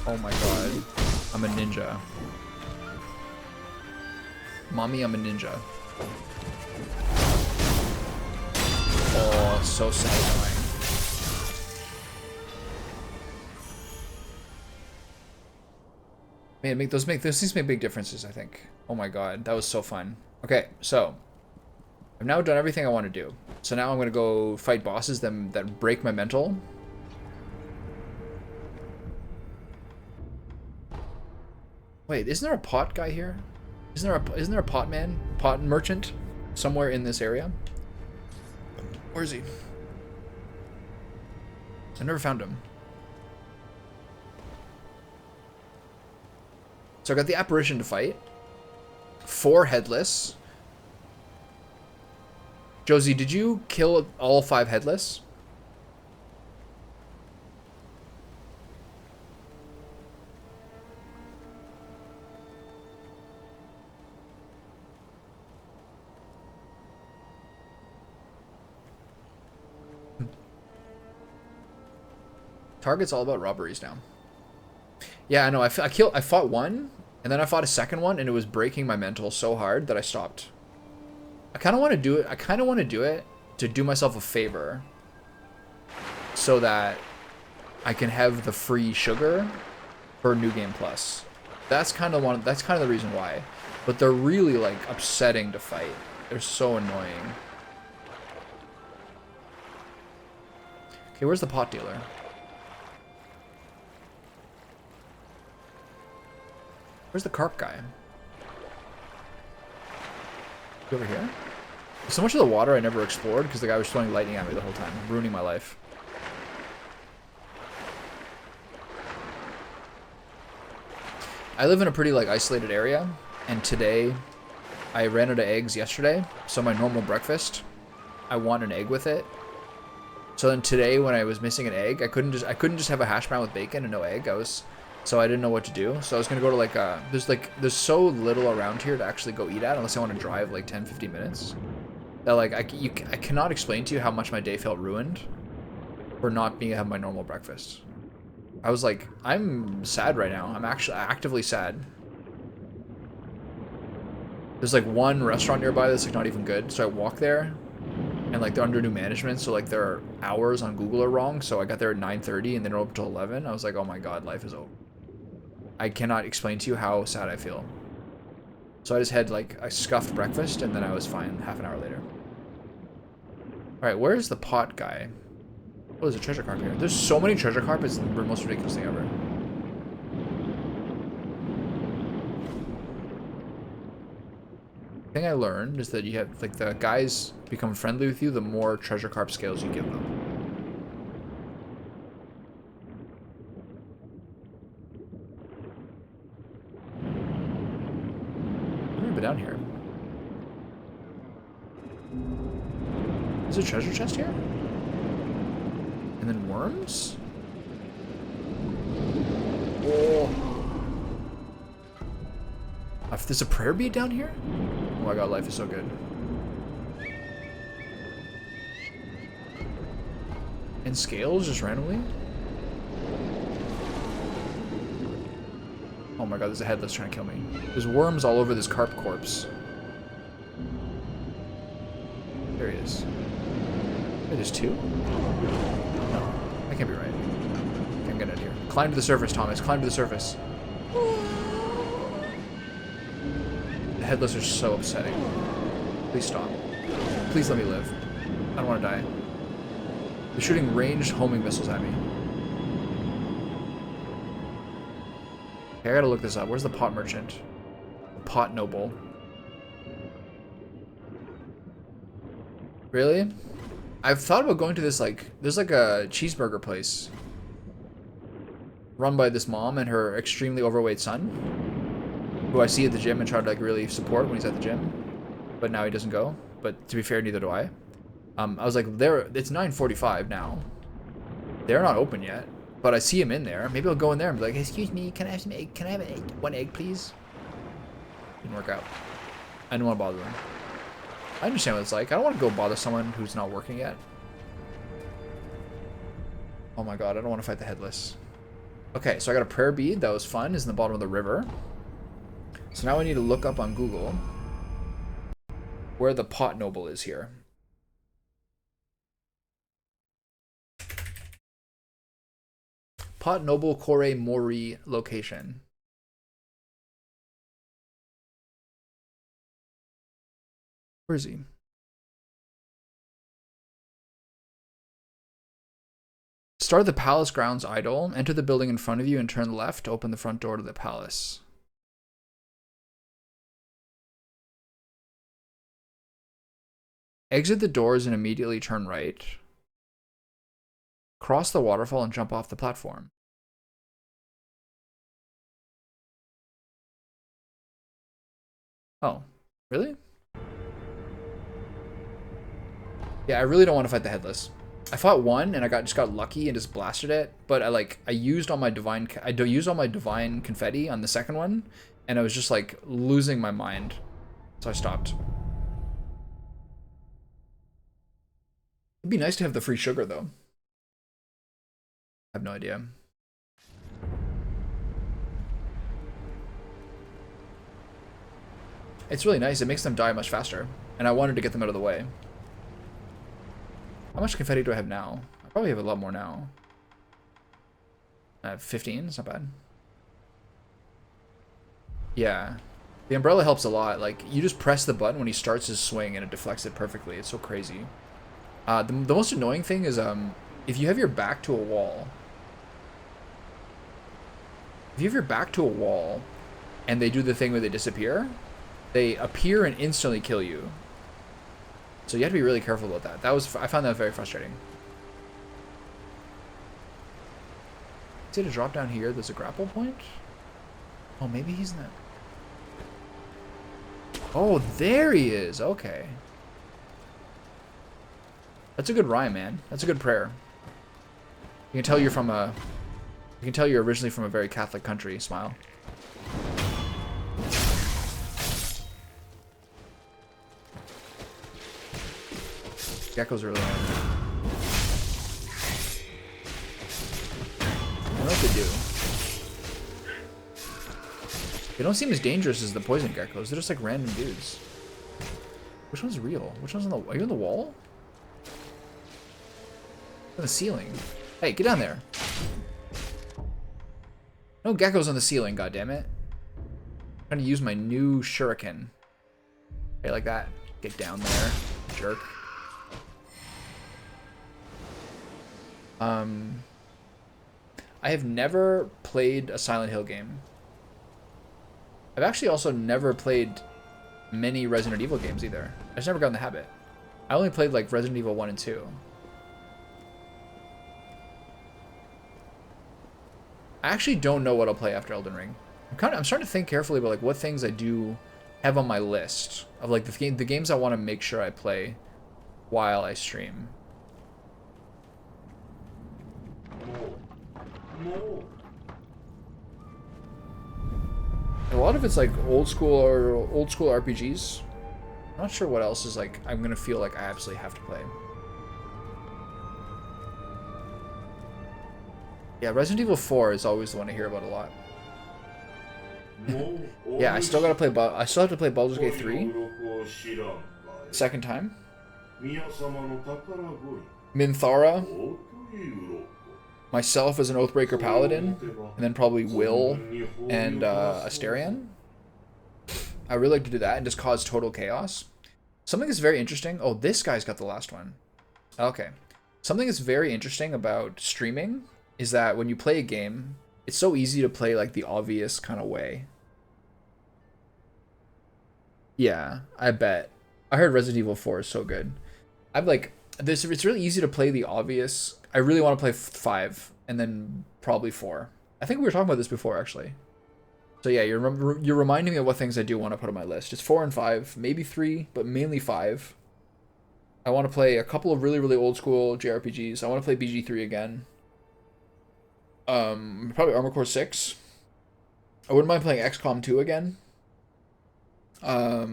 Oh my god. I'm a ninja. Mommy, I'm a ninja. Oh, so satisfying. Man, those things make big differences, I think. Oh my god, that was so fun. Okay, so I've now done everything I want to do. So now I'm gonna go fight bosses that break my mental. Wait, isn't there a pot guy here? Isn't there a pot man? Pot merchant? Somewhere in this area? Where is he? I never found him. So I got the apparition to fight. 4 headless. Josie, did you kill all 5 headless? Target's all about robberies now. Yeah, I know. I fought one, and then I fought a second one, and it was breaking my mental so hard that I stopped. I kind of want to do it. I kind of want to do it to do myself a favor, so that I can have the free sugar for New Game Plus. That's kind of the reason why. But they're really like upsetting to fight. They're so annoying. Okay, where's the pot dealer? Where's the carp guy? Over here? So much of the water I never explored because the guy was throwing lightning at me the whole time, ruining my life. I live in a pretty like isolated area, and today I ran out of eggs yesterday, so my normal breakfast, I want an egg with it. So then today when I was missing an egg, I couldn't just have a hash brown with bacon and no egg. So I didn't know what to do. So I was gonna go to like there's so little around here to actually go eat at unless I want to drive like 10-15 minutes. That like I cannot explain to you how much my day felt ruined for not being able to have my normal breakfast. I was like, I'm sad right now. I'm actually actively sad. There's like one restaurant nearby that's like not even good, so I walk there, and like they're under new management, so like their hours on Google are wrong. So I got there at 9:30 and then they're open till 11. I was like, oh my god, life is over. I cannot explain to you how sad I feel. So I just had like a scuffed breakfast and then I was fine half an hour later. Alright, where's the pot guy? Oh, there's a treasure carp here. There's so many treasure carp, it's the most ridiculous thing ever. The thing I learned is that you have, like, the guys become friendly with you the more treasure carp scales you give them. I've never been down here. Is there a treasure chest here? And then worms? Oh. If there's a prayer bead down here? Oh my god, life is so good. And scales just randomly? Oh my god, there's a headless trying to kill me. There's worms all over this carp corpse. There he is. Wait, there's two? No, that can't be right. Okay, I'm getting out of here. Climb to the surface, Thomas. Climb to the surface. The headless are so upsetting. Please stop. Please let me live. I don't want to die. They're shooting ranged homing missiles at me. Okay, I gotta look this up. Where's the pot merchant? The pot noble. Really? I've thought about going to this, like, there's like a cheeseburger place run by this mom and her extremely overweight son, who I see at the gym and try to like really support when he's at the gym, but now he doesn't go. But to be fair, neither do I. I was like, it's 9:45 now. They're not open yet, but I see him in there. Maybe I'll go in there and be like, excuse me, can I have some egg? Can I have an egg? One egg, please? Didn't work out. I didn't want to bother them. I understand what it's like. I don't want to go bother someone who's not working yet. Oh my god, I don't want to fight the headless. Okay, so I got a prayer bead. That was fun. It's in the bottom of the river. So now I need to look up on Google where the pot noble is here. Pot noble Kore Mori location. Where is he? Start the palace grounds idol. Enter the building in front of you and turn left to open the front door to the palace. Exit the doors and immediately turn right. Cross the waterfall and jump off the platform. Oh, really? Yeah, I really don't want to fight the headless. I fought one and I just got lucky and just blasted it, but I used all my divine confetti on the second one, and I was just like losing my mind, so I stopped. It'd be nice to have the free sugar though. I have no idea. It's really nice. It makes them die much faster, and I wanted to get them out of the way. How much confetti do I have now? I probably have a lot more now. I have 15. It's not bad. Yeah. The umbrella helps a lot. Like, you just press the button when he starts his swing and it deflects it perfectly. It's so crazy. The most annoying thing is if you have your back to a wall. If you have your back to a wall and they do the thing where they disappear, they appear and instantly kill you. So you have to be really careful about that. I found that very frustrating. See to drop down here, there's a grapple point? Oh, maybe he's not. Oh, there he is. Okay. That's a good rhyme, man. That's a good prayer. You can tell you're from a... You can tell you're originally from a very Catholic country. Smile. Geckos are really hard. I don't know what they do. They don't seem as dangerous as the poison geckos. They're just like random dudes. Which one's real? Which one's on the... Are you on the wall? On the ceiling. Hey, get down there. No geckos on the ceiling, goddammit. I'm trying to use my new shuriken. Okay, like that. Get down there, jerk. I have never played a Silent Hill game. I've actually also never played many Resident Evil games either. I just never got in the habit. I only played like Resident Evil 1 and 2. I actually don't know what I'll play after Elden Ring. I'm starting to think carefully about like what things I do have on my list of like the games I want to make sure I play while I stream. A lot of it's like old school RPGs. I'm not sure what else is like I'm gonna feel like I absolutely have to play. Yeah, Resident Evil 4 is always the one I hear about a lot. Yeah, I still have to play Baldur's Gate 3. Second time. Minthara. Myself as an Oathbreaker Paladin. And then probably Will and Asterion. I really like to do that and just cause total chaos. Something that's very interesting. Oh, this guy's got the last one. Okay. Something that's very interesting about streaming is that when you play a game, it's so easy to play like the obvious kind of way. Yeah, I bet. I heard Resident Evil 4 is so good. I'm like, it's really easy to play the obvious. I really want to play 5 and then probably 4. I think we were talking about this before actually. So yeah, you're reminding me of what things I do want to put on my list. It's 4 and 5, maybe 3, but mainly 5. I want to play a couple of really old school JRPGs. I want to play BG3 again. Probably Armored Core 6. I wouldn't mind playing XCOM 2 again. I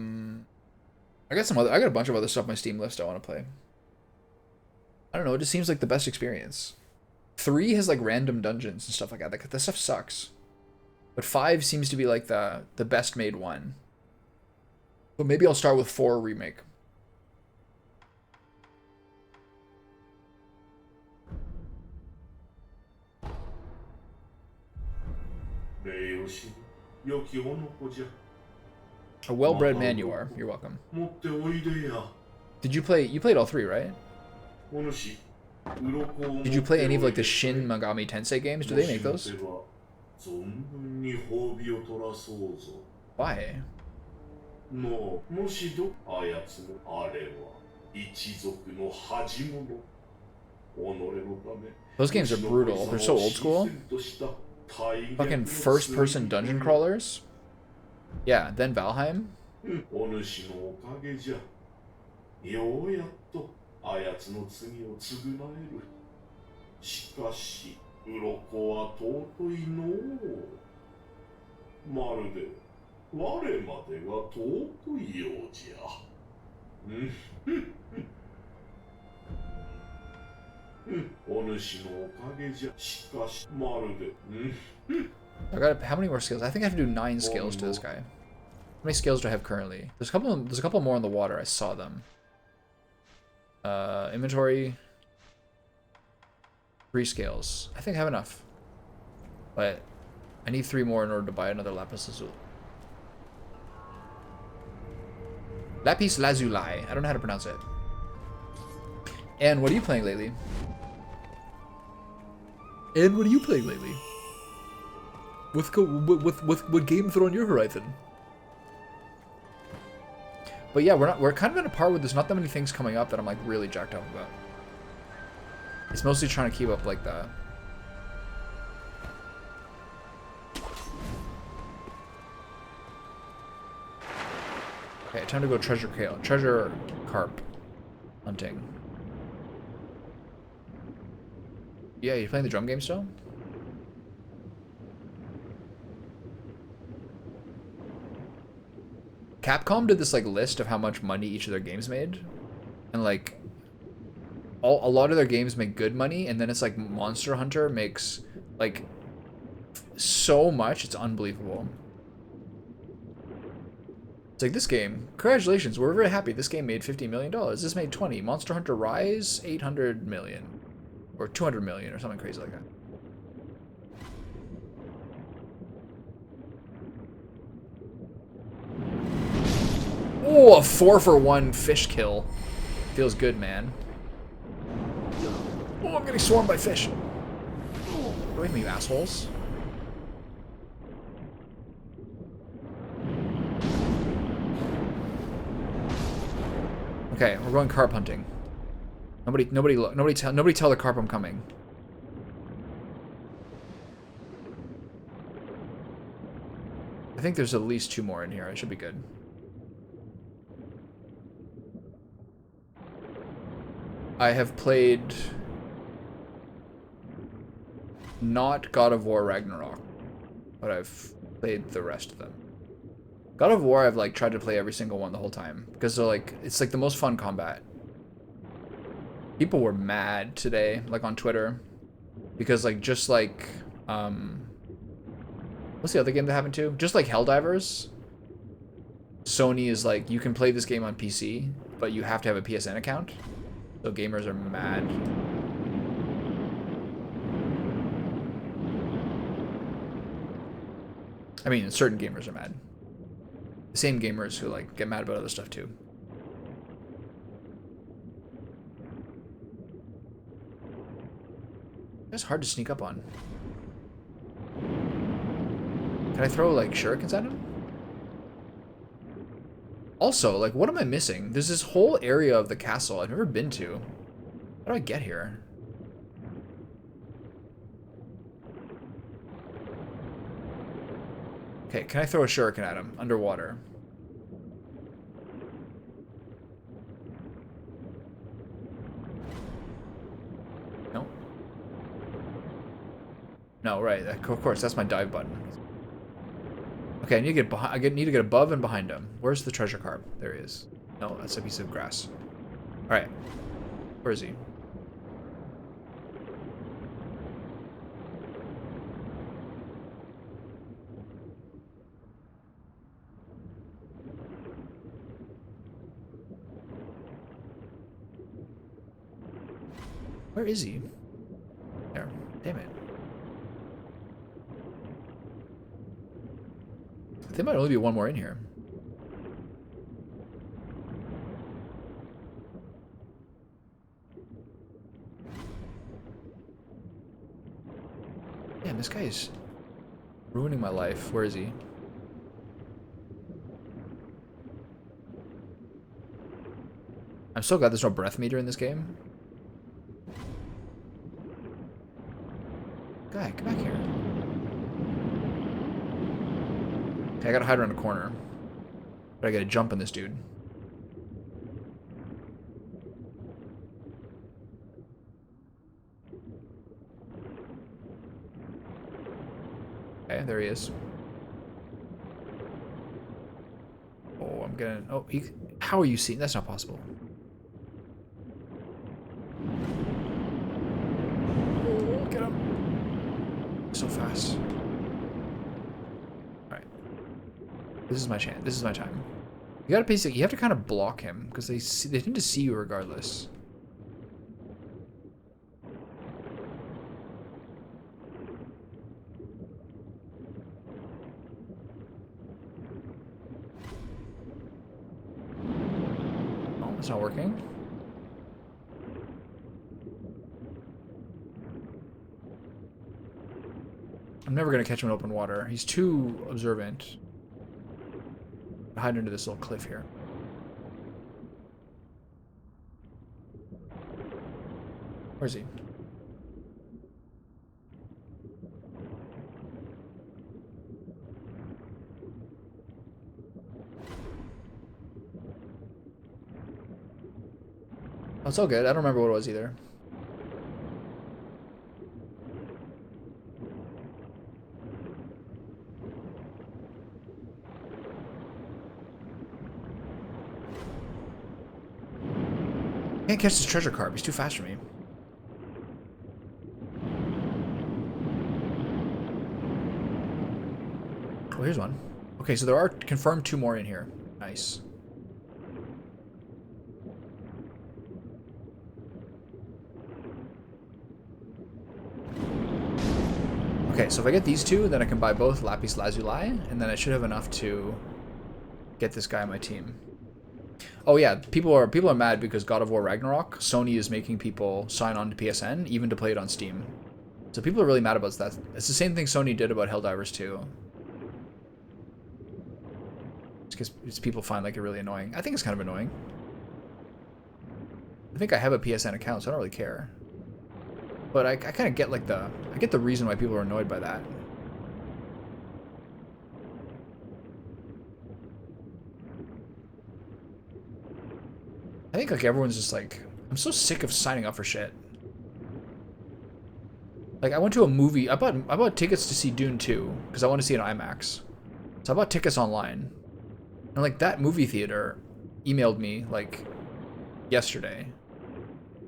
got a bunch of other stuff on my Steam list I want to play. I don't know, it just seems like the best experience. 3 has like random dungeons and stuff like that. That stuff sucks. But 5 seems to be like the best made one. But maybe I'll start with 4 remake. A well-bred man you are. You're welcome. Did you play... You played all 3, right? Did you play any of like the Shin Megami Tensei games? Do they make those? Why? Those games are brutal. They're so old school. Fucking first-person dungeon crawlers. Yeah, then Valheim. I got how many more skills? I think I have to do 9 skills to this guy. How many skills do I have currently? There's a couple more in the water. I saw them. Inventory. 3 scales. I think I have enough. But I need 3 more in order to buy another lapis lazuli. Lapis lazuli. I don't know how to pronounce it. And what are you playing lately? And what are you playing lately? What games are on your horizon? But yeah, we're kind of in a part where there's not that many things coming up that I'm like really jacked up about. It's mostly trying to keep up like that. Okay, time to go treasure carp hunting. Yeah, you playing the drum game still? Capcom did this like list of how much money each of their games made, and like a lot of their games make good money, and then it's like Monster Hunter makes like so much, it's unbelievable. It's like this game, congratulations, we're very happy. This game made $50 million. This made 20. Monster Hunter Rise, 800 million. Or 200 million or something crazy like that. Oh, a 4-for-1 fish kill. Feels good, man. Oh, I'm getting swarmed by fish. Get away from me, you assholes. Okay, we're going carp hunting. Nobody tell the carp I'm coming. I think there's at least 2 more in here. I should be good. I have played not God of War Ragnarok, but I've played the rest of them. God of War, I've like tried to play every single one the whole time because they're like, it's like the most fun combat. People were mad today, like on Twitter, because like just like what's the other game that happened to? Just like Helldivers, Sony is like, you can play this game on PC, but you have to have a PSN account. So gamers are mad. I mean, certain gamers are mad. The same gamers who like get mad about other stuff too. That's hard to sneak up on. Can I throw like shurikens at him? Also, like, what am I missing? There's this whole area of the castle I've never been to. How do I get here? Okay, can I throw a shuriken at him underwater? No. No, right. Of course, that's my dive button. Okay, I need to get behind. I need to get above and behind him. Where's the treasure carp? There he is. No, that's a piece of grass. All right. Where is he? Where is he? There. Damn it. There might only be one more in here. Damn, this guy is ruining my life. Where is he? I'm so glad there's no breath meter in this game. Guy, come back here. Okay, I gotta hide around a corner. But I gotta jump on this dude. Okay, there he is. Oh, I'm gonna... Oh, he... How are you seeing? That's not possible. Oh, get him. So fast. Alright. This is my chance. This is my time. You gotta basically... You have to kind of block him, because they tend to see you regardless. It's not working. I'm never gonna catch him in open water. He's too observant. Hide under this little cliff here. Where is he? Oh, it's all good. I don't remember what it was either. Can't catch this treasure carp. He's too fast for me. Oh, here's one. Okay, so there are confirmed 2 more in here. Nice. Okay, so if I get these 2, then I can buy both Lapis Lazuli, and then I should have enough to get this guy on my team. Oh yeah, people are mad because God of War Ragnarok, Sony is making people sign on to PSN, even to play it on Steam. So people are really mad about that. It's the same thing Sony did about Helldivers 2. It's because people find like it really annoying. I think it's kind of annoying. I think I have a PSN account, so I don't really care. But I kind of get like I get the reason why people are annoyed by that. I think like everyone's just like, I'm so sick of signing up for shit. Like I went to a movie, I bought tickets to see Dune 2 because I want to see it on IMAX. So I bought tickets online. And like that movie theater emailed me like yesterday.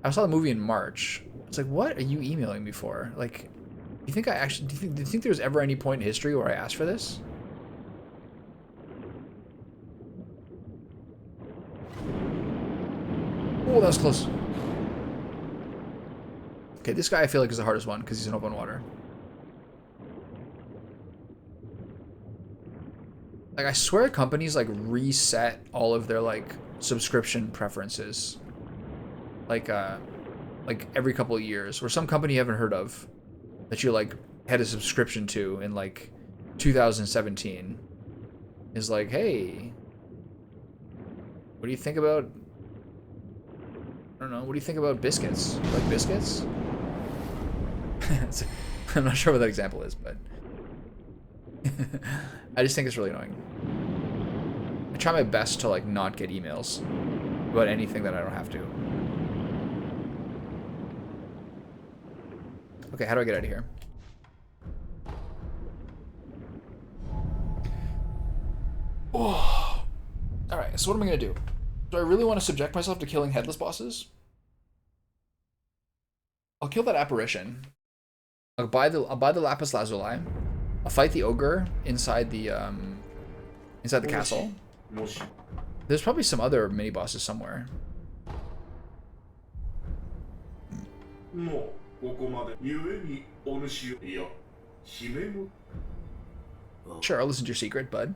I saw the movie in March. It's like, what are you emailing me for? Like, do you think do you think there was ever any point in history where I asked for this? Oh, that was close. Okay, this guy I feel like is the hardest one because he's in open water. Like, I swear companies like reset all of their like subscription preferences. Like every couple of years, or some company you haven't heard of that you like had a subscription to in like 2017 is like, hey, what do you think about, I don't know, what do you think about biscuits? You like biscuits? I'm not sure what that example is, but I just think it's really annoying. I try my best to like not get emails about anything that I don't have to. Okay, how do I get out of here? Oh. Alright, so what am I going to do? Do I really want to subject myself to killing headless bosses? I'll kill that apparition. I'll buy the Lapis Lazuli. I'll fight the ogre inside the castle. There's probably some other mini bosses somewhere. Sure, I'll listen to your secret, bud.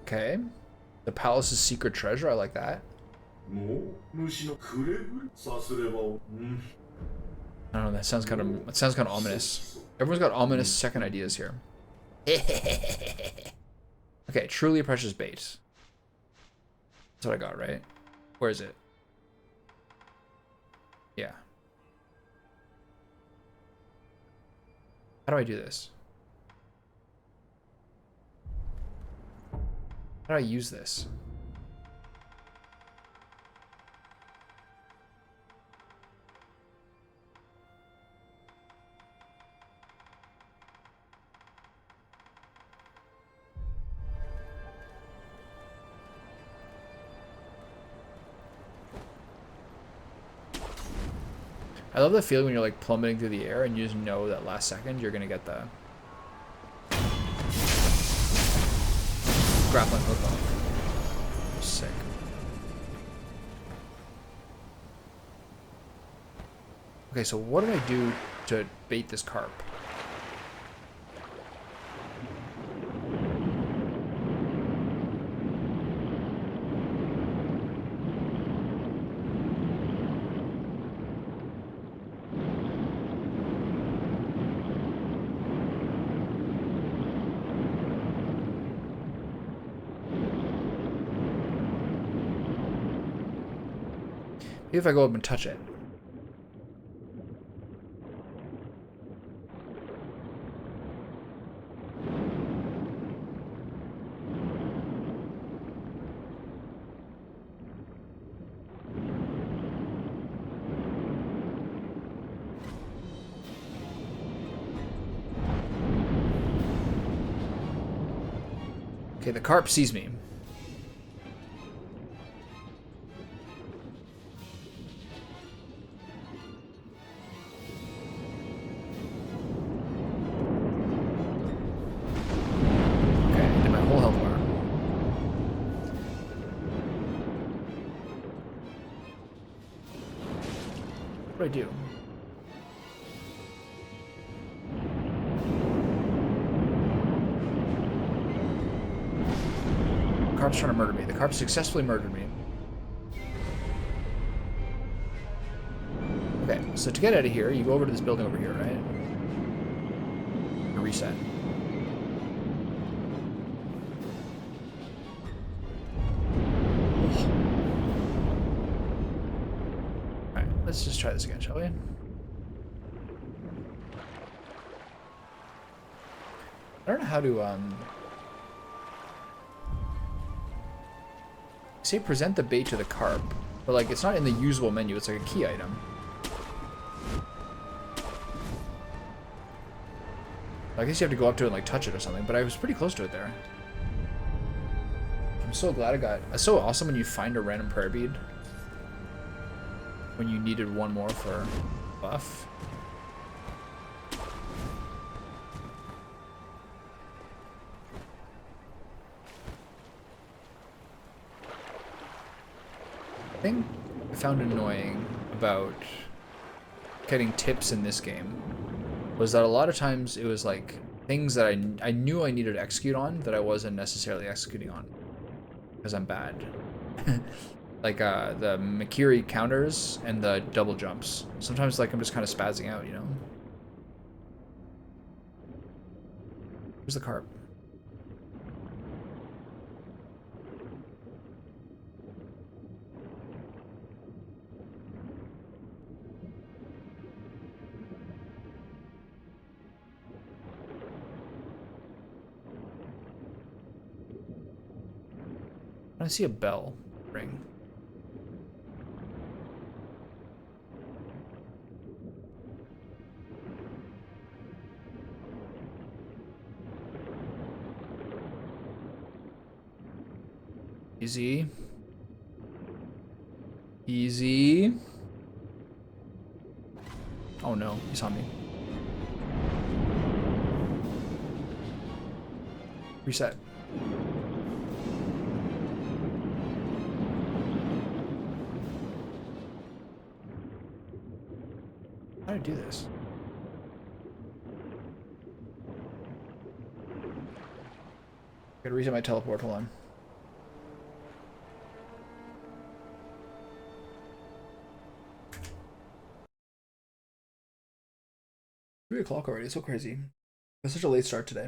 Okay. The palace's secret treasure, I like that. I don't know, that sounds kind of ominous. Everyone's got ominous second ideas here. Okay, truly precious bait. That's what I got, right? Where is it? Yeah. How do I do this? How do I use this? I love the feeling when you're like plummeting through the air and you just know that last second you're gonna get the grappling hook on. Sick. Okay, so what do I do to bait this carp? Maybe if I go up and touch it. Okay, the carp sees me. Okay, I did my whole health bar. What do I do? The carp's trying to murder me. The carp successfully murdered me. Okay, so to get out of here, you go over to this building over here, right? Reset. Alright, let's just try this again, shall we? I don't know how to, say present the bait to the carp, but like it's not in the usable menu, it's like a key item. I guess you have to go up to it and like touch it or something, but I was pretty close to it there. I'm so glad I got... It's so awesome when you find a random prayer bead. When you needed one more for buff. The thing I found annoying about getting tips in this game was that a lot of times it was like things that I knew I needed to execute on that I wasn't necessarily executing on because I'm bad. Like the Makiri counters and the double jumps. Sometimes like I'm just kind of spazzing out, you know? Where's the carp? I see a bell ring. Easy. Easy. Oh no, he saw me. Reset. How do I do this? Gotta reset my teleport, hold on. 3 o'clock already, it's so crazy. It's such a late start today.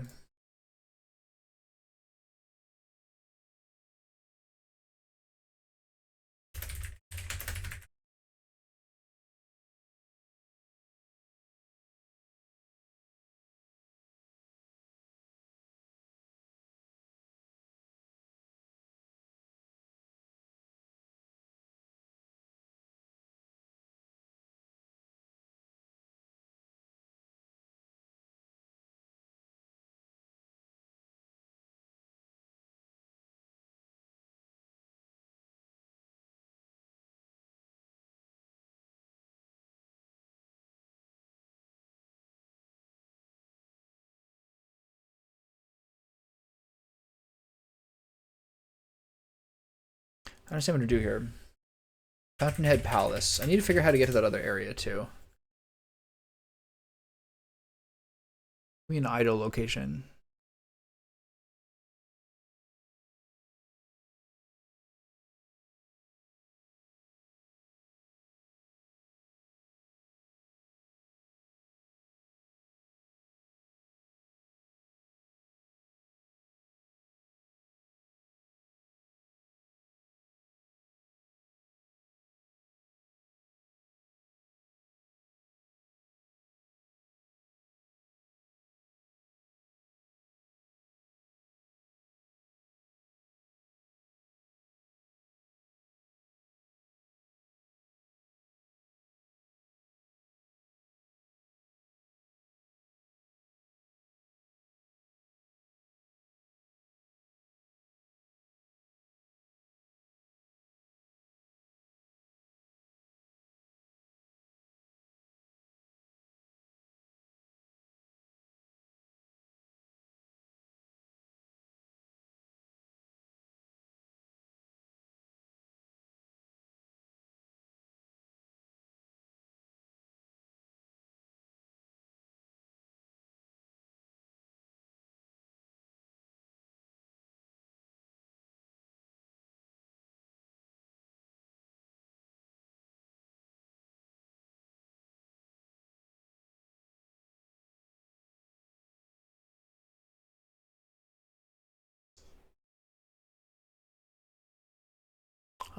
I understand what to do here. Fountainhead Palace. I need to figure out how to get to that other area too. Give me an idle location.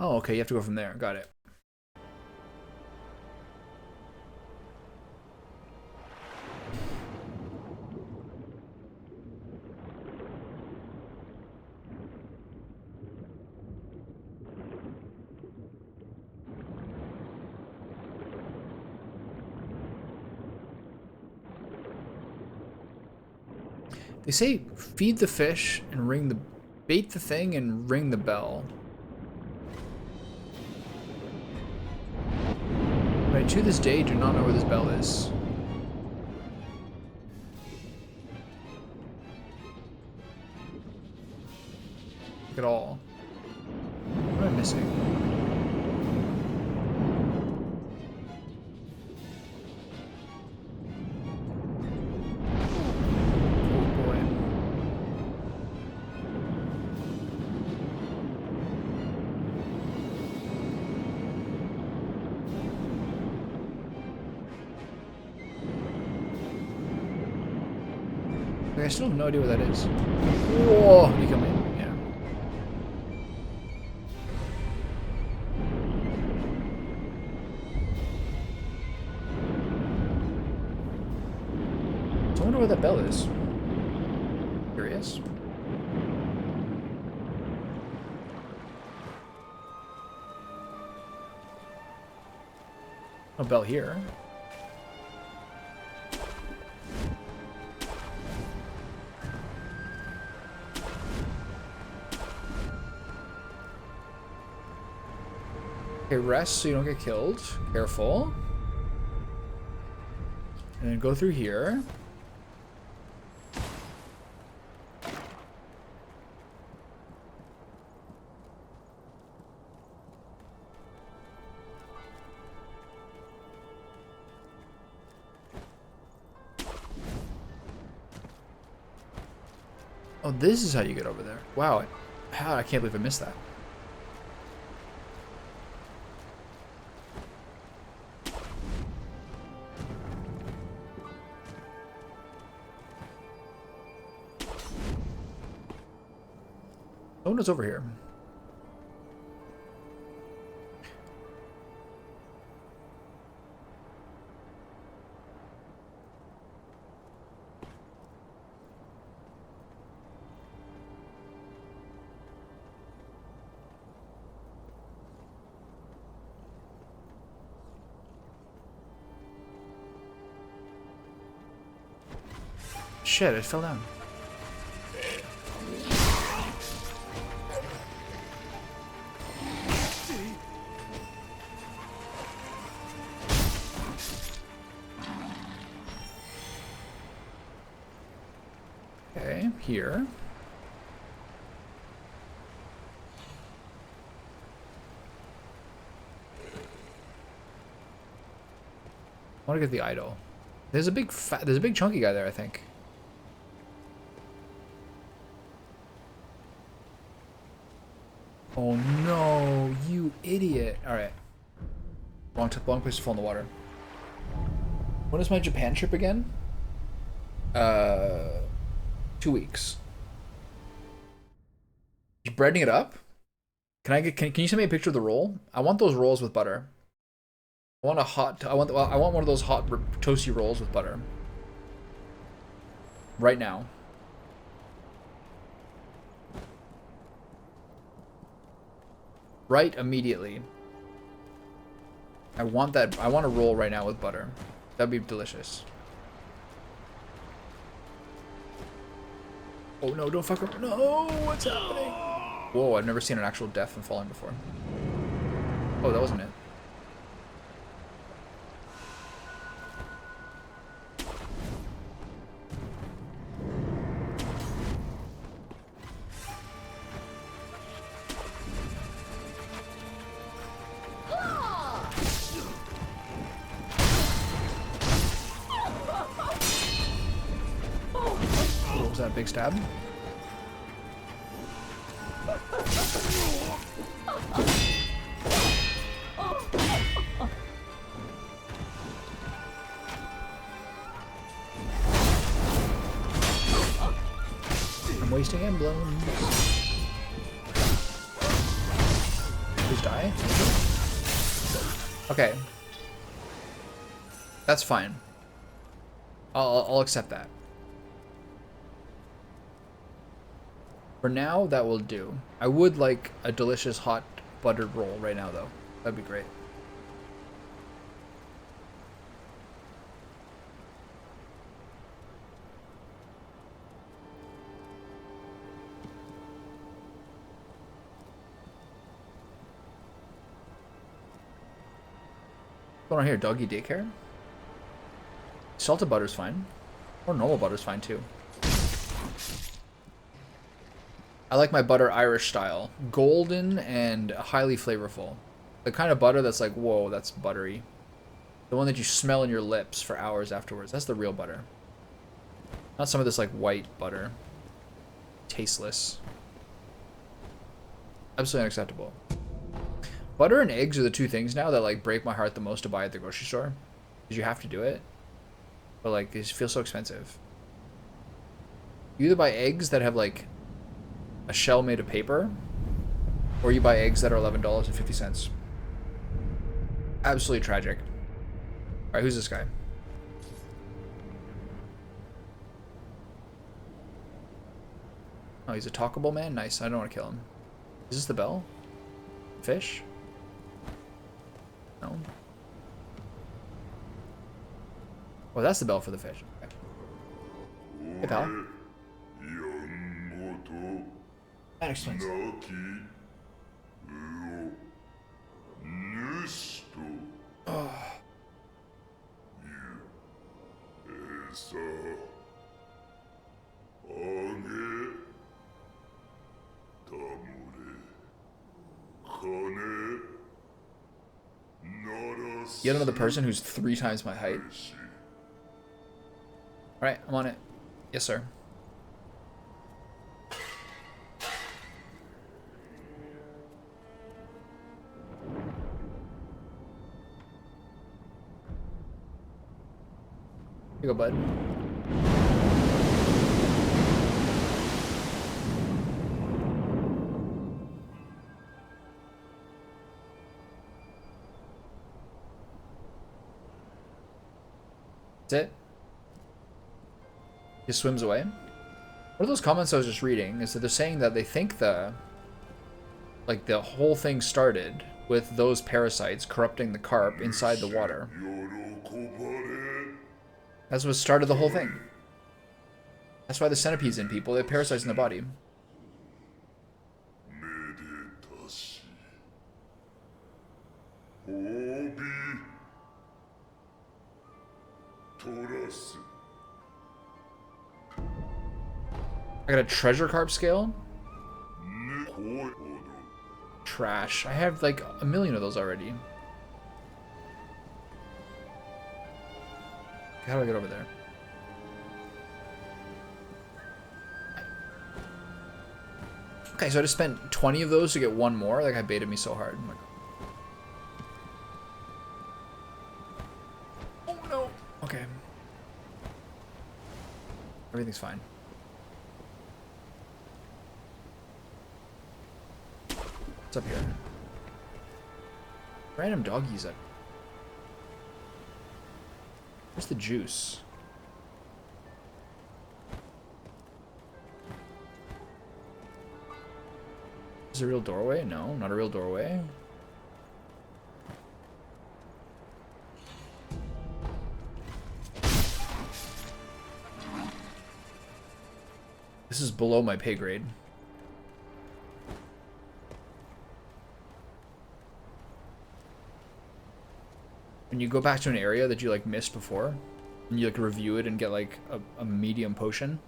Oh, okay, you have to go from there. Got it. They say feed the fish and ring the bait the thing and ring the bell. But to this day, do not know where this bell is. Look at all. What am I missing? I still have no idea what that is. Whoa, you kill me. Yeah. So I wonder where that bell is. Curious. A bell here. Okay, rest so you don't get killed. Careful. And then go through here. Oh, this is how you get over there. Wow. How? I can't believe I missed that. Oh, no, it's over here. Shit, it fell down. Okay, here. I want to get the idol. There's a big chunky guy there, I think. Oh no, you idiot. Alright. Wrong place to fall in the water. When is my Japan trip again? 2 weeks. You breading it up? Can you send me a picture of the roll? I want those rolls with butter. I want one of those hot toasty rolls with butter. Right now. Right immediately. I want a roll right now with butter. That'd be delicious. Oh no, don't fuck up. No, what's happening? Whoa, I've never seen an actual death from falling before. Oh, that wasn't it. What was that, big stab? I'm wasting emblems. Please die. Okay. That's fine. I'll accept that. For now, that will do. I would like a delicious hot buttered roll right now, though. That'd be great. What's going on here? Doggy daycare? Salted butter's fine. Or normal butter's fine, too. I like my butter Irish style. Golden and highly flavorful. The kind of butter that's like, whoa, that's buttery. The one that you smell in your lips for hours afterwards. That's the real butter. Not some of this like white butter. Tasteless. Absolutely unacceptable. Butter and eggs are the two things now that like break my heart the most to buy at the grocery store. Because you have to do it. But like, it feels so expensive. You either buy eggs that have like a shell made of paper, or you buy eggs that are $11.50. Absolutely tragic. Alright, who's this guy? Oh, he's a talkable man? Nice, I don't want to kill him. Is this the bell? Fish? No. Oh, that's the bell for the fish. Okay. Hey, pal. That explains. Oh. Yet another person who's 3 times my height. Alright, I'm on it. Yes, sir. Here you go, bud. That's it. He swims away. One of those comments I was just reading is that they're saying that they think the whole thing started with those parasites corrupting the carp inside the water. That's what started the whole thing. That's why the centipede's in people. They have parasites in their body. I got a treasure carp scale? Trash. I have like a million of those already. How do I get over there? Okay, so I just spent 20 of those to get one more. Like, I baited me so hard. Oh no. Okay. Everything's fine. What's up here? Random doggies up. Where's the juice? Is this a real doorway? No, not a real doorway. This is below my pay grade. When you go back to an area that you like missed before, and you like review it and get like a medium potion.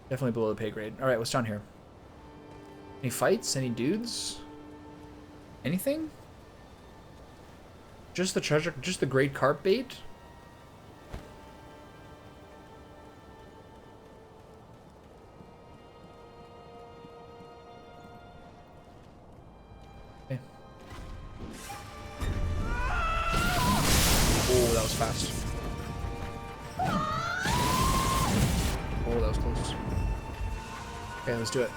Definitely below the pay grade. All right, what's down here? Any fights? Any dudes? Anything? Just the treasure, just the great carp bait? Okay. Oh, that was fast. Oh, that was close. Okay, let's do it.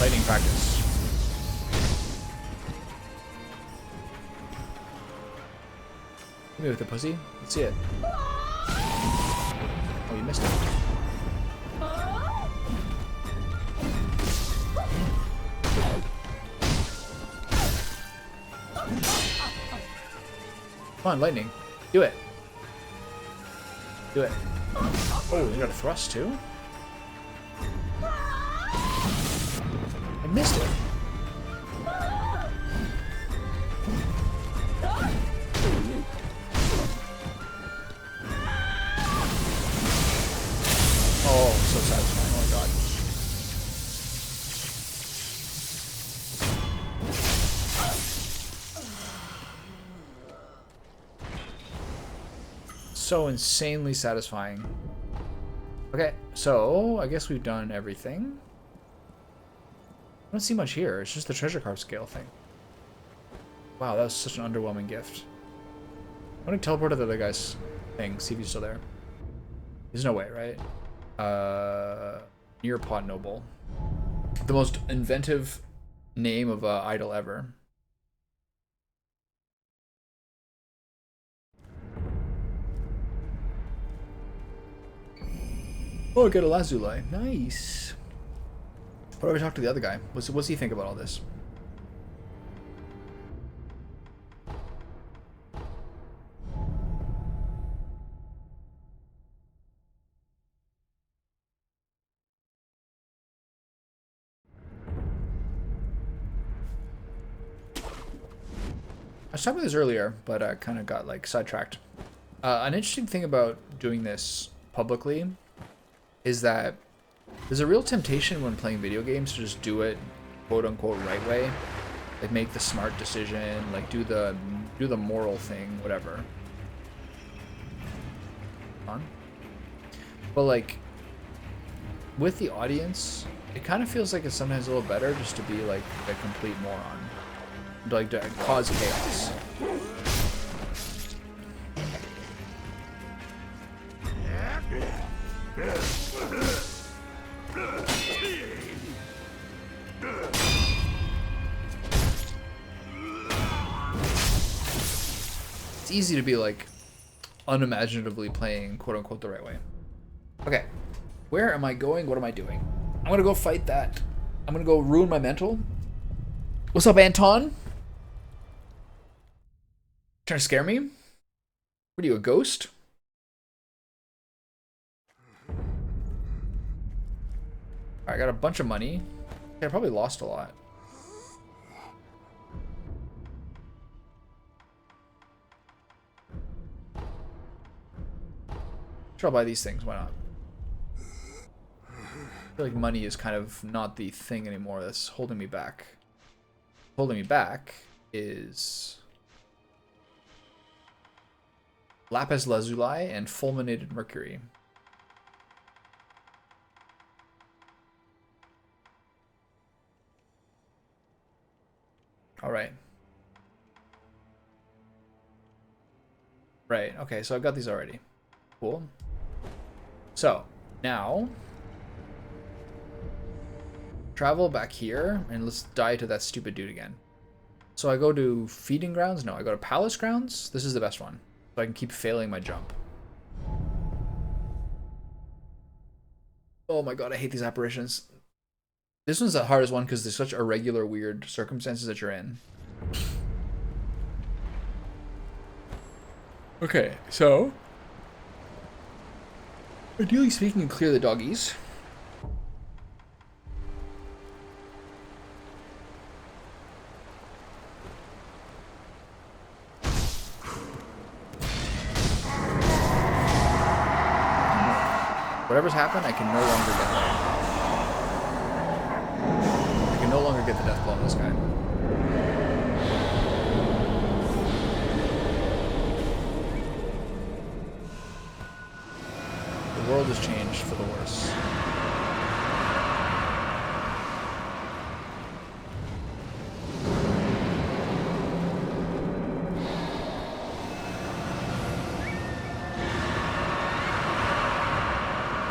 Lightning practice. Hit me with the pussy. Let's see it. Oh, you missed it. Come on, lightning. Do it. Do it. Oh, you got a thrust too? I missed it. Oh, so satisfying. Oh my god. So insanely satisfying. Okay, so I guess we've done everything. I don't see much here. It's just the treasure carp scale thing. Wow, that was such an underwhelming gift. I'm gonna teleport to the other guy's thing, see if he's still there. There's no way, right? Near Pot Noble. The most inventive name of idol ever. Oh, I got a Lazuli. Nice. What do I talk to the other guy? What's he think about all this? I was talking about this earlier, but I kind of got like sidetracked. An interesting thing about doing this publicly is that there's a real temptation when playing video games to just do it quote unquote right way. Like make the smart decision, like do the moral thing, whatever. On. But like with the audience, it kind of feels like it's sometimes a little better just to be like a complete moron. Like to cause chaos. It's easy to be like unimaginatively playing quote unquote the right way. Okay, where am I going? What am I doing? I'm gonna go fight that. I'm gonna go ruin my mental. What's up, Anton? Trying to scare me? What are you, a ghost? I got a bunch of money. I probably lost a lot. Sure, I'll buy these things. Why not? I feel like money is kind of not the thing anymore that's holding me back. Holding me back is lapis lazuli and fulminated mercury. All right. Right. Okay, so I've got these already. Cool. So, now travel back here and let's die to that stupid dude again. So I go to feeding grounds? No, I go to palace grounds. This is the best one. So I can keep failing my jump. Oh my god, I hate these apparitions. This one's the hardest one because there's such irregular, weird circumstances that you're in. Okay, so ideally speaking, clear the doggies. Whatever's happened, I can no longer get that. I can no longer get the death blow on this guy. The world has changed for the worse.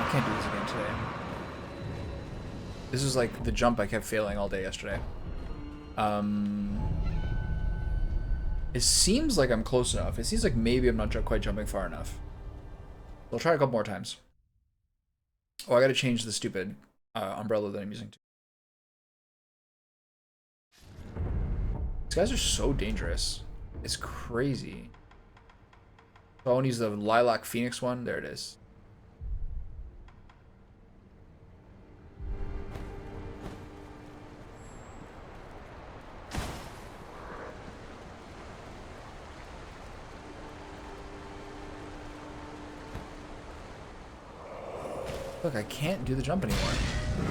I can't do this again today. This is like the jump I kept failing all day yesterday. It seems like I'm close enough. It seems like maybe I'm not quite jumping far enough. I'll try a couple more times. Oh, I gotta change the stupid umbrella that I'm using. These guys are so dangerous. It's crazy. So I want to use the Lilac Phoenix one. There it is. Look, I can't do the jump anymore.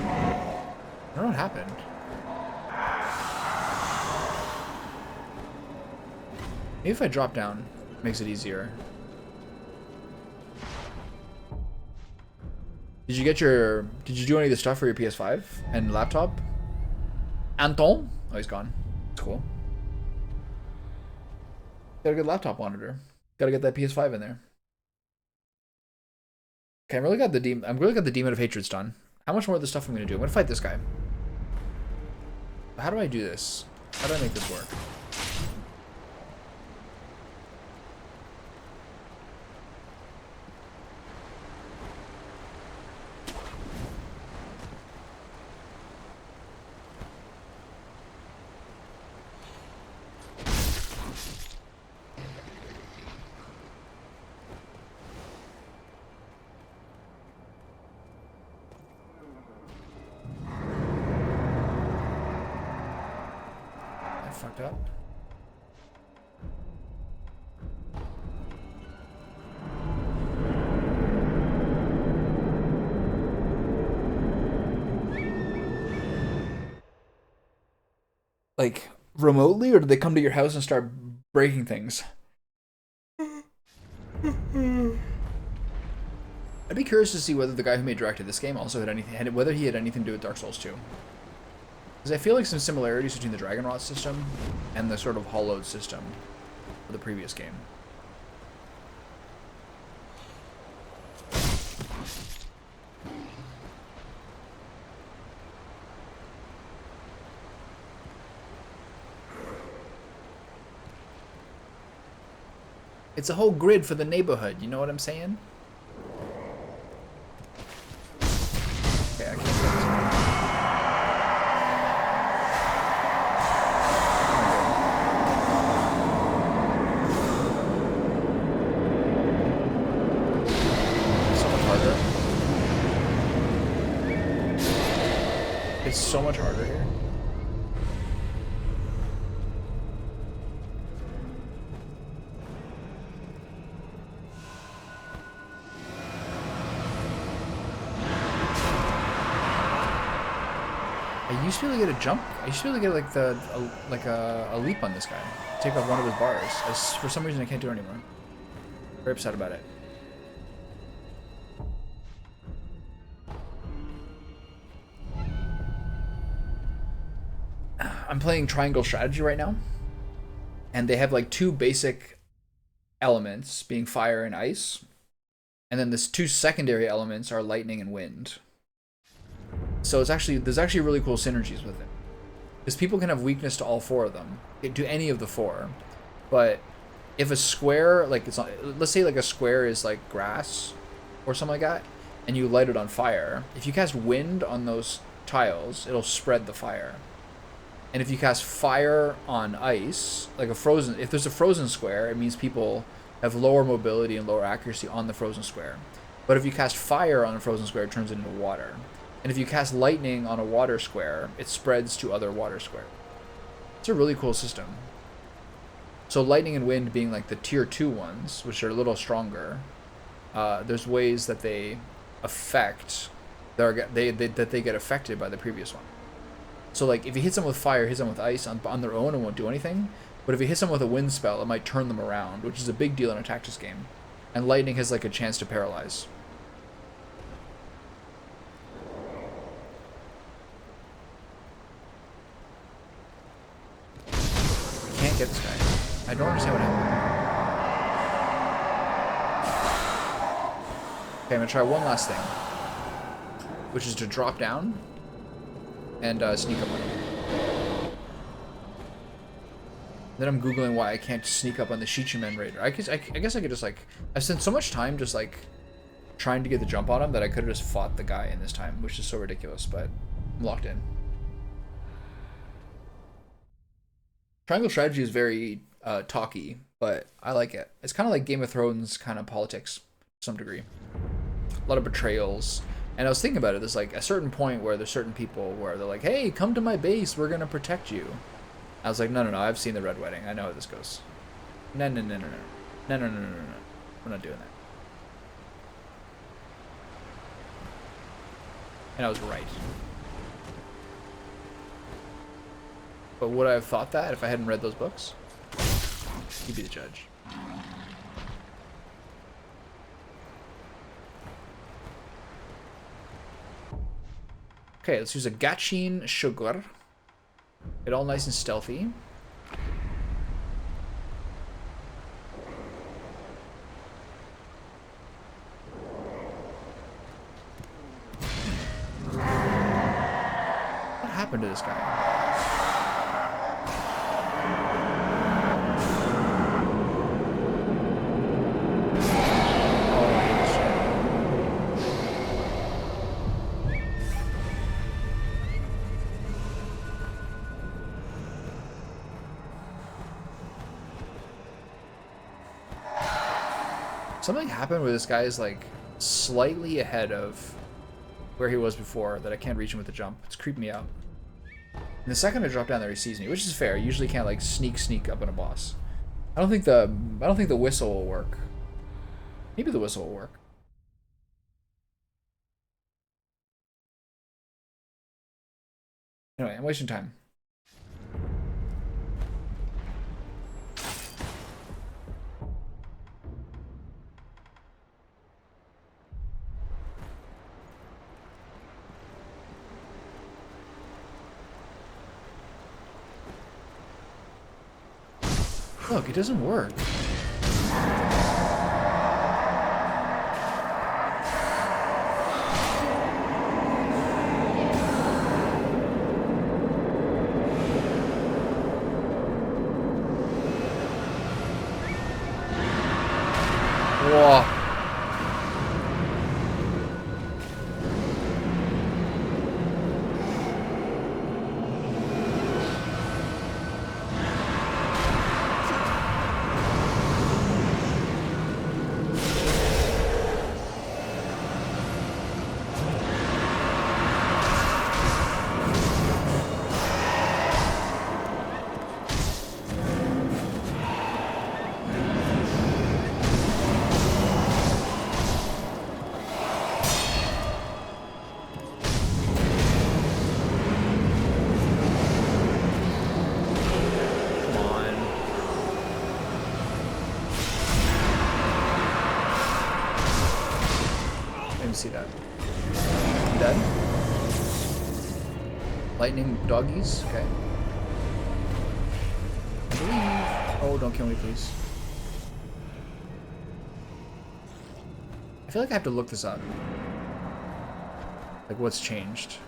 I don't know what happened. Maybe if I drop down, it makes it easier. Did you do any of the stuff for your PS5 and laptop? Anton? Oh, he's gone. That's cool. Got a good laptop monitor. Gotta get that PS5 in there. Okay, I'm really got the Demon of Hatred's done. How much more of the stuff I'm gonna do? I'm gonna fight this guy. How do I do this? How do I make this work? Fucked up. Like remotely, or did they come to your house and start breaking things? I'd be curious to see whether the guy who directed this game also whether he had anything to do with Dark Souls 2. Because I feel like some similarities between the Dragon Rot system and the sort of hollowed system of the previous game. It's a whole grid for the neighborhood, you know what I'm saying? Okay, I can't do this. It's so much harder here. I used to be able to get a jump. I used to be able to get like a leap on this guy. Take off one of his bars. For some reason I can't do it anymore. Very upset about it. I'm playing Triangle Strategy right now, and they have like two basic elements, being fire and ice, and then this two secondary elements are lightning and wind. So there's actually really cool synergies with it, because people can have weakness to all four of them, to any of the four. But if a square, like it's not, let's say like a square is like grass or something like that, and you light it on fire, if you cast wind on those tiles, it'll spread the fire. And if you cast fire on ice, like if there's a frozen square, it means people have lower mobility and lower accuracy on the frozen square. But if you cast fire on a frozen square, it turns it into water. And if you cast lightning on a water square, it spreads to other water squares. It's a really cool system. So lightning and wind being like the tier 2 ones, which are a little stronger, there's ways that they affect, that they get affected by the previous one. So like if you hit someone with fire, hit someone with ice on their own, it won't do anything. But if you hit someone with a wind spell, it might turn them around, which is a big deal in a tactics game. And lightning has like a chance to paralyze. I can't get this guy. I don't understand what happened. Okay, I'm gonna try one last thing, which is to drop down and sneak up on him. Then I'm googling why I can't sneak up on the Shichimen Raider. I guess I could just like, I've spent so much time just like trying to get the jump on him that I could have just fought the guy in this time, which is so ridiculous, but I'm locked in. Triangle Strategy is very talky, but I like it. It's kind of like Game of Thrones kind of politics to some degree. A lot of betrayals. And I was thinking about it, there's like a certain point where there's certain people where they're like, hey, come to my base, we're going to protect you. I was like, no, I've seen the Red Wedding. I know how this goes. No. We're not doing that. And I was right. But would I have thought that if I hadn't read those books? You'd be the judge. Okay, let's use a Gachin Sugar. Get all nice and stealthy. What happened to this guy? Something happened where this guy is like slightly ahead of where he was before that I can't reach him with the jump. It's creeping me out. And the second I drop down there, he sees me, which is fair. You usually can't like sneak up on a boss. I don't think the whistle will work. Maybe the whistle will work. Anyway, I'm wasting time. Look, it doesn't work. Whoa. See that. I'm dead. Lightning doggies. Okay. Oh, don't kill me, please. I feel like I have to look this up. Like, what's changed?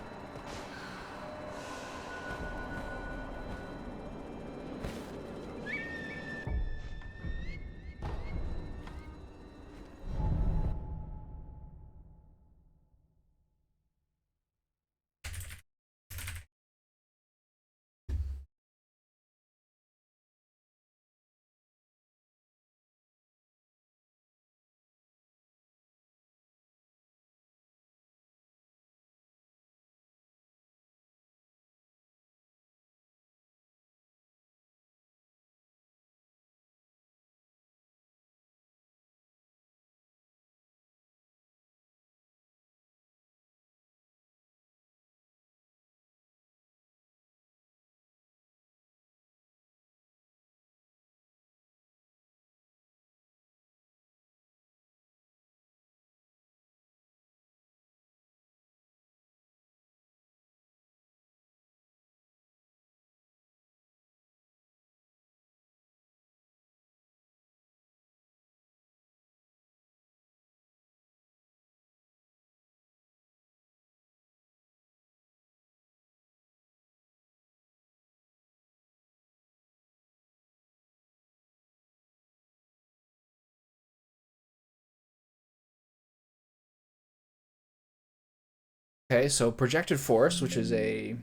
Okay, so projected force, which is a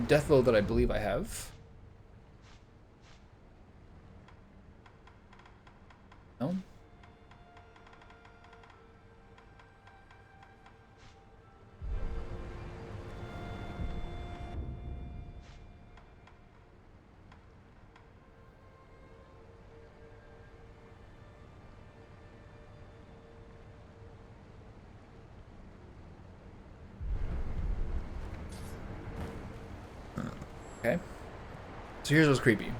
death blow that I believe I have. No? Okay. So here's what's creepy.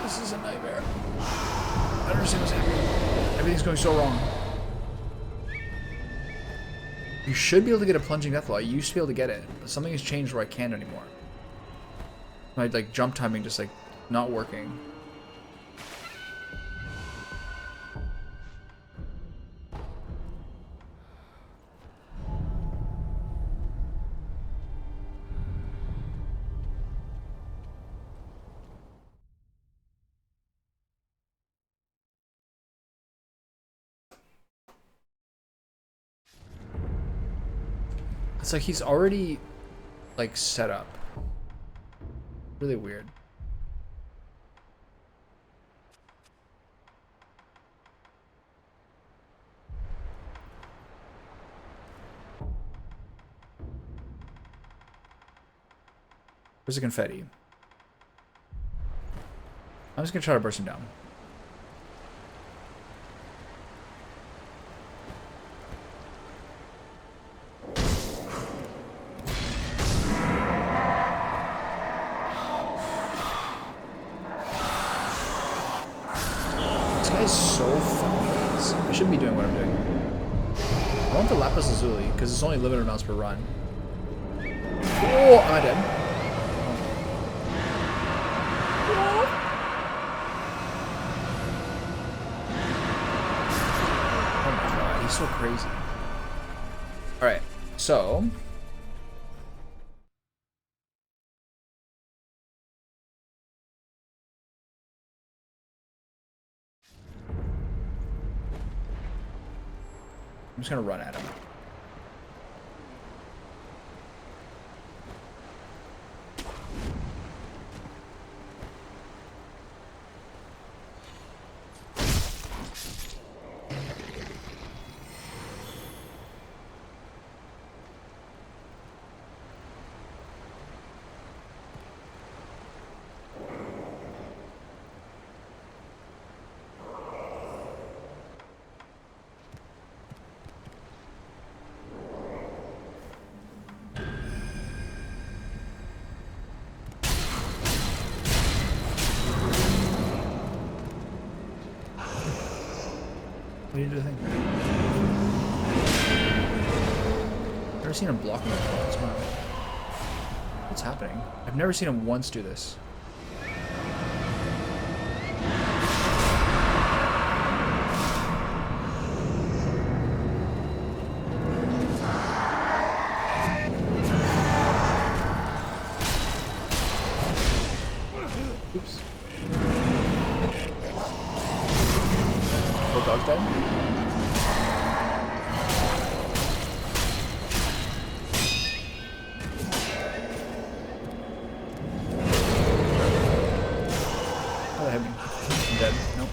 This is a nightmare. I don't understand what's happening. Everything's going so wrong. You should be able to get a plunging death blow. I used to be able to get it, but something has changed where I can't anymore. My like jump timing just like not working. It's like he's already like set up. Really weird. Where's the confetti? I'm just gonna try to burst him down. This guy's so fucking easy. I shouldn't be doing what I'm doing. I want the lapis lazuli because it's only limited amounts per run. Oh, am I dead? He's so crazy. Alright, so I'm just gonna run at him. What do you do the thing? Never seen him block me before. That's wild. What's happening? I've never seen him once do this. Oops. Both dogs dead? Oh, that hit me. I'm dead. Nope.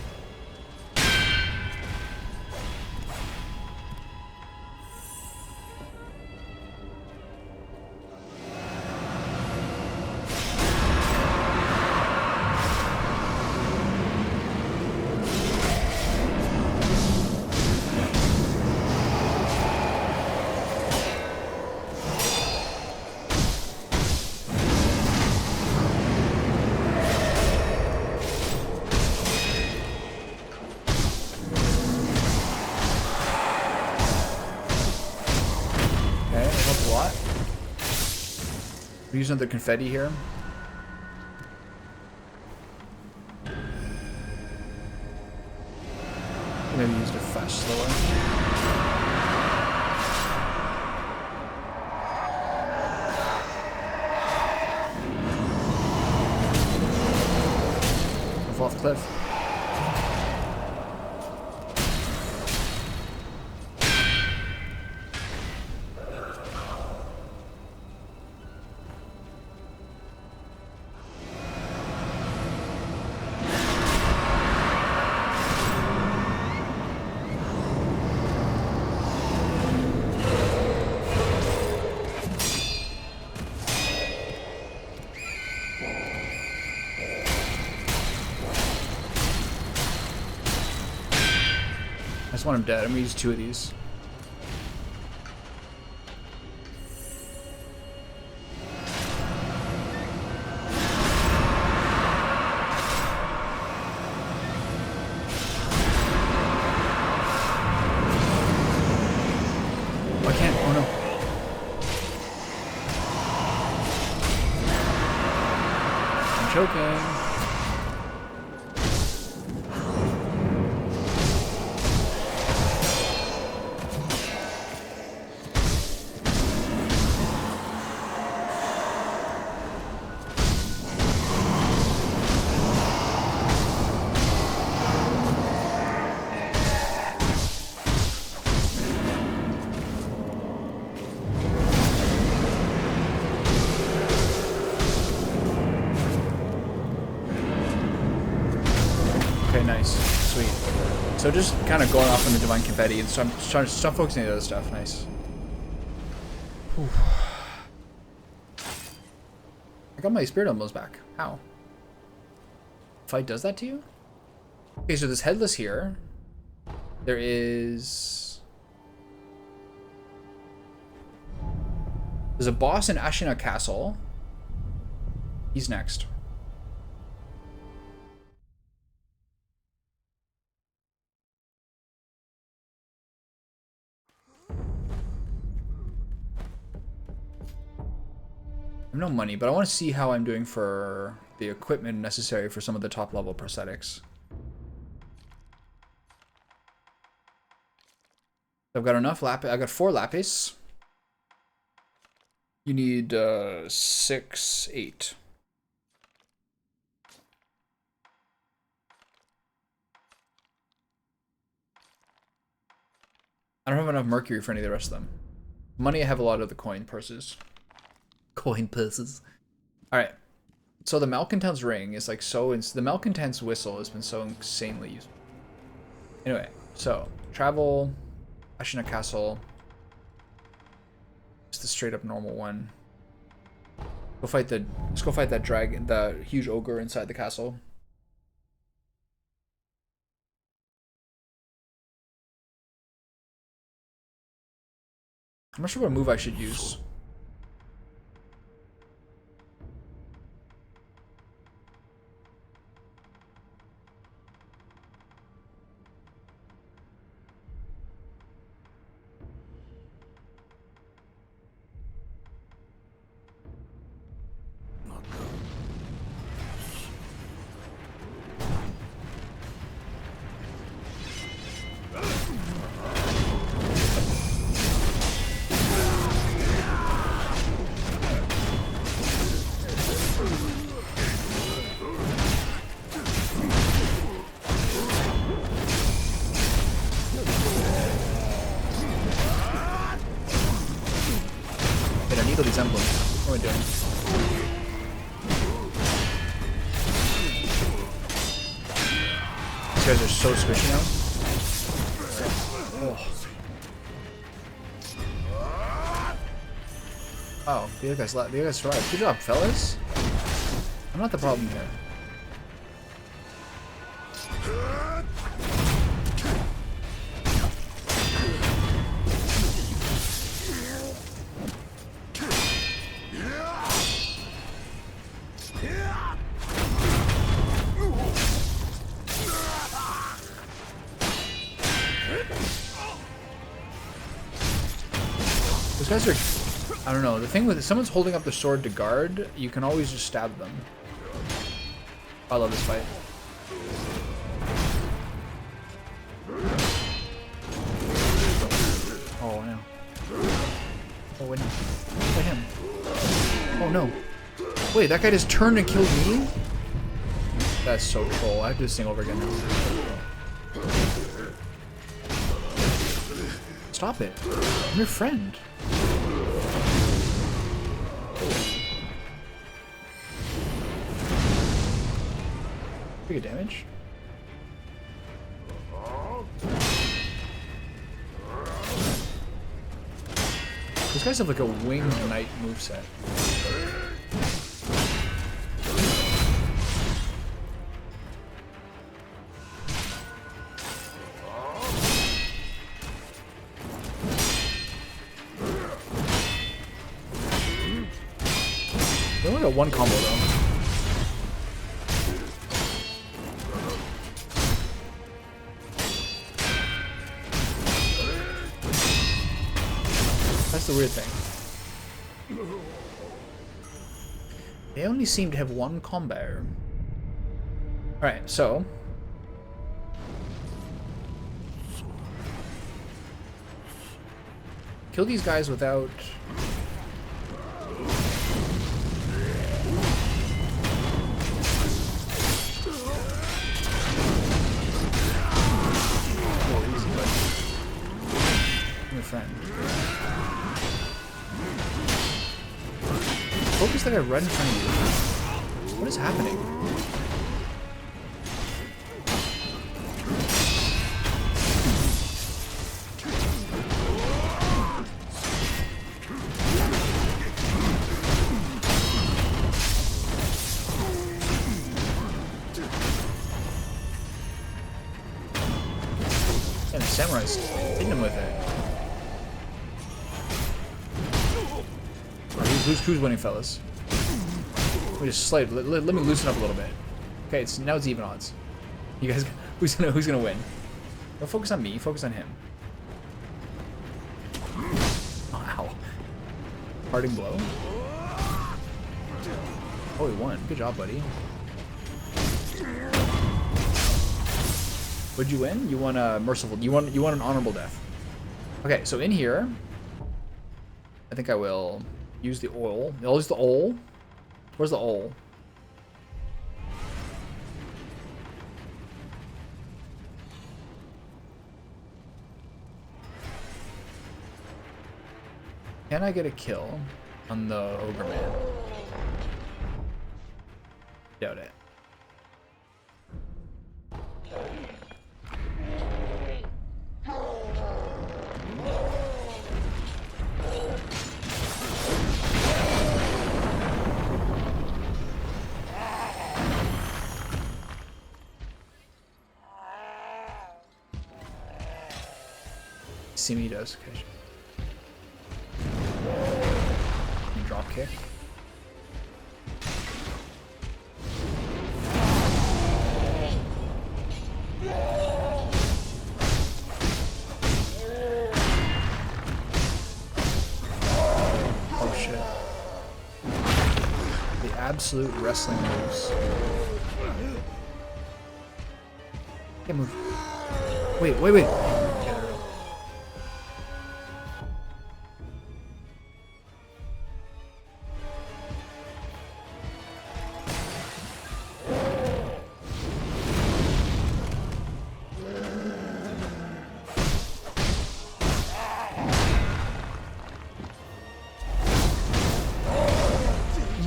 We're using the confetti here. Maybe used it fast slower. Fall off the cliff. I just want him dead. I'm gonna use 2 of these. Oh, I can't. Oh no. I'm choking. Okay, nice. Sweet. So just kind of going off on the divine confetti and stop focusing on the other stuff. Nice. Whew. I got my spirit animals back. How? Fight does that to you? Okay, so there's headless here. There is... There's a boss in Ashina Castle. He's next. I have no money, but I want to see how I'm doing for the equipment necessary for some of the top level prosthetics. I've got enough lapis. I got 4 lapis. You need 6, 8. I don't have enough mercury for any of the rest of them. Money, I have a lot of the coin purses. Coin purses. Alright. So the Malcontent's ring is like so... The Malcontent's whistle has been so insanely useful. Anyway, so travel, Ashina Castle. Just the straight up normal one. Go fight the... Let's go fight that dragon, the huge ogre inside the castle. I'm not sure what move I should use. Wait, I need all these emblems. What am I doing? These guys are so squishy now. Oh, the other guys survived. Good job, fellas. I'm not the problem here. Those guys are... I don't know. The thing with if someone's holding up the sword to guard, you can always just stab them. I love this fight. Oh no. Oh wait, look at him. Oh no. Wait, that guy just turned and killed me? That's so troll. I have to do this thing over again now. Stop it. I'm your friend. Pretty good damage. These guys have like a winged knight moveset. They only got one combo though. That's the weird thing. They only seem to have one combo. Alright, so... kill these guys without... oh, easy, buddy. I'm your friend. Focus that guy right in front of you. What is happening? And the samurai's hitting him with it. Who's winning, fellas? We just slide. Let me loosen up a little bit. Okay, now it's even odds. You guys, who's gonna win? Don't focus on me. Focus on him. Oh, ow! Parting blow. Oh, he won. Good job, buddy. What'd you win? You won a merciful. You won an honorable death. Okay, so in here, I think I will. Use the oil. I'll use the oil. Where's the oil? Can I get a kill on the ogre man? Doubt it. See me, he does. Okay. Drop kick. Oh shit. The absolute wrestling moves. Can't move. Wait.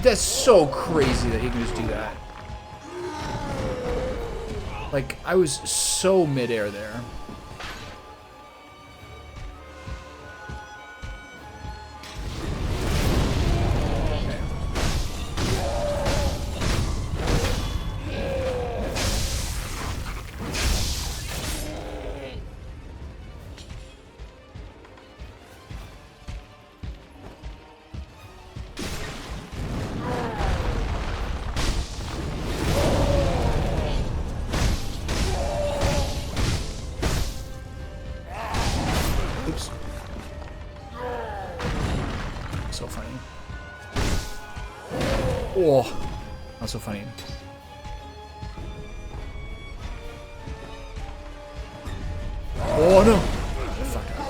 that's so crazy that he can just do that. Like, I was so midair there. Oops. So funny. Oh, not so funny. Oh no! Fuck up.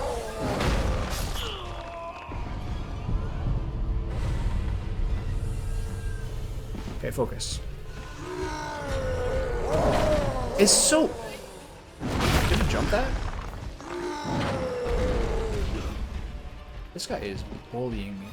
Okay, focus. It's so. Did it jump that? This guy is bullying me.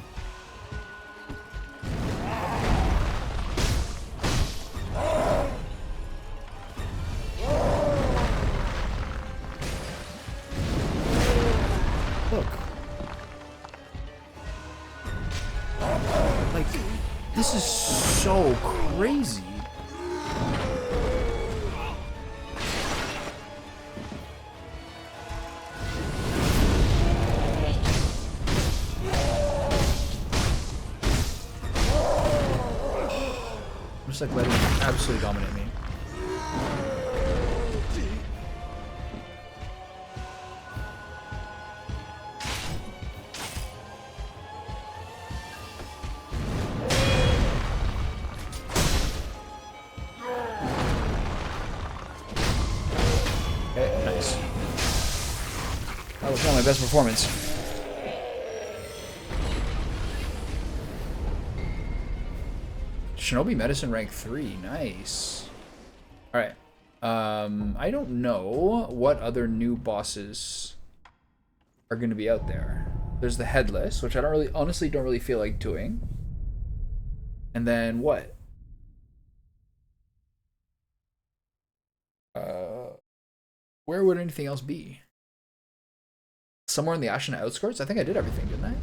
Look. Like, this is so crazy. Just like letting him absolutely dominate me. Okay, nice. That was not my best performance. Shinobi Medicine rank 3, nice. Alright. I don't know what other new bosses are going to be out there. There's the Headless, which I honestly don't really feel like doing. And then what? Where would anything else be? Somewhere in the Ashen Outskirts? I think I did everything, didn't I?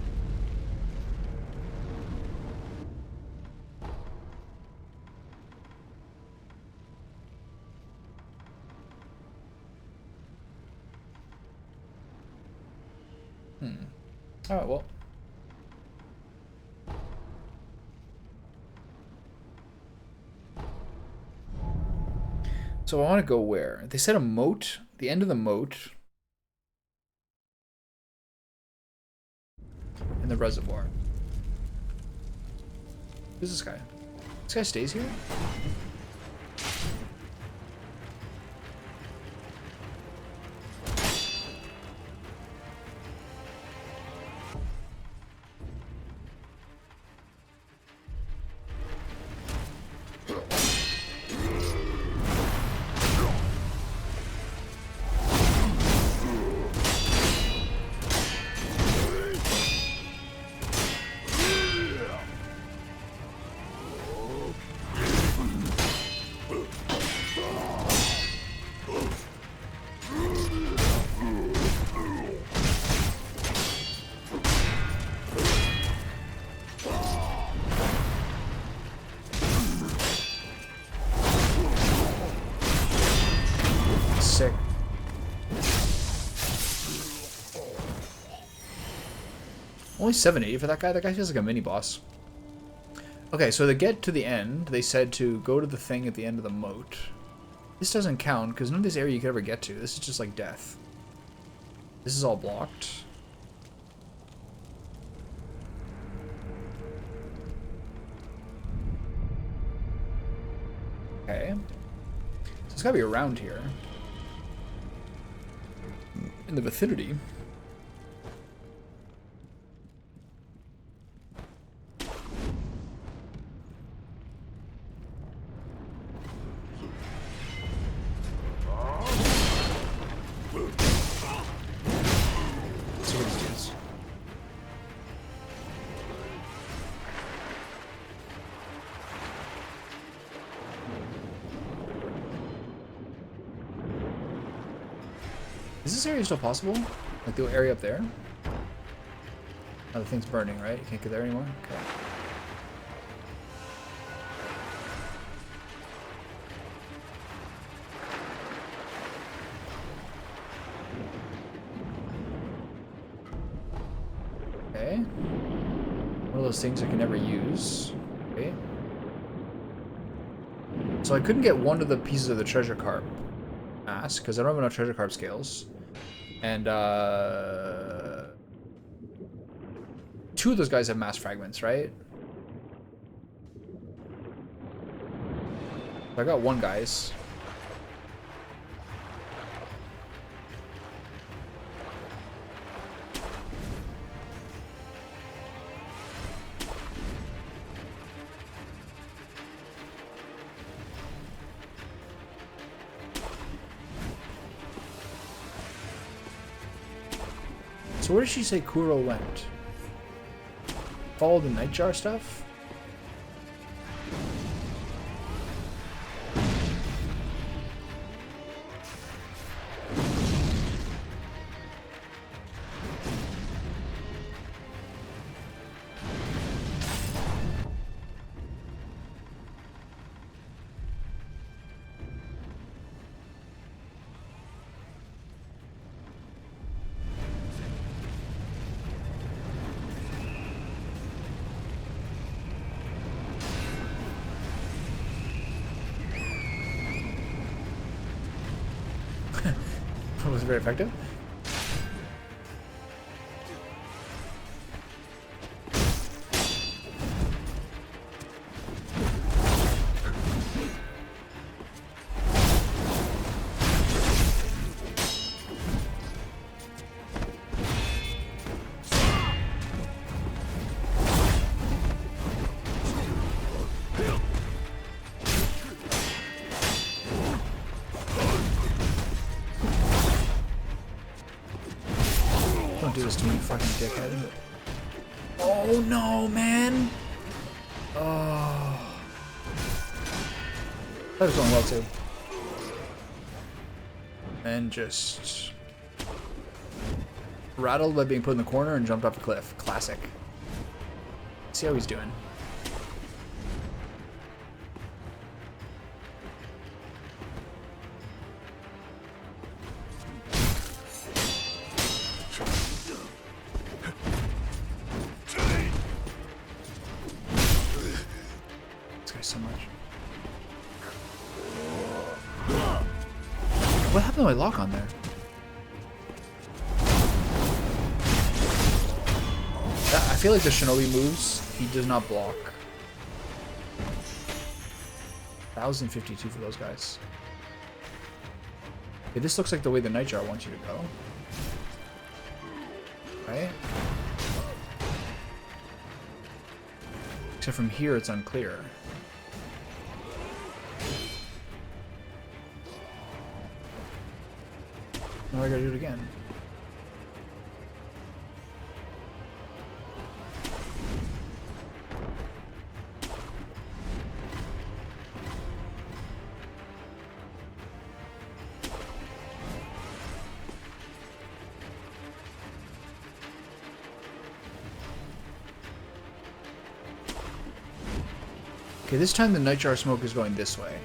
Alright, well. So I want to go where? They said a moat. The end of the moat. In the reservoir. Who's this guy? This guy stays here? Sick. Only 780 for that guy? That guy feels like a mini boss. Okay, so to get to the end, they said to go to the thing at the end of the moat. This doesn't count, because none of this area you could ever get to. This is just like death. This is all blocked. Okay. So it's gotta be around here. In the vicinity. Is this area still possible? Like the area up there? Oh, the thing's burning, right? You can't get there anymore? Okay. Okay. One of those things I can never use. Okay. So I couldn't get one of the pieces of the treasure carp mask because I don't have enough treasure carp scales. And two of those guys have mass fragments, right? I got one guy's. So where did she say Kuro went? Follow the Nightjar stuff? Was very effective. Don't do this to me, you fucking dickhead. Oh no, man! Oh. That was going well too. And just rattled by being put in the corner and jumped off a cliff. Classic. See how he's doing. So much. What happened to my lock on there? I feel like the Shinobi moves, he does not block. 1052 for those guys. Okay, this looks like the way the Nightjar wants you to go. Right? Except from here it's unclear. Now I gotta do it again. Okay, this time the Nightjar smoke is going this way.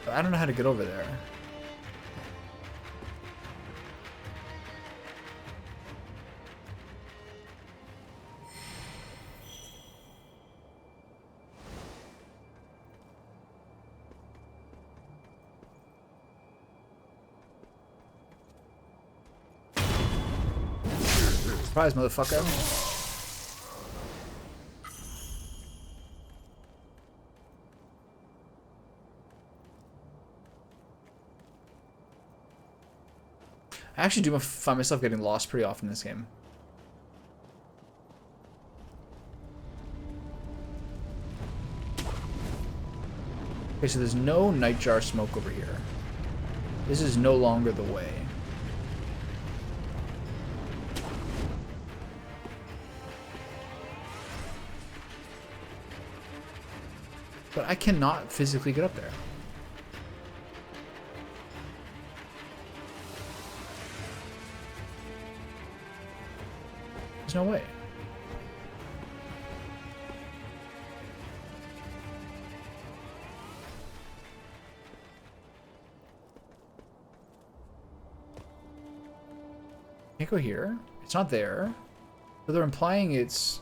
I don't know how to get over there. Surprise, motherfucker. I actually do find myself getting lost pretty often in this game. Okay, so there's no Nightjar smoke over here. This is no longer the way. But I cannot physically get up there. There's no way. Can't go here. It's not there. So they're implying it's...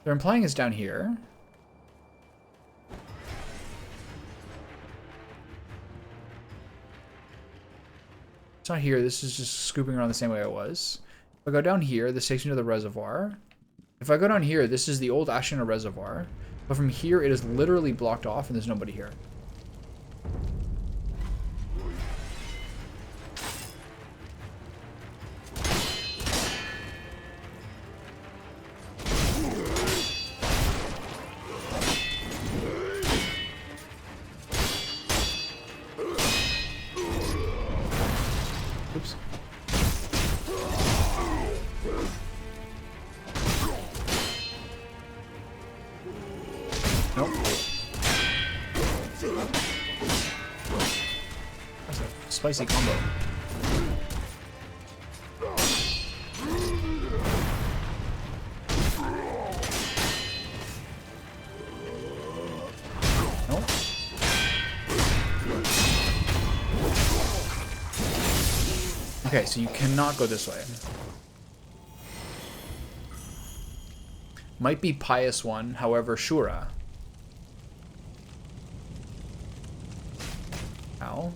They're implying it's down here. It's not here. This is just scooping around the same way it was. If I go down here, this takes me to the reservoir. If I go down here, this is the old Ashina reservoir. But from here, it is literally blocked off and there's nobody here. Oops. Nope. That's a spicy combo. Nope. Okay, so you cannot go this way. Might be Pious One, however, Shura. Ow.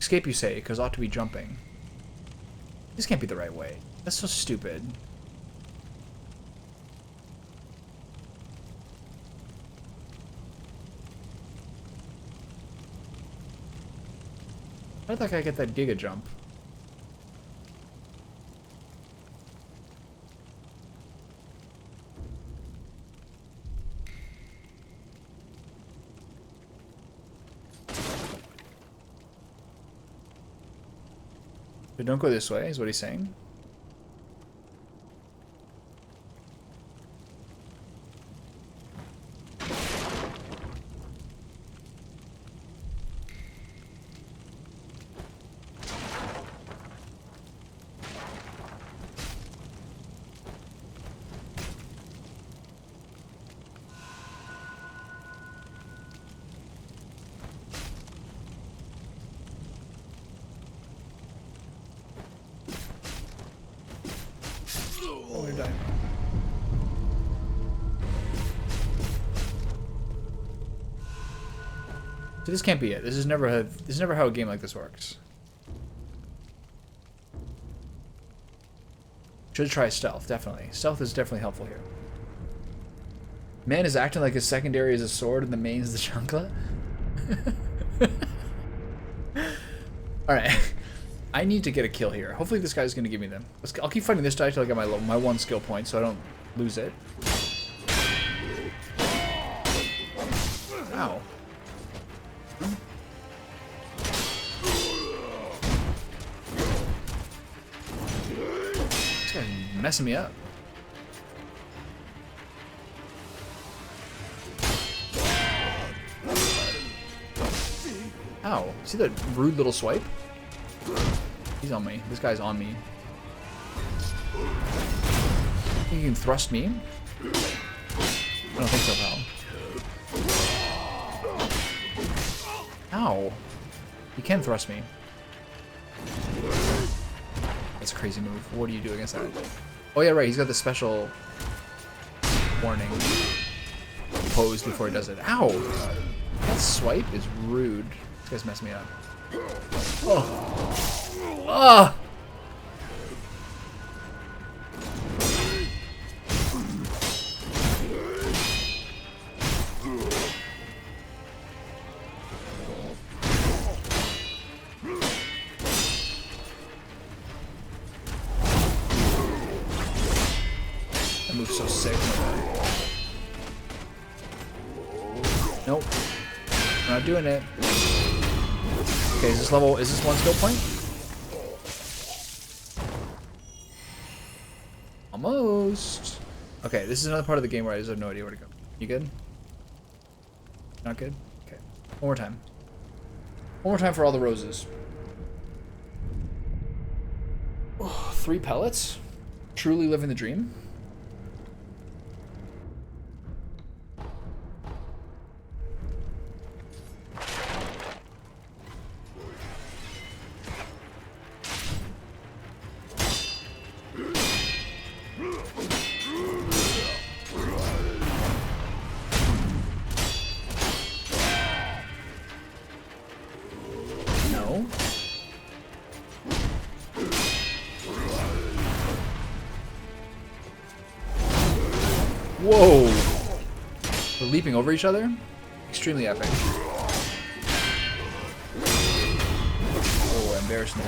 Escape, you say, because ought to be jumping. This can't be the right way. That's so stupid. How did that guy get that Giga Jump? But don't go this way, is what he's saying. Oh, we're dying. So this can't be it. This is never how a game like this works. Should try stealth, definitely. Stealth is definitely helpful here. Man is acting like his secondary is a sword and the main is the chancla. Alright. I need to get a kill here. Hopefully this guy's going to give me them. I'll keep fighting this guy until I get my one skill point so I don't lose it. Ow. This guy's messing me up. Ow. See that rude little swipe? He's on me. This guy's on me. You can thrust me? I don't think so, pal. Ow. You can thrust me. That's a crazy move. What do you do against that? Oh yeah, right. He's got the special warning pose before he does it. Ow! That swipe is rude. This guy's messing me up. Oh. Ah! That move's so sick. Nope. We're not doing it. Okay, is this one skill point? Okay, this is another part of the game where I just have no idea where to go. You good? Not good? Okay. One more time. One more time for all the roses. Oh, 3 pellets? Truly living the dream? No. Whoa! We're leaping over each other? Extremely epic. Oh, embarrassing.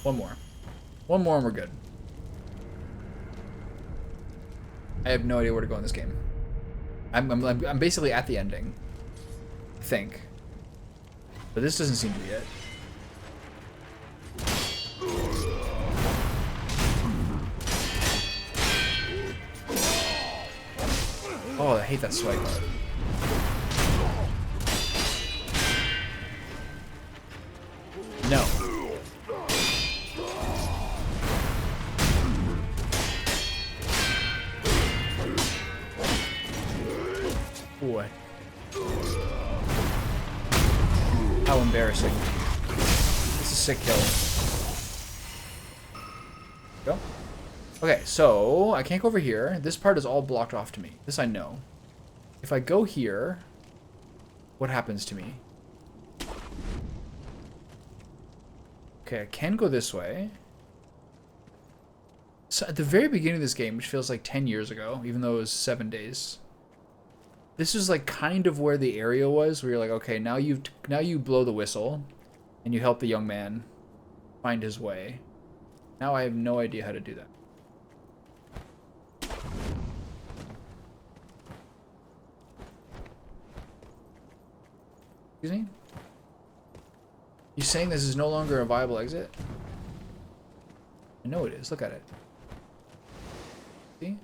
One more. One more and we're good. I have no idea where to go in this game. I'm basically at the ending. I think. But this doesn't seem to be it. Oh, I hate that swipe. No. Boy. How embarrassing. This is sick kill. Go. Okay, so I can't go over here. This part is all blocked off to me. This I know. If I go here, what happens to me? Okay, I can go this way. So at the very beginning of this game, which feels like 10 years ago, even though it was 7 days, this is like kind of where the area was, where you're like, okay, now you blow the whistle, and you help the young man find his way. Now I have no idea how to do that. Excuse me? You saying this is no longer a viable exit? I know it is. Look at it. See?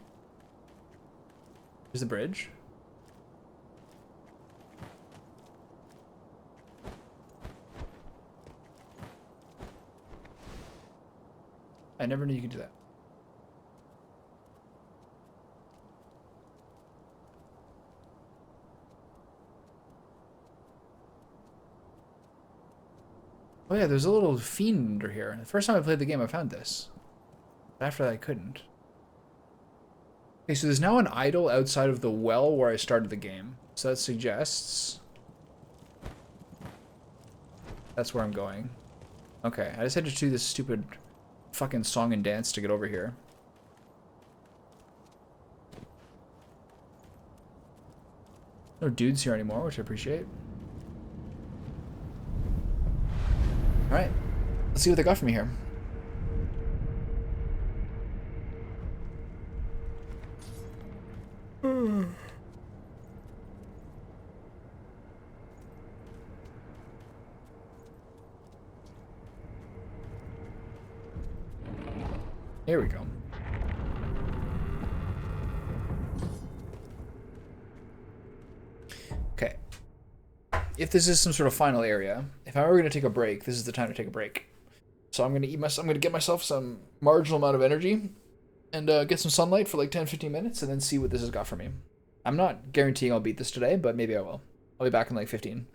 There's the bridge. I never knew you could do that. Oh yeah, there's a little fiend under here. The first time I played the game, I found this. After that, I couldn't. Okay, so there's now an idol outside of the well where I started the game. So that suggests that's where I'm going. Okay, I just had to do this stupid fucking song and dance to get over here. No dudes here anymore, which I appreciate. Alright, let's see what they got for me here. Here we go. Okay. If this is some sort of final area, if I were going to take a break, this is the time to take a break. So I'm going to I'm going to get myself some marginal amount of energy and get some sunlight for like 10-15 minutes and then see what this has got for me. I'm not guaranteeing I'll beat this today, but maybe I will. I'll be back in like 15.